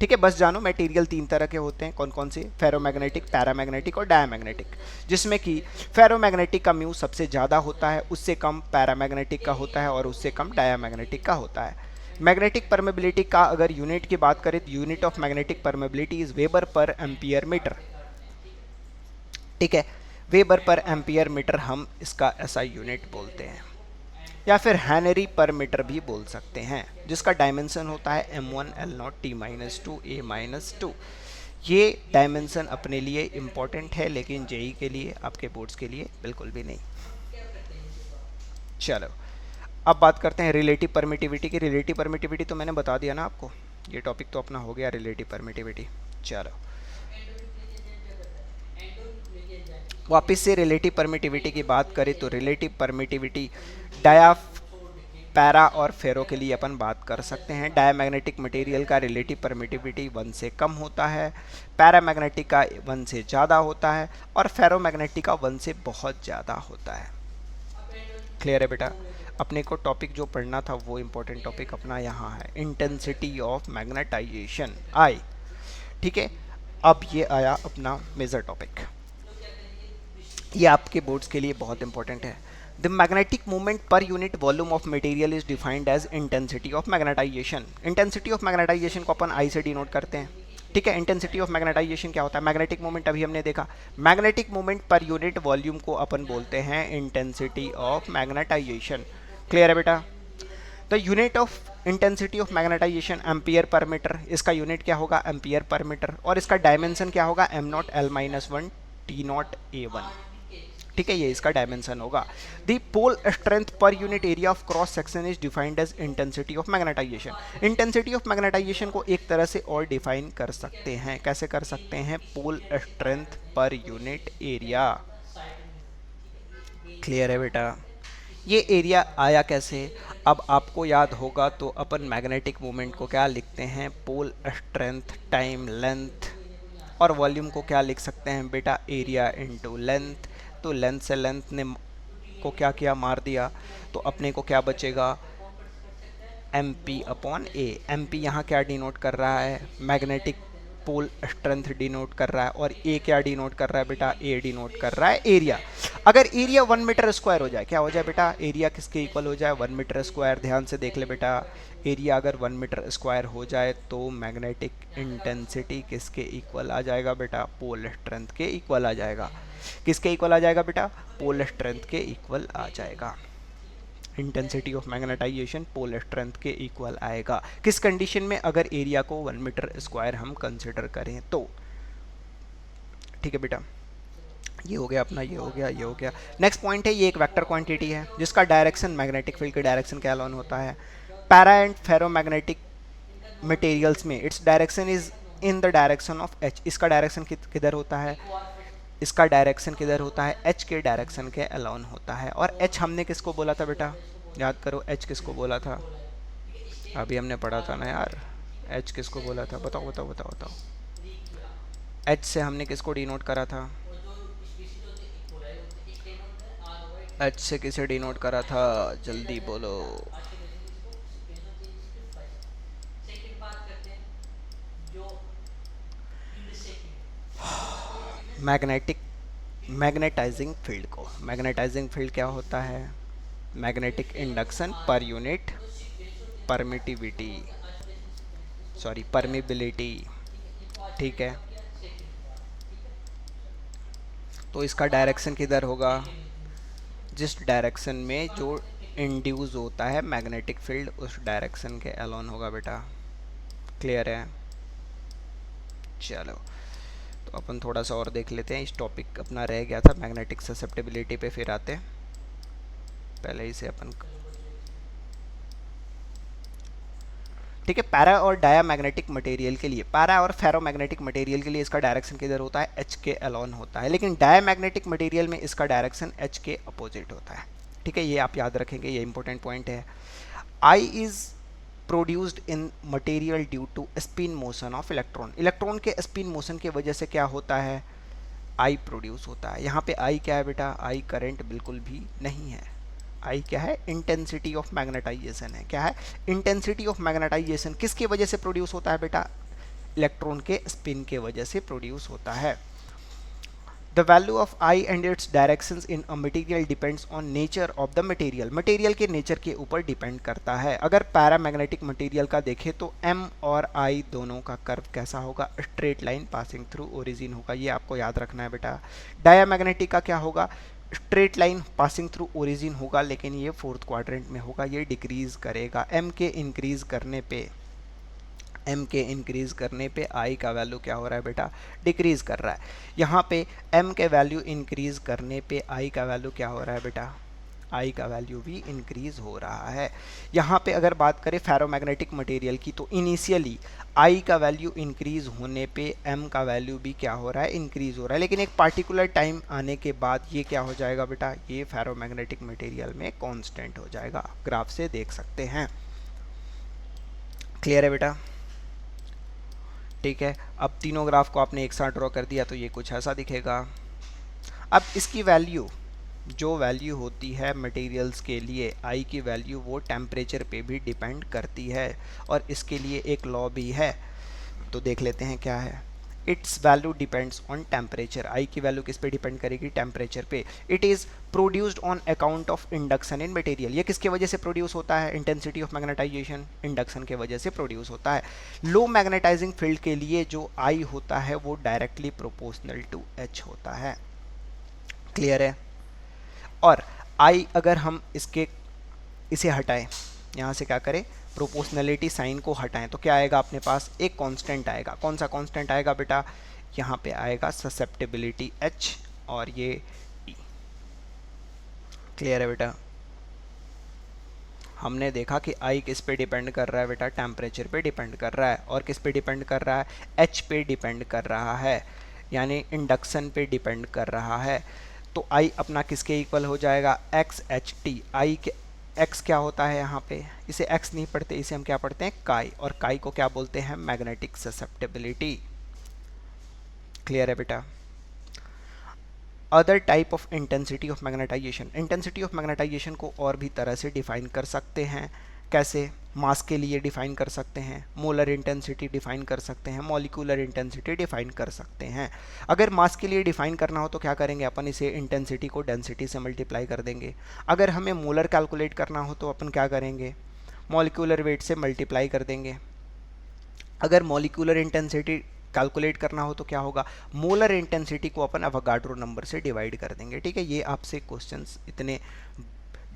ठीक है, बस जानो मटेरियल तीन तरह के होते हैं, कौन कौन से, फेरोमैग्नेटिक, पैरामैग्नेटिक और डायमैग्नेटिक, जिसमें कि फेरोमैग्नेटिक का म्यू सबसे ज़्यादा होता है, उससे कम पैरामैग्नेटिक का होता है और उससे कम डायमैग्नेटिक का होता है। मैग्नेटिक परमेबिलिटी का अगर यूनिट की बात करें तो unit of magnetic permeability is weber per ampere metre. ठीक है, वेबर पर एम्पियर मीटर हम इसका ऐसा यूनिट बोलते हैं, या फिर हेनरी पर मीटर भी बोल सकते हैं, जिसका डायमेंशन होता है m1 L0 T-2 A-2। ये डायमेंशन अपने लिए इम्पॉर्टेंट है, लेकिन जेई के लिए, आपके बोर्ड्स के लिए बिल्कुल भी नहीं। चलो, अब बात करते हैं रिलेटिव परमिटिविटी की। रिलेटिव परमिटिविटी तो मैंने बता दिया ना आपको, ये टॉपिक तो अपना हो गया रिलेटिव परमिटिविटी। चलो, वापस से रिलेटिव परमिटिविटी की बात करें तो रिलेटिव परमिटिविटी डाया, पैरा और फेरो के लिए अपन बात कर सकते हैं। डायमैग्नेटिक मटेरियल का रिलेटिव परमिटिविटी 1 से कम होता है, पैरामैग्नेटिक का 1 से ज़्यादा होता है, और फेरोमैग्नेटिक का 1 से बहुत ज़्यादा होता है। क्लियर है बेटा। अपने को टॉपिक जो पढ़ना था वो इम्पोर्टेंट टॉपिक अपना यहाँ है, इंटेंसिटी ऑफ मैग्नेटाइजेशन आई। ठीक है, अब ये आया अपना मेजर टॉपिक, ये आपके बोर्ड्स के लिए बहुत इंपॉर्टेंट है। The magnetic movement per unit volume of material is defined as intensity of magnetisation. Intensity of magnetisation को अपन आई से डिनोट करते हैं। ठीक है, इंटेंसिटी ऑफ मैग्नेटाइजेशन क्या होता है, मैग्नेटिक मूवमेंट अभी हमने देखा, magnetic movement per unit volume को अपन बोलते हैं इंटेंसिटी ऑफ मैग्नेटाइजेशन। क्लियर है बेटा। The unit of intensity of magnetisation ampere per metre, इसका यूनिट क्या होगा, एम्पियर पर मीटर, और इसका डायमेंशन क्या होगा, m0 L-1 T0 A1। ठीक है, ये इसका डायमेंशन होगा। The pole strength per unit area of cross section is defined as intensity of magnetisation. Intensity of magnetisation को एक तरह से और डिफाइन कर सकते हैं, कैसे कर सकते हैं? Pole strength per unit area. Clear है बेटा? ये एरिया आया कैसे? अब आपको याद होगा तो अपन मैग्नेटिक मोमेंट को क्या लिखते हैं? पोल स्ट्रेंथ टाइम लेंथ, और वॉल्यूम को क्या लिख सकते हैं बेटा? Area into length. तो लेंथ से लेंथ ने को क्या किया? मार दिया। तो अपने को क्या बचेगा? एम पी अपॉन ए। एम पी यहाँ क्या डिनोट कर रहा है? मैग्नेटिक पोल स्ट्रेंथ डिनोट कर रहा है, और ए क्या डिनोट कर रहा है बेटा? ए डिनोट कर रहा है एरिया। अगर एरिया 1 मीटर स्क्वायर हो जाए, क्या हो जाए बेटा? एरिया किसके इक्वल हो जाए? 1 मीटर स्क्वायर। ध्यान से देख ले बेटा, एरिया अगर 1 मीटर स्क्वायर हो जाए तो मैग्नेटिक इंटेंसिटी किसके इक्वल आ जाएगा बेटा? पोल स्ट्रेंथ के इक्वल आ जाएगा। किसके इक्वल आ जाएगा बेटा? पोल स्ट्रेंथ के इक्वल आ जाएगा। Intensity of magnetization pole strength के इक्वल आएगा। किस कंडीशन में? अगर एरिया को 1 मीटर स्क्वायर हम कंसिडर करें तो। ठीक है बेटा, ये हो गया अपना, ये हो गया, ये हो गया। नेक्स्ट पॉइंट है, ये एक वेक्टर क्वांटिटी है जिसका डायरेक्शन मैग्नेटिक फील्ड के डायरेक्शन के अलोन होता है। पैरा एंड फेरोमैग्नेटिक मटेरियल्स में its direction is in the direction of H. इसका डायरेक्शन किधर होता है? इसका डायरेक्शन किधर होता है? एच के डायरेक्शन के अलोन होता है। और एच हमने किसको बोला था बेटा? याद करो, एच किसको बोला था? अभी हमने पढ़ा था ना यार, एच किसको बोला था? बताओ बताओ बताओ बताओ। एच से हमने किसको डिनोट करा था? एच से किसे डिनोट करा था? जल्दी बोलो। मैग्नेटिक मैग्नेटाइजिंग फील्ड को। मैग्नेटाइजिंग फील्ड क्या होता है? Magnetic induction per unit permittivity, sorry permeability. ठीक है, तो इसका डायरेक्शन किधर होगा? जिस डायरेक्शन में जो इंड्यूस होता है मैग्नेटिक फील्ड, उस डायरेक्शन के अलोन होगा बेटा। क्लियर है? चलो, तो अपन थोड़ा सा और देख लेते हैं। इस टॉपिक अपना रह गया था मैग्नेटिक ससेप्टिबिलिटी पे, फिर आते हैं। पहले इसे अपन, ठीक है, पैरा और डायामैग्नेटिक मटेरियल के लिए, पैरा और फेरोमैग्नेटिक मटेरियल के लिए इसका डायरेक्शन किधर होता है? एच के अलोन होता है। लेकिन डायामैग्नेटिक मटेरियल में इसका डायरेक्शन एच के अपोजिट होता है। ठीक है, ये आप याद रखेंगे, ये इंपॉर्टेंट पॉइंट है। I is produced in material due to spin motion of electron. Electron के स्पिन मोशन की वजह से क्या होता है? आई प्रोड्यूस होता है। यहाँ पे आई क्या है बेटा? आई करंट बिल्कुल भी नहीं है। आई क्या है? इंटेंसिटी ऑफ मैग्नेटाइजेशन है। क्या है? इंटेंसिटी ऑफ मैग्नेटाइजेशन किसकी वजह से प्रोड्यूस होता है बेटा? इलेक्ट्रॉन के स्पिन के वजह से प्रोड्यूस होता है। The value of I and it's directions in a material depends on nature of the material. Material के नेचर के ऊपर डिपेंड करता है। अगर पैरामैग्नेटिक मटेरियल का देखें तो एम और आई दोनों का कर्व कैसा होगा? Straight line passing through origin होगा। ये आपको याद रखना है बेटा। डायामैग्नेटिक का क्या होगा? Straight line passing through origin होगा, लेकिन ये फोर्थ क्वाड्रेंट में होगा, ये डिक्रीज करेगा। एम के इंक्रीज करने पे आई का वैल्यू क्या हो रहा है बेटा? डिक्रीज कर रहा है। यहाँ पे एम के वैल्यू इंक्रीज करने पे आई का वैल्यू क्या हो रहा है बेटा? आई का वैल्यू भी इंक्रीज हो रहा है। यहाँ पे अगर बात करें फेरोमैग्नेटिक मटेरियल की, तो इनिशियली आई का वैल्यू इंक्रीज होने पे एम का वैल्यू भी क्या हो रहा है? इंक्रीज हो रहा है। लेकिन एक पार्टिकुलर टाइम आने के बाद ये क्या हो जाएगा बेटा? ये फेरोमैग्नेटिक मटेरियल में कांस्टेंट हो जाएगा। ग्राफ से देख सकते हैं। क्लियर है बेटा? ठीक है, अब तीनों ग्राफ को आपने एक साथ ड्रॉ कर दिया तो ये कुछ ऐसा दिखेगा। अब इसकी वैल्यू, जो वैल्यू होती है मटेरियल्स के लिए, आई की वैल्यू वो टेम्परेचर पे भी डिपेंड करती है, और इसके लिए एक लॉ भी है। तो देख लेते हैं क्या है। Its value depends on temperature. I की वैल्यू किस पे डिपेंड करेगी? टेम्परेचर पे। It is produced on account of induction in material. ये किसके वजह से प्रोड्यूस होता है? इंटेंसिटी ऑफ मैग्नेटाइजेशन, इंडक्शन के वजह से प्रोड्यूस होता है। लो मैग्नेटाइजिंग फील्ड के लिए जो आई होता है वो डायरेक्टली प्रोपोर्शनल टू एच होता है। क्लियर है? और आई अगर हम इसे हटाएं, यहाँ से क्या करें? प्रोपोर्शनलिटी साइन को हटाएं तो क्या आएगा अपने पास? एक कांस्टेंट आएगा। कौन सा कांस्टेंट आएगा बेटा? यहाँ पे आएगा ससेप्टिबिलिटी एच, और ये ई। क्लियर है बेटा? हमने देखा कि आई किस पे डिपेंड कर रहा है बेटा, टेम्परेचर पे डिपेंड कर रहा है, और किस पे डिपेंड कर रहा है, एच पे डिपेंड कर रहा है, यानी इंडक्शन पे डिपेंड कर रहा है। तो आई अपना किसके इक्वल हो जाएगा, एक्स एच टी। आई के एक्स क्या होता है यहाँ पे, इसे एक्स नहीं पढ़ते, इसे हम क्या पढ़ते हैं, काई, और काई को क्या बोलते हैं, मैग्नेटिक ससेप्टेबिलिटी। क्लियर है बेटा? Other type of intensity of magnetisation, intensity of magnetisation को और भी तरह से डिफाइन कर सकते हैं। कैसे? मास के लिए डिफाइन कर सकते हैं, मोलर इंटेंसिटी डिफाइन कर सकते हैं, मॉलिक्यूलर इंटेंसिटी डिफाइन कर सकते हैं। अगर मास के लिए डिफाइन करना हो तो क्या करेंगे अपन, इसे इंटेंसिटी को डेंसिटी से मल्टीप्लाई कर देंगे। अगर हमें मोलर कैलकुलेट करना हो तो अपन क्या करेंगे, मॉलिक्यूलर वेट से मल्टीप्लाई कर देंगे। अगर मॉलिक्यूलर इंटेंसिटी कैलकुलेट करना हो तो क्या होगा, मोलर इंटेंसिटी को अपन अवोगाड्रो नंबर से डिवाइड कर देंगे। ठीक है, ये आपसे क्वेश्चंस इतने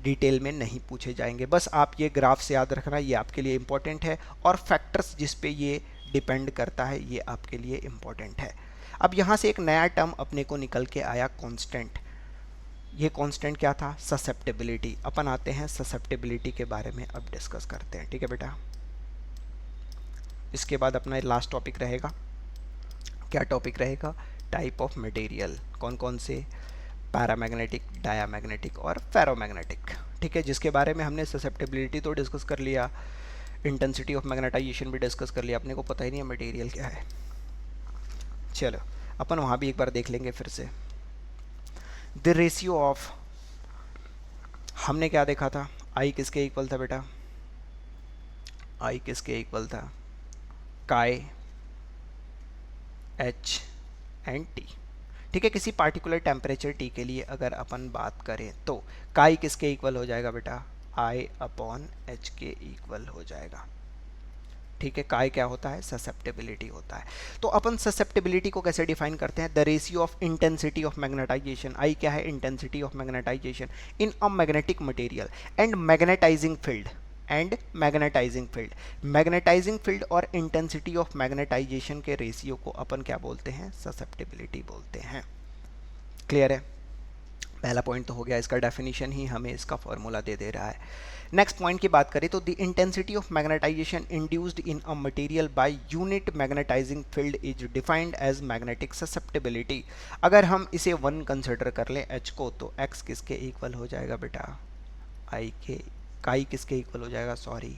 डिटेल में नहीं पूछे जाएंगे, बस आप ये ग्राफ से याद रखना, ये आपके लिए इंपॉर्टेंट है, और फैक्टर्स जिस पे ये डिपेंड करता है ये आपके लिए इंपॉर्टेंट है। अब यहाँ से एक नया टर्म अपने को निकल के आया, कांस्टेंट। ये कांस्टेंट क्या था, ससेप्टेबिलिटी। अपन आते हैं ससेप्टेबिलिटी के बारे में अब डिस्कस करते हैं। ठीक है बेटा, इसके बाद अपना लास्ट टॉपिक रहेगा, क्या टॉपिक रहेगा, टाइप ऑफ मटेरियल, कौन कौन से, पैरामैग्नेटिक, डायामैग्नेटिक और फेरोमैग्नेटिक। ठीक है, जिसके बारे में हमने ससेप्टेबिलिटी तो डिस्कस कर लिया, इंटेंसिटी ऑफ मैग्नेटाइजेशन भी डिस्कस कर लिया, अपने को पता ही नहीं है मटेरियल क्या है। चलो अपन वहाँ भी एक बार देख लेंगे फिर से। द रेशियो ऑफ, हमने क्या देखा था, आई किसके इक्वल था बेटा, आई किसके इक्वल था, काई एच एंड टी। ठीक है, किसी पार्टिकुलर टेम्परेचर टी के लिए अगर अपन बात करें तो काई किसके इक्वल हो जाएगा बेटा, आई अपॉन एच के इक्वल हो जाएगा। ठीक है, काई क्या होता है, ससेप्टेबिलिटी होता है। तो अपन ससेप्टेबिलिटी को कैसे डिफाइन करते हैं, the ratio of intensity of magnetisation, I क्या है, intensity of magnetisation in a magnetic material and magnetising field, and magnetising field. Magnetising field और इंटेंसिटी ऑफ मैग्नेटाइजेशन के रेशियो को अपन क्या बोलते हैं, ससेप्टेबिलिटी बोलते हैं। क्लियर है? पहला पॉइंट तो हो गया, इसका डेफिनेशन ही हमें इसका फॉर्मूला दे दे रहा है। नेक्स्ट पॉइंट की बात करें तो the intensity of magnetization induced in a material by unit magnetizing field is defined as magnetic susceptibility. अगर हम इसे 1 कंसिडर कर लें एच को, तो एक्स किसके इक्वल हो जाएगा बेटा, आई के, काई किसके इक्वल हो जाएगा, सॉरी,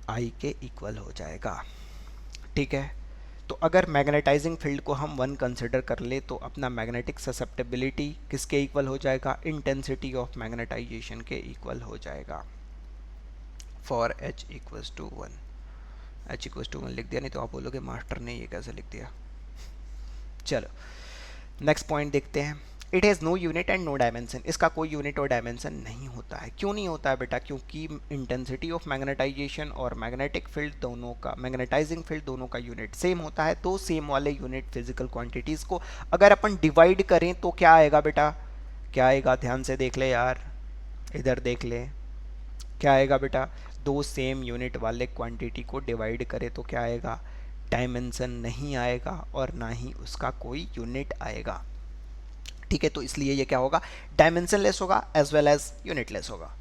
आई के इक्वल हो जाएगा। ठीक है, तो अगर मैग्नेटाइजिंग फील्ड को हम 1 कंसिडर कर ले तो अपना मैग्नेटिक ससेप्टेबिलिटी किसके इक्वल हो जाएगा, इंटेंसिटी ऑफ मैग्नेटाइजेशन के इक्वल हो जाएगा, for H equals to 1। H equals to 1 लिख दिया, नहीं तो आप बोलोगे मास्टर ने ये कैसे लिख दिया। चलो नेक्स्ट पॉइंट देखते हैं, it has no unit and no dimension. इसका कोई यूनिट और डायमेंशन नहीं होता है। क्यों नहीं होता है बेटा, क्योंकि इंटेंसिटी ऑफ मैग्नेटाइजेशन और मैग्नेटिक फील्ड दोनों का, मैग्नेटाइजिंग फील्ड दोनों का यूनिट सेम होता है। तो सेम वाले यूनिट फिजिकल क्वांटिटीज़ को अगर अपन डिवाइड करें तो क्या आएगा बेटा, क्या आएगा, ध्यान से देख ले यार, इधर देख ले, क्या आएगा बेटा, दो सेम यूनिट वाले क्वांटिटी को डिवाइड करें तो क्या आएगा, डायमेंशन नहीं आएगा और ना ही उसका कोई यूनिट आएगा। ठीक है, तो इसलिए ये क्या होगा, डायमेंशनलेस होगा एज वेल एज यूनिटलेस होगा।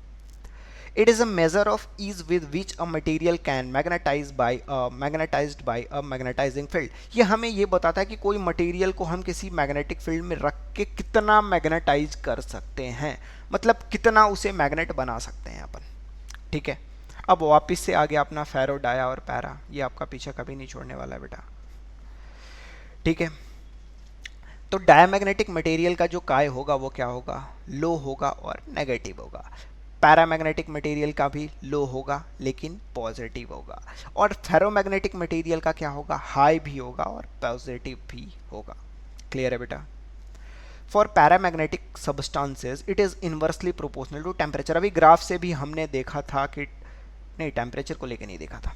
It is a measure of ease with which a material can magnetized by a magnetizing field. ये हमें ये बताता है कि कोई मटेरियल को हम किसी मैग्नेटिक फील्ड में रख के कितना मैग्नेटाइज कर सकते हैं, मतलब कितना उसे मैग्नेट बना सकते हैं अपन। ठीक है, अब वापस से आ गया अपना फेरो, डाया और पैरा, ये आपका पीछे कभी नहीं छोड़ने वाला है बेटा। ठीक है, तो डायमैग्नेटिक मटेरियल का जो काय होगा वो क्या होगा, लो होगा और नेगेटिव होगा। पैरामैग्नेटिक मटेरियल का भी लो होगा लेकिन पॉजिटिव होगा। और फेरोमैग्नेटिक मटेरियल का क्या होगा, हाई भी होगा और पॉजिटिव भी होगा। क्लियर है बेटा? For paramagnetic substances it is inversely proportional to temperature. अभी ग्राफ से भी हमने देखा था कि, नहीं टेम्परेचर को लेकर नहीं देखा था,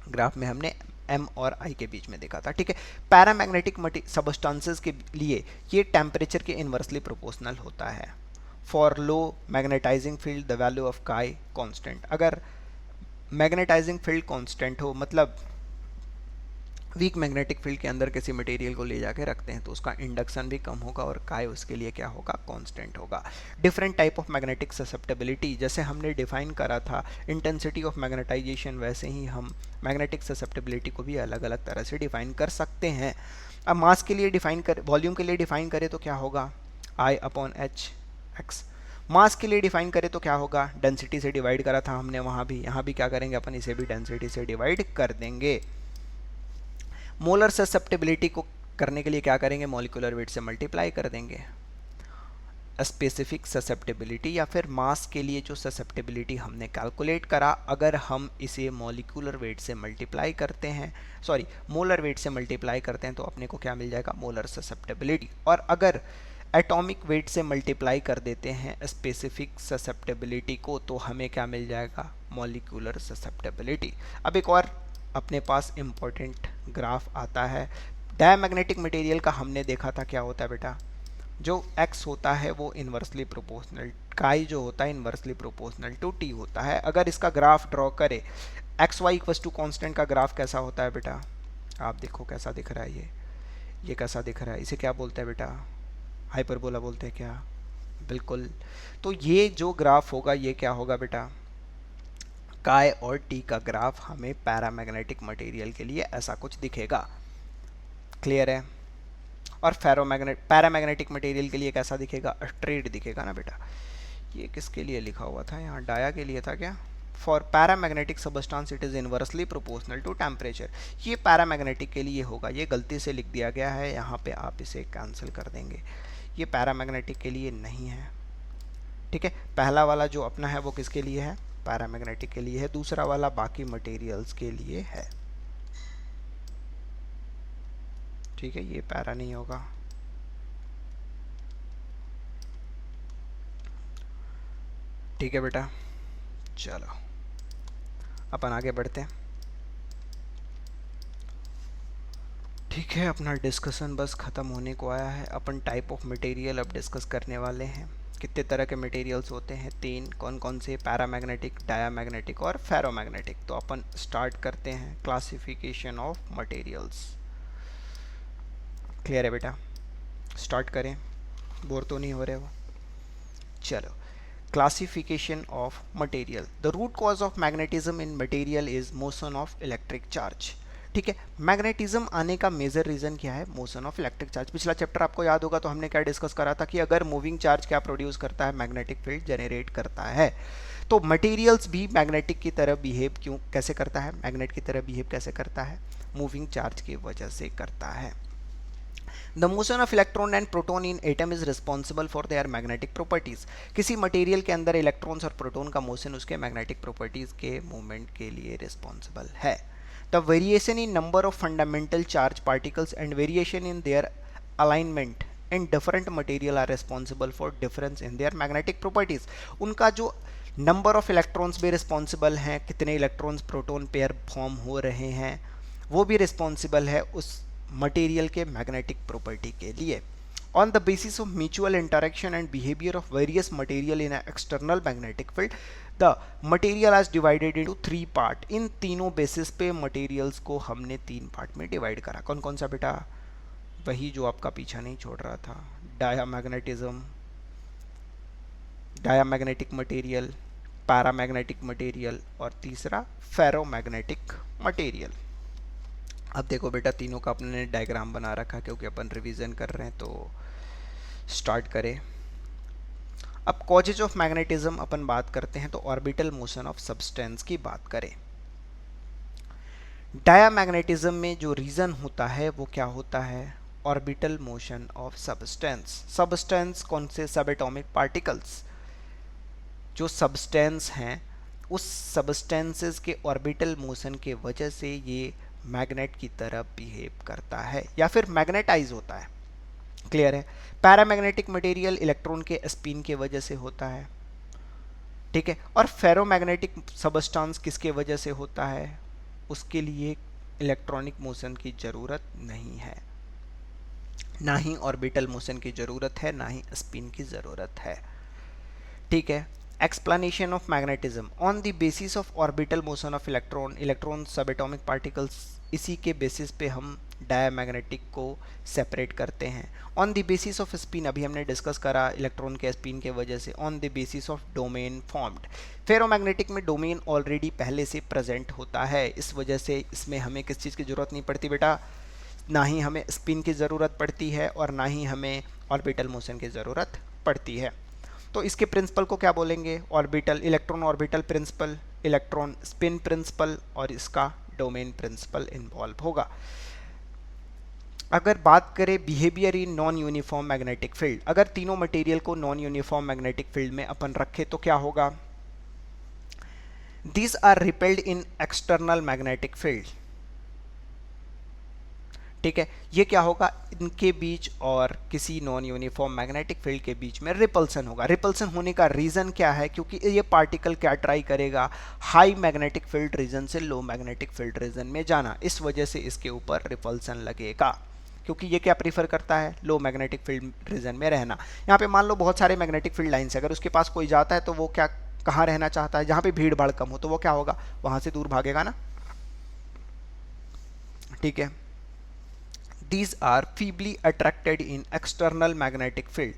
ग्राफ में हमने एम और आई के बीच में देखा था। ठीक है, पैरामैग्नेटिक सब्सटेंसेस के लिए ये टेम्परेचर के इन्वर्सली प्रोपोर्शनल होता है। For low magnetizing field the value of chi constant. अगर मैग्नेटाइजिंग फील्ड कांस्टेंट हो, मतलब वीक मैग्नेटिक फील्ड के अंदर किसी मटेरियल को ले जाके रखते हैं तो उसका इंडक्शन भी कम होगा और काय उसके लिए क्या होगा, कांस्टेंट होगा। Different type of magnetic susceptibility, जैसे हमने डिफाइन करा था इंटेंसिटी ऑफ मैग्नेटाइजेशन, वैसे ही हम मैग्नेटिक ससेप्टेबिलिटी को भी अलग अलग तरह से डिफाइन कर सकते हैं। अब मास के लिए डिफाइन कर, वॉल्यूम के लिए डिफाइन करें तो क्या होगा, I अपॉन एच एक्स। मास के लिए डिफाइन करें तो क्या होगा, डेंसिटी से डिवाइड करा था हमने वहाँ भी, यहाँ भी क्या करेंगे अपन, इसे भी डेंसिटी से डिवाइड कर देंगे। मोलर ससेप्टेबिलिटी को करने के लिए क्या करेंगे, मॉलिक्यूलर वेट से मल्टीप्लाई कर देंगे। स्पेसिफिक ससेप्टेबिलिटी या फिर मास के लिए जो ससेप्टेबिलिटी हमने कैलकुलेट करा, अगर हम इसे मॉलिक्यूलर वेट से मल्टीप्लाई करते हैं, सॉरी मोलर वेट से मल्टीप्लाई करते हैं तो अपने को क्या मिल जाएगा, मोलर ससेप्टेबिलिटी। और अगर एटॉमिक वेट से मल्टीप्लाई कर देते हैं स्पेसिफिक ससेप्टेबिलिटी को तो हमें क्या मिल जाएगा, मॉलिक्यूलर ससेप्टेबिलिटी। अब एक और अपने पास इम्पोर्टेंट ग्राफ आता है। डायमैग्नेटिक मटेरियल का हमने देखा था क्या होता है बेटा, जो x होता है वो इन्वर्सली प्रोपोर्शनल, काई जो होता है इन्वर्सली प्रोपोर्शनल टू t होता है। अगर इसका ग्राफ ड्रॉ करे, X Y equals to constant का ग्राफ कैसा होता है बेटा, आप देखो कैसा दिख रहा है, ये कैसा दिख रहा है, इसे क्या बोलते हैं बेटा, हाइपरबोला बोलते हैं क्या, बिल्कुल। तो ये जो ग्राफ होगा ये क्या होगा बेटा, काय और टी का ग्राफ हमें पैरामैग्नेटिक मटेरियल के लिए ऐसा कुछ दिखेगा। क्लियर है। और पैरामैग्नेटिक मटेरियल के लिए कैसा दिखेगा, स्ट्रेट दिखेगा ना बेटा। ये किसके लिए लिखा हुआ था यहाँ, डाया के लिए था क्या, for paramagnetic substance it is inversely proportional to temperature. ये पैरामैग्नेटिक के लिए होगा, ये गलती से लिख दिया गया है यहाँ पे, आप इसे कैंसिल कर देंगे, ये पैरामैग्नेटिक के लिए नहीं है। ठीक है, पहला वाला जो अपना है वो किसके लिए है, पैरामैग्नेटिक के लिए है, दूसरा वाला बाकी मटेरियल्स के लिए है। ठीक है, ये पैरा नहीं होगा। ठीक है बेटा, चलो अपन आगे बढ़ते हैं। ठीक है, अपना डिस्कशन बस ख़त्म होने को आया है। अपन टाइप ऑफ मटेरियल अब डिस्कस करने वाले हैं। कितने तरह के मटेरियल्स होते हैं, 3, कौन कौन से, पैरामैग्नेटिक, डायामैग्नेटिक और फेरोमैग्नेटिक। तो अपन स्टार्ट करते हैं क्लासिफिकेशन ऑफ मटेरियल्स। क्लियर है बेटा, स्टार्ट करें, बोर तो नहीं हो रहे हो। चलो, classification of material. The root cause of magnetism in material is motion of electric charge. ठीक है, मैग्नेटिज्म आने का मेजर रीजन क्या है, मोशन ऑफ इलेक्ट्रिक चार्ज। पिछला चैप्टर आपको याद होगा तो हमने क्या डिस्कस करा था कि अगर मूविंग चार्ज क्या प्रोड्यूस करता है, मैग्नेटिक फील्ड जनरेट करता है। तो मटेरियल्स भी मैग्नेटिक की तरह बिहेव क्यों, कैसे करता है, मैग्नेट की तरह बिहेव कैसे करता है, मूविंग चार्ज की वजह से करता है। The motion of electron and proton in atom is responsible for their magnetic properties. किसी मटेरियल के अंदर इलेक्ट्रॉन्स और प्रोटॉन का मोशन उसके मैग्नेटिक प्रॉपर्टीज के मूवमेंट के लिए रिस्पॉन्सिबल है। The variation in number of fundamental charge particles and variation in their alignment in different material are responsible for difference in their magnetic properties. उनका जो number of electrons भी responsible हैं, कितने electrons proton pair form हो रहे हैं, वो भी रिस्पॉन्सिबल है उस मटेरियल के मैग्नेटिक प्रॉपर्टी के लिए। On the basis of mutual interaction and behaviour of various material in external magnetic field, the material as divided into 3 part. इन तीनों बेसिस पे मटेरियल्स को हमने 3 पार्ट में डिवाइड करा। कौन कौन सा बेटा, वही जो आपका पीछा नहीं छोड़ रहा था, diamagnetism, diamagnetic material, paramagnetic material और तीसरा फेरोमैग्नेटिक मटेरियल। अब देखो बेटा, तीनों का अपने डायग्राम बना रखा क्योंकि अपन रिवीजन कर रहे हैं, तो स्टार्ट करें। अब कॉजेज ऑफ मैग्नेटिज्म अपन बात करते हैं तो ऑर्बिटल मोशन ऑफ सब्सटेंस की बात करें। डायामैग्नेटिज्म में जो रीजन होता है वो क्या होता है, orbital motion of substance. Substance कौन से, सब एटॉमिक पार्टिकल्स। जो सब्सटेंस हैं उस सब्सटेंसेस के ऑर्बिटल मोशन के वजह से ये मैग्नेट की तरह बिहेव करता है या फिर मैग्नेटाइज होता है। क्लियर है। पैरामैग्नेटिक मटेरियल इलेक्ट्रॉन के स्पिन के वजह से होता है। ठीक है, और फेरोमैग्नेटिक सबस्टांस किसके वजह से होता है, उसके लिए इलेक्ट्रॉनिक मोशन की ज़रूरत नहीं है, ना ही ऑर्बिटल मोशन की ज़रूरत है, ना ही स्पिन की ज़रूरत है। ठीक है, explanation of magnetism on the basis of orbital motion of electron subatomic particles, इसी के बेसिस पे हम डायमैग्नेटिक को सेपरेट करते हैं। On the basis off spin, अभी हमने डिस्कस करा इलेक्ट्रॉन के स्पिन के वजह से। On the basis of domain formed, ferromagnetic में डोमेन ऑलरेडी पहले से प्रेजेंट होता है, इस वजह से इसमें हमें किस चीज़ की ज़रूरत नहीं पड़ती बेटा, ना ही हमें स्पिन की ज़रूरत पड़ती है और ना ही हमें ऑर्बिटल मोशन की ज़रूरत पड़ती है। तो इसके प्रिंसिपल को क्या बोलेंगे, orbital, electron orbital principle, electron spin principle और इसका डोमेन प्रिंसिपल इन्वॉल्व होगा। अगर बात करें behaviour in non uniform magnetic field, अगर तीनों मटेरियल को नॉन यूनिफॉर्म मैग्नेटिक फील्ड में अपन रखें तो क्या होगा, these are repelled in external magnetic field. ठीक है, ये क्या होगा, इनके बीच और किसी नॉन यूनिफॉर्म मैग्नेटिक फील्ड के बीच में रिपल्सन होगा। रिपल्सन होने का रीज़न क्या है, क्योंकि ये पार्टिकल क्या ट्राई करेगा, हाई मैग्नेटिक फील्ड रीजन से लो मैग्नेटिक फील्ड रीजन में जाना, इस वजह से इसके ऊपर रिपल्सन लगेगा, क्योंकि ये क्या प्रीफर करता है, लो मैग्नेटिक फील्ड रीजन में रहना। यहाँ पे मान लो बहुत सारे मैग्नेटिक फील्ड लाइन्स है, अगर उसके पास कोई जाता है तो वो क्या, कहाँ रहना चाहता है, जहाँ पे भीड़ भाड़ कम हो, तो वो क्या होगा, वहाँ से दूर भागेगा ना। ठीक है, these are feebly attracted in external magnetic field,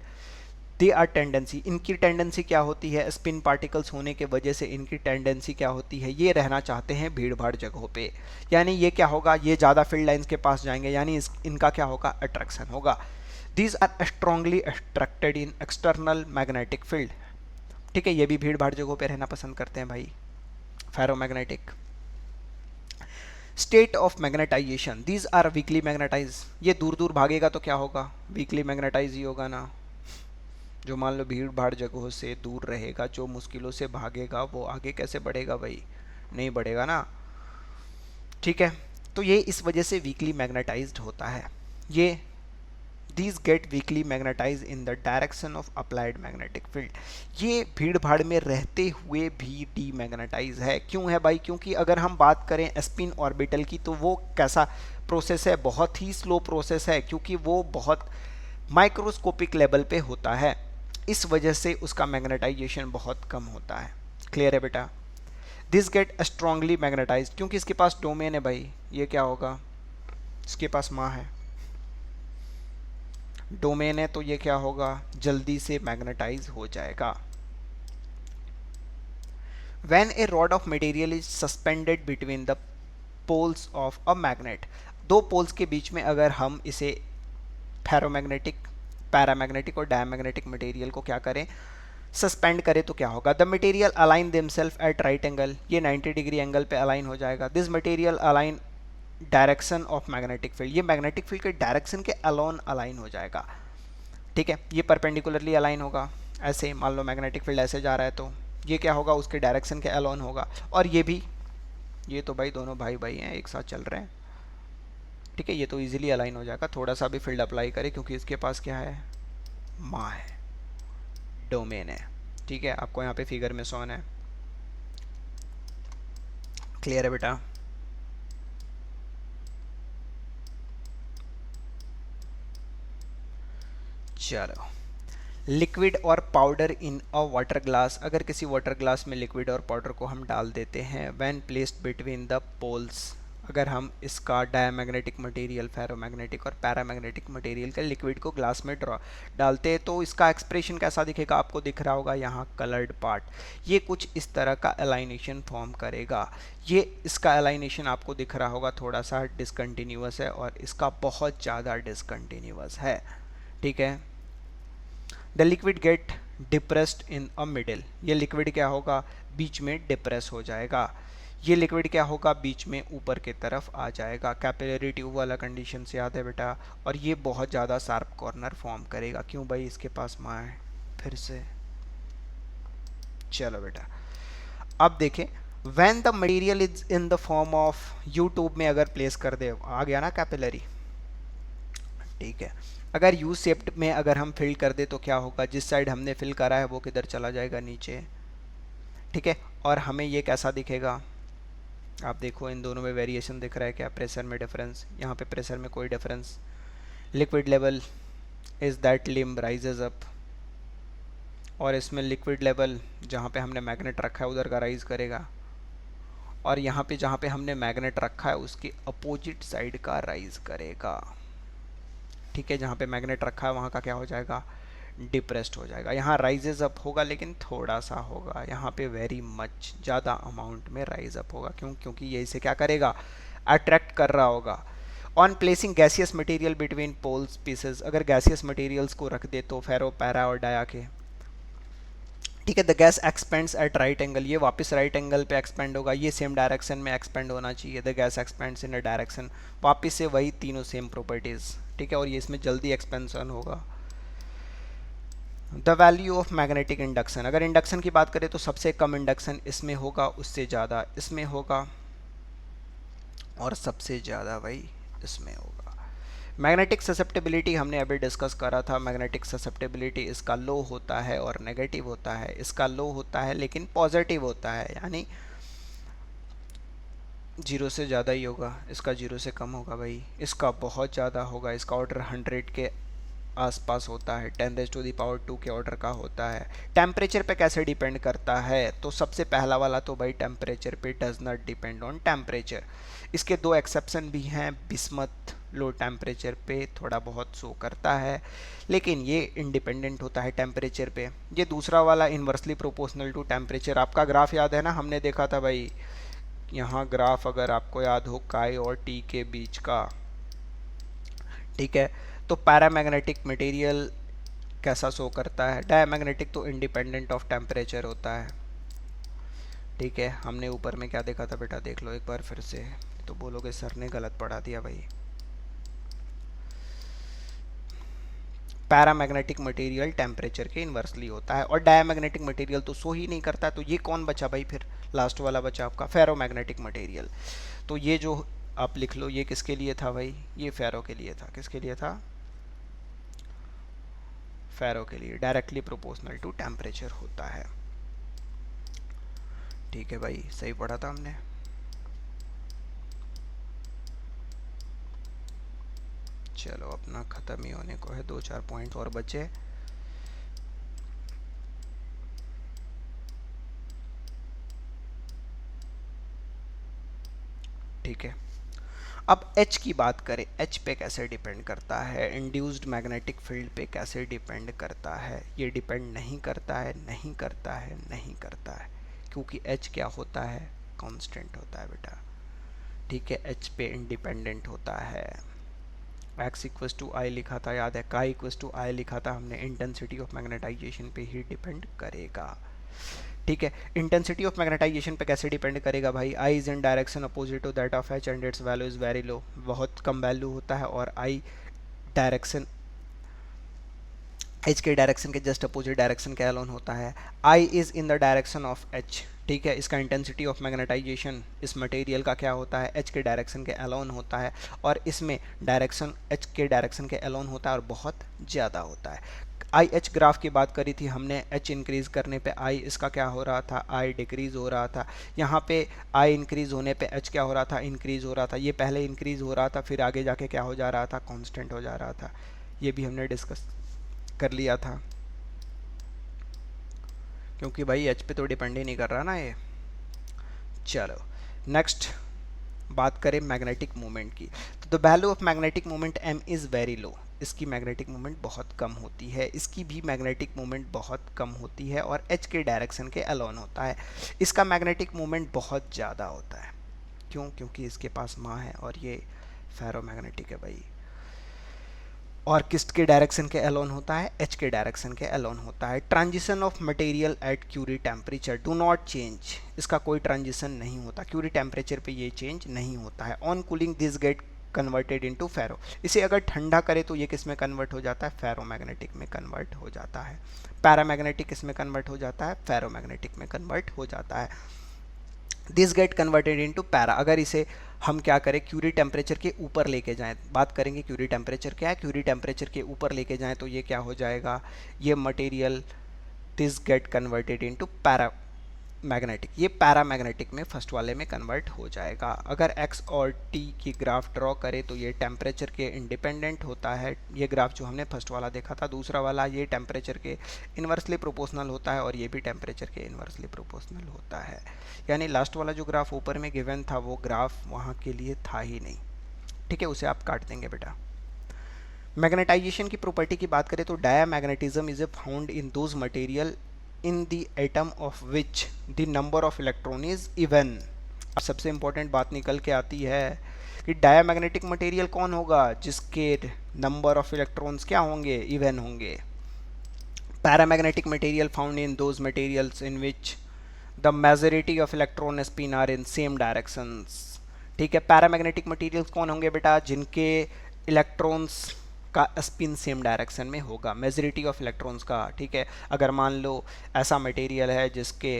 they are tendency, इनकी टेंडेंसी क्या होती है, स्पिन पार्टिकल्स होने के वजह से इनकी टेंडेंसी क्या होती है, ये रहना चाहते हैं भीड़ भाड़ जगहों पे, यानी ये क्या होगा, ये ज़्यादा फील्ड लाइंस के पास जाएंगे, यानी इनका क्या होगा, अट्रैक्शन होगा। these are strongly attracted in external magnetic field। ठीक है, ये भी भीड़ भाड़ जगहों पे रहना पसंद करते हैं भाई, ferromagnetic. State of magnetization, these are weakly magnetize, ये दूर दूर भागेगा तो क्या होगा, वीकली मैग्नेटाइज ही होगा ना। जो मान लो भीड़ भाड़ जगहों से दूर रहेगा, जो मुश्किलों से भागेगा, वो आगे कैसे बढ़ेगा भाई, नहीं बढ़ेगा ना। ठीक है, तो ये इस वजह से वीकली मैग्नेटाइज्ड होता है। ये these get weakly magnetized in the direction of applied magnetic field, ये भीड़ भाड़ में रहते हुए भी डीमैग्नेटाइज है। क्यों है भाई, क्योंकि अगर हम बात करें स्पिन ऑर्बिटल की तो वो कैसा प्रोसेस है, बहुत ही स्लो प्रोसेस है, क्योंकि वो बहुत माइक्रोस्कोपिक लेवल पे होता है, इस वजह से उसका मैग्नेटाइजेशन बहुत कम होता है। क्लियर है बेटा, दिस गेट स्ट्रांगली मैग्नेटाइज, क्योंकि इसके पास डोमेन है भाई, ये क्या होगा, इसके पास माँ है, डोमेन है, तो ये क्या होगा, जल्दी से मैग्नेटाइज हो जाएगा। When a rod of material is suspended between the poles of a magnet, दो पोल्स के बीच में अगर हम इसे फेरोमैग्नेटिक, पैरामैग्नेटिक और डायमैग्नेटिक मटेरियल को क्या करें, सस्पेंड करें तो क्या होगा, the material align themselves at right angle, ये 90 डिग्री एंगल पे अलाइन हो जाएगा। This material align direction of magnetic field, ये मैग्नेटिक फील्ड के डायरेक्शन के अलोन अलाइन हो जाएगा। ठीक है, ये परपेंडिकुलरली अलाइन होगा, ऐसे मान लो मैग्नेटिक फील्ड ऐसे जा रहा है तो ये क्या होगा, उसके डायरेक्शन के अलोन होगा। और ये भी, ये तो भाई दोनों भाई भाई हैं, एक साथ चल रहे हैं। ठीक है, ये तो इजीली अलाइन हो जाएगा, थोड़ा सा भी फील्ड अप्लाई करे, क्योंकि इसके पास क्या है, माँ है, डोमेन है। ठीक है, आपको यहाँ पे फिगर में शोन है। क्लियर है बेटा, चलो। लिक्विड और powder in a water glass, अगर किसी वाटर ग्लास में लिक्विड और पाउडर को हम डाल देते हैं, when placed between the poles, अगर हम इसका डायमैग्नेटिक मटेरियल, फेरोमैग्नेटिक और पैरामैग्नेटिक मटेरियल के लिक्विड को ग्लास में डालते हैं, तो इसका एक्सप्रेशन कैसा दिखेगा, आपको दिख रहा होगा यहाँ कलर्ड पार्ट, ये कुछ इस तरह का एलाइनेशन फॉर्म करेगा। ये इसका एलाइनेशन आपको दिख रहा होगा थोड़ा सा डिसकंटिन्यूअस है, और इसका बहुत ज़्यादा डिसकंटिन्यूअस है। ठीक है, the liquid get depressed in a middle, ये लिक्विड क्या होगा, बीच में डिप्रेस हो जाएगा। ये लिक्विड क्या होगा, बीच में ऊपर की तरफ आ जाएगा। कैपिलरी ट्यूब वाला कंडीशन से याद है बेटा, और ये बहुत ज़्यादा शार्प कॉर्नर फॉर्म करेगा। क्यों भाई, इसके पास माँ है, फिर से। चलो बेटा, अब देखें, when the material is in the form of you tube में अगर प्लेस कर दे, आ गया ना कैपिलरी। ठीक है, अगर यू शेप्ड में अगर हम फिल कर दे तो क्या होगा, जिस साइड हमने फिल करा है वो किधर चला जाएगा, नीचे। ठीक है, और हमें ये कैसा दिखेगा, आप देखो इन दोनों में वेरिएशन दिख रहा है क्या, प्रेशर में डिफरेंस, यहाँ पे प्रेशर में कोई difference. Liquid level is that limb rises up, और इसमें लिक्विड लेवल जहाँ पे हमने मैग्नेट रखा है उधर का राइज करेगा, और यहाँ पे जहाँ पे हमने मैग्नेट रखा है उसकी अपोजिट साइड का राइज करेगा। ठीक है, जहाँ पे मैग्नेट रखा है वहाँ का क्या हो जाएगा, डिप्रेस्ड हो जाएगा। यहाँ राइजेज अप होगा लेकिन थोड़ा सा होगा, यहाँ पे वेरी मच ज़्यादा अमाउंट में राइज अप होगा। क्यों? क्योंकि ये इसे क्या करेगा, अट्रैक्ट कर रहा होगा। On placing gaseous material between poles pieces, अगर गैसियस मटेरियल्स को रख दे तो फेरो, पैरा और डाया के, ठीक है, the gas expands at right angle, ये वापस राइट एंगल पे एक्सपेंड होगा, ये सेम डायरेक्शन में एक्सपेंड होना चाहिए, the gas expends in a direction, वापस से वही तीनों सेम प्रॉपर्टीज़। ठीक है, और ये इसमें जल्दी एक्सपेंशन होगा। The value of magnetic induction, अगर इंडक्शन की बात करें तो सबसे कम इंडक्शन इसमें होगा, उससे ज़्यादा इसमें होगा, और सबसे ज़्यादा भाई इसमें होगा। मैग्नेटिक ससेप्टेबिलिटी हमने अभी डिस्कस करा था। मैग्नेटिक ससेप्टेबिलिटी इसका लो होता है और नेगेटिव होता है। इसका लो होता है लेकिन पॉजिटिव होता है, यानी 0 से ज़्यादा ही होगा, इसका 0 से कम होगा भाई, इसका बहुत ज़्यादा होगा, इसका ऑर्डर 100 के आसपास होता है, 10⁻² के ऑर्डर का होता है। टेम्परेचर पे कैसे डिपेंड करता है, तो सबसे पहला वाला तो भाई टेम्परेचर पे does not depend on temperature. इसके दो एक्सेप्शन भी हैं, बिस्मथ लो टेम्परेचर पे थोड़ा बहुत शो करता है, लेकिन ये इंडिपेंडेंट होता है टेम्परेचर पे। ये दूसरा वाला इन्वर्सली प्रोपोर्शनल टू टेम्परेचर, आपका ग्राफ याद है ना, हमने देखा था भाई, यहाँ ग्राफ अगर आपको याद हो काई और टी के बीच का, ठीक है, तो पैरामैग्नेटिक मटेरियल कैसा शो करता है, डायमैग्नेटिक तो इंडिपेंडेंट ऑफ टेम्परेचर होता है। ठीक है, हमने ऊपर में क्या देखा था बेटा, देख लो एक बार फिर से, तो बोलोगे सर ने गलत पढ़ा दिया भाई। पैरामैग्नेटिक मटेरियल टेम्परेचर के इन्वर्सली होता है, और डायमैग्नेटिक मटेरियल तो शो ही नहीं करता। तो ये कौन बचा भाई, फिर लास्ट वाला बचा आपका फेरोमैग्नेटिक मटेरियल। तो ये जो आप लिख लो, ये किसके लिए था भाई, ये फेरो के लिए था। किसके लिए था, फेरो के लिए, डायरेक्टली प्रोपोर्शनल टू टेम्परेचर होता है। ठीक है भाई, सही पढ़ा था हमने। चलो अपना ख़त्म ही होने को है, 2-4 पॉइंट और बचे। ठीक है, अब H की बात करें, H पे कैसे डिपेंड करता है, इंड्यूस्ड मैग्नेटिक फील्ड पे कैसे डिपेंड करता है। ये डिपेंड नहीं करता है, नहीं करता है, नहीं करता है, क्योंकि H क्या होता है, कांस्टेंट होता है बेटा। ठीक है, H पे इंडिपेंडेंट होता है। x इक्वस टू आई लिखा था, याद है, का इक्वस टू आई लिखा था हमने, इंटेंसिटी ऑफ मैग्नेटाइजेशन पे ही डिपेंड करेगा। ठीक है, इंटेंसिटी ऑफ मैग्नेटाइजेशन पे कैसे डिपेंड करेगा भाई, I is in direction opposite to that of H and its value is very low, बहुत कम वैल्यू होता है, और आई डायरेक्शन एच के डायरेक्शन के जस्ट अपोजिट डायरेक्शन के अलोन होता है। I is in the direction of H, ठीक है, इसका इंटेंसिटी ऑफ मैग्नेटाइजेशन इस मटेरियल का क्या होता है, एच के डायरेक्शन के अलोन होता है, और इसमें डायरेक्शन एच के डायरेक्शन के अलोन होता है और बहुत ज़्यादा होता है। आई एच ग्राफ की बात करी थी हमने, एच इंक्रीज़ करने पे आई इसका क्या हो रहा था, आई डिक्रीज़ हो रहा था। यहाँ पे आई इंक्रीज़ होने पे एच क्या हो रहा था, इंक्रीज़ हो रहा था। ये पहले इंक्रीज़ हो रहा था, फिर आगे जाके क्या हो जा रहा था, कांस्टेंट हो जा रहा था। ये भी हमने डिस्कस कर लिया था, क्योंकि भाई एच पे तो डिपेंड ही नहीं कर रहा ना ये। चलो नेक्स्ट बात करें मैग्नेटिक मोमेंट की, तो the value of magnetic moment m is very लो, इसकी मैग्नेटिक मोमेंट बहुत कम होती है, इसकी भी मैग्नेटिक मोमेंट बहुत कम होती है, और h के डायरेक्शन के अलोन होता है। इसका मैग्नेटिक मोमेंट बहुत ज़्यादा होता है, क्यों, क्योंकि इसके पास माँ है और ये फेरोमैग्नेटिक है भाई। और किसके डायरेक्शन के अलोन होता है, एच के डायरेक्शन के अलोन होता है। Transition of material at Curie temperature do not change, इसका कोई ट्रांजिशन नहीं होता, क्यूरी टेम्परेचर पे ये चेंज नहीं होता है। On cooling this get converted into ferro, इसे अगर ठंडा करे तो ये किस में कन्वर्ट हो जाता है, फेरोमैग्नेटिक में कन्वर्ट हो जाता है। पैरामैग्नेटिक किस में कन्वर्ट हो जाता है, फेरोमैग्नेटिक में कन्वर्ट हो जाता है। This get converted into para, अगर इसे हम क्या करें, क्यूरी टेम्परेचर के ऊपर लेके जाएं, बात करेंगे क्यूरी टेम्परेचर क्या है, क्यूरी टेम्परेचर के ऊपर लेके जाएं तो ये क्या हो जाएगा, ये material this get converted into para magnetic, ये पैरामैग्नेटिक में फर्स्ट वाले में कन्वर्ट हो जाएगा। अगर x और t की ग्राफ ड्रॉ करें तो ये टेम्परेचर के इंडिपेंडेंट होता है, ये ग्राफ जो हमने फर्स्ट वाला देखा था। दूसरा वाला ये टेम्परेचर के इन्वर्सली प्रोपोर्शनल होता है और ये भी टेम्परेचर के इन्वर्सली प्रोपोर्शनल होता है। यानी लास्ट वाला जो ग्राफ ऊपर में गिवन था वो ग्राफ वहाँ के लिए था ही नहीं, ठीक है, उसे आप काट देंगे बेटा। मैग्नेटाइजेशन की प्रॉपर्टी की बात करें तो diamagnetism is a found in those material in the atom of which the number of electron is even. सबसे इंपॉर्टेंट बात निकल के आती है कि डायामैग्नेटिक मटेरियल कौन होगा जिसके नंबर ऑफ इलेक्ट्रॉन्स क्या होंगे, इवन होंगे। Paramagnetic material found in those materials in which the majority of electron spin are in same directions. ठीक है, पैरामैग्नेटिक मटेरियल्स कौन होंगे बेटा, जिनके इलेक्ट्रॉन्स का स्पिन सेम डायरेक्शन में होगा, मेजॉरिटी ऑफ इलेक्ट्रॉन्स का। ठीक है, अगर मान लो ऐसा मटेरियल है जिसके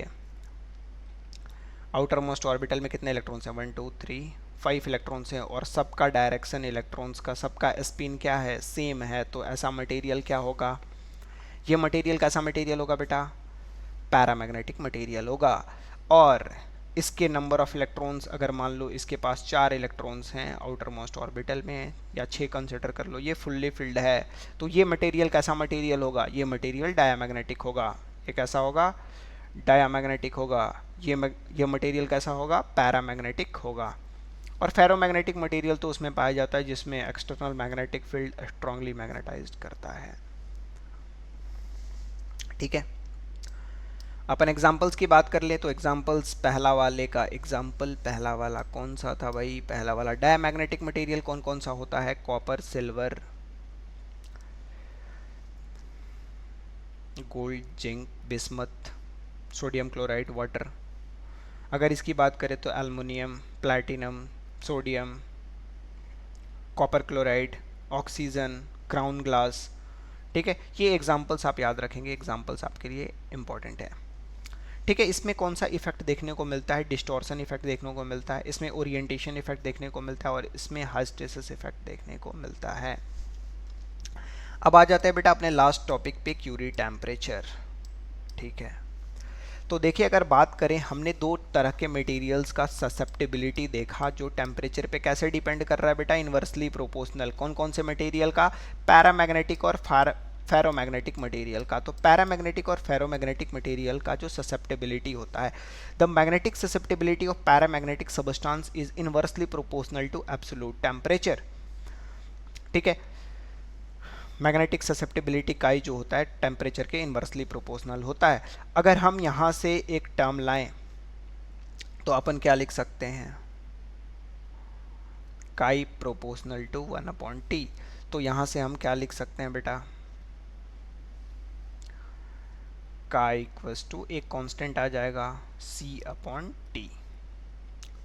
आउटर मोस्ट ऑर्बिटल में कितने इलेक्ट्रॉन्स हैं, 1 2 3 5 इलेक्ट्रॉन्स हैं और सबका डायरेक्शन इलेक्ट्रॉन्स का, सबका स्पिन क्या है, सेम है, तो ऐसा मटेरियल क्या होगा, ये मटेरियल कैसा मटेरियल होगा बेटा, पैरामैग्नेटिक मटेरियल होगा। और इसके नंबर ऑफ इलेक्ट्रॉन्स, अगर मान लो इसके पास 4 इलेक्ट्रॉन्स हैं आउटर मोस्ट ऑर्बिटल में, या 6 कंसिडर कर लो, ये फुल्ली फिल्ड है, तो ये मटेरियल कैसा मटेरियल होगा, ये मटेरियल डायामैग्नेटिक होगा। ये कैसा होगा, डायामैग्नेटिक होगा। ये मटेरियल कैसा होगा, पैरामैग्नेटिक होगा। और फेरोमैग्नेटिक मटेरियल तो उसमें पाया जाता है जिसमें external magnetic field strongly magnetised करता है। ठीक है, अपन एग्जाम्पल्स की बात कर ले तो एग्जाम्पल्स पहला वाला कौन सा था भाई, पहला वाला डायमैग्नेटिक मटेरियल कौन कौन सा होता है, copper, silver, gold, zinc, bismuth, sodium chloride, water. अगर इसकी बात करें तो aluminium, platinum, sodium, copper chloride, oxygen, crown glass. ठीक है, ये एग्जाम्पल्स आप याद रखेंगे, एग्जाम्पल्स आपके लिए इंपॉर्टेंट है। ठीक है, इसमें कौन सा इफेक्ट देखने को मिलता है, डिस्टॉर्शन इफेक्ट देखने को मिलता है, इसमें ओरिएंटेशन इफेक्ट देखने को मिलता है और इसमें हिस्टैरिसीस इफेक्ट देखने को मिलता है। अब आ जाते हैं बेटा अपने लास्ट टॉपिक पे, क्यूरी टेम्परेचर। ठीक है, तो देखिए अगर बात करें, हमने 2 तरह के मटेरियल्स का ससेप्टिबिलिटी देखा जो टेम्परेचर पे कैसे डिपेंड कर रहा है बेटा, इन्वर्सली प्रोपोर्शनल। कौन कौन से मटेरियल का, पैरामैग्नेटिक और फेरोमैग्नेटिक मटेरियल का। तो पैरामैग्नेटिक और फेरोमैग्नेटिक मटेरियल का जो ससेप्टेबिलिटी होता है, the magnetic susceptibility of paramagnetic substance is inversely proportional to absolute temperature. ठीक है, मैग्नेटिक ससेप्टेबिलिटी का जो होता है टेम्परेचर के इनवर्सली प्रोपोर्शनल होता है। अगर हम यहाँ से एक टर्म लाएं तो अपन क्या लिख सकते हैं, काई प्रोपोर्शनल टू 1/T। तो यहाँ से हम क्या लिख सकते हैं बेटा, काई इक्वल्स टू एक कांस्टेंट आ जाएगा C/T।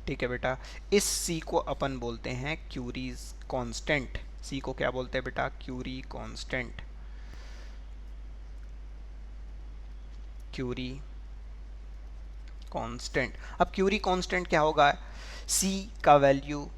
ठीक है बेटा, इस C को अपन बोलते हैं क्यूरीज कांस्टेंट। C को क्या बोलते हैं बेटा, क्यूरी कांस्टेंट। Curie constant. अब क्यूरी कांस्टेंट क्या होगा, C का वैल्यू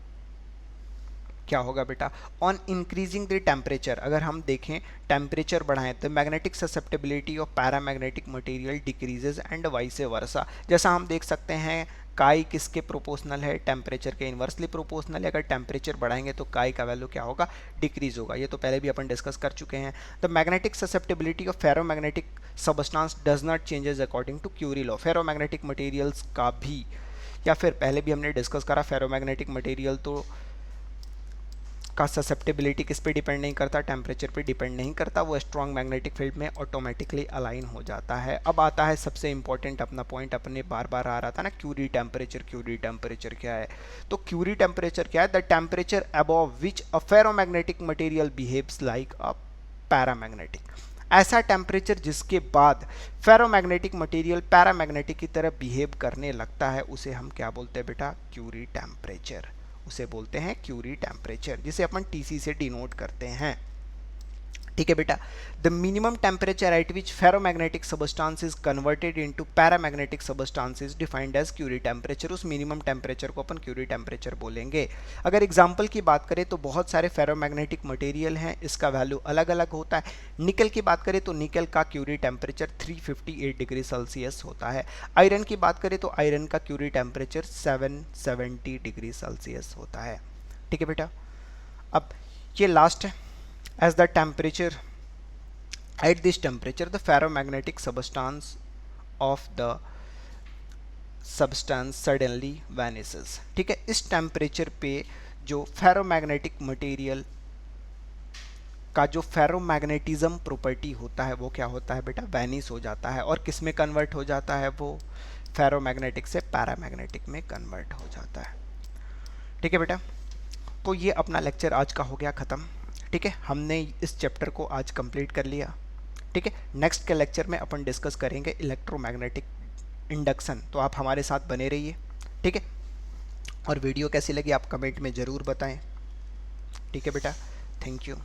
क्या होगा बेटा, ऑन इंक्रीजिंग द टेम्परेचर। अगर हम देखें टेम्परेचर बढ़ाएं तो magnetic susceptibility of paramagnetic material decreases and vice versa. जैसा हम देख सकते हैं काई किसके प्रोपोर्शनल है, टेम्परेचर के इन्वर्सली प्रोपोर्शनल है। अगर टेम्परेचर बढ़ाएंगे तो काई का वैल्यू क्या होगा, डिक्रीज होगा। ये तो पहले भी अपन डिस्कस कर चुके हैं। The magnetic susceptibility of ferromagnetic substance does not changes according to Curie law. Ferromagnetic materials का भी, या फिर पहले भी हमने डिस्कस करा, फेरोमैग्नेटिक मटेरियल तो का ससेप्टेबिलिटी किस पे डिपेंड नहीं करता, टेम्परेचर पे डिपेंड नहीं करता, वो स्ट्रॉन्ग मैग्नेटिक फील्ड में ऑटोमेटिकली अलाइन हो जाता है। अब आता है सबसे इंपॉर्टेंट अपना पॉइंट, अपने बार बार आ रहा था ना, क्यूरी टेम्परेचर। क्यूरी टेम्परेचर क्या है, तो क्यूरी टेम्परेचर क्या है, the temperature above which a ferromagnetic material behaves like a paramagnetic. ऐसा टेम्परेचर जिसके बाद फेरोमैग्नेटिक मटेरियल पैरामैग्नेटिक की तरह बिहेव करने लगता है, उसे हम क्या बोलते हैं बेटा, क्यूरी टेम्परेचर। उसे बोलते हैं क्यूरी टेम्परेचर, जिसे अपन TC से डिनोट करते हैं। ठीक है बेटा, the minimum temperature at which ferromagnetic substance is converted into paramagnetic substance is defined as Curie temperature. उस मिनिमम टेम्परेचर को अपन क्यूरी टेम्परेचर बोलेंगे। अगर एग्जांपल की बात करें तो बहुत सारे फेरोमैग्नेटिक मटेरियल हैं, इसका वैल्यू अलग अलग होता है। निकल की बात करें तो निकल का क्यूरी टेम्परेचर 358 डिग्री सेल्सियस होता है। आयरन की बात करें तो आयरन का क्यूरी टेम्परेचर 770 डिग्री सेल्सियस होता है। ठीक है बेटा, अब ये लास्ट है। As the temperature, at this temperature the ferromagnetic substance of the substance suddenly vanishes। ठीक है, इस टेम्परेचर पे जो फेरोमैग्नेटिक मटेरियल का जो फेरोमैग्नेटिज्म प्रॉपर्टी होता है वो क्या होता है बेटा, वैनिस हो जाता है। और किस में कन्वर्ट हो जाता है, वो फेरोमैग्नेटिक से पैरामैग्नेटिक में कन्वर्ट हो जाता है। ठीक है बेटा, तो ये अपना लेक्चर आज का हो गया ख़त्म। ठीक है, हमने इस चैप्टर को आज कंप्लीट कर लिया। ठीक है, नेक्स्ट के लेक्चर में अपन डिस्कस करेंगे इलेक्ट्रोमैग्नेटिक इंडक्शन, तो आप हमारे साथ बने रहिए। ठीक है, और वीडियो कैसी लगी आप कमेंट में ज़रूर बताएं। ठीक है बेटा, थैंक यू।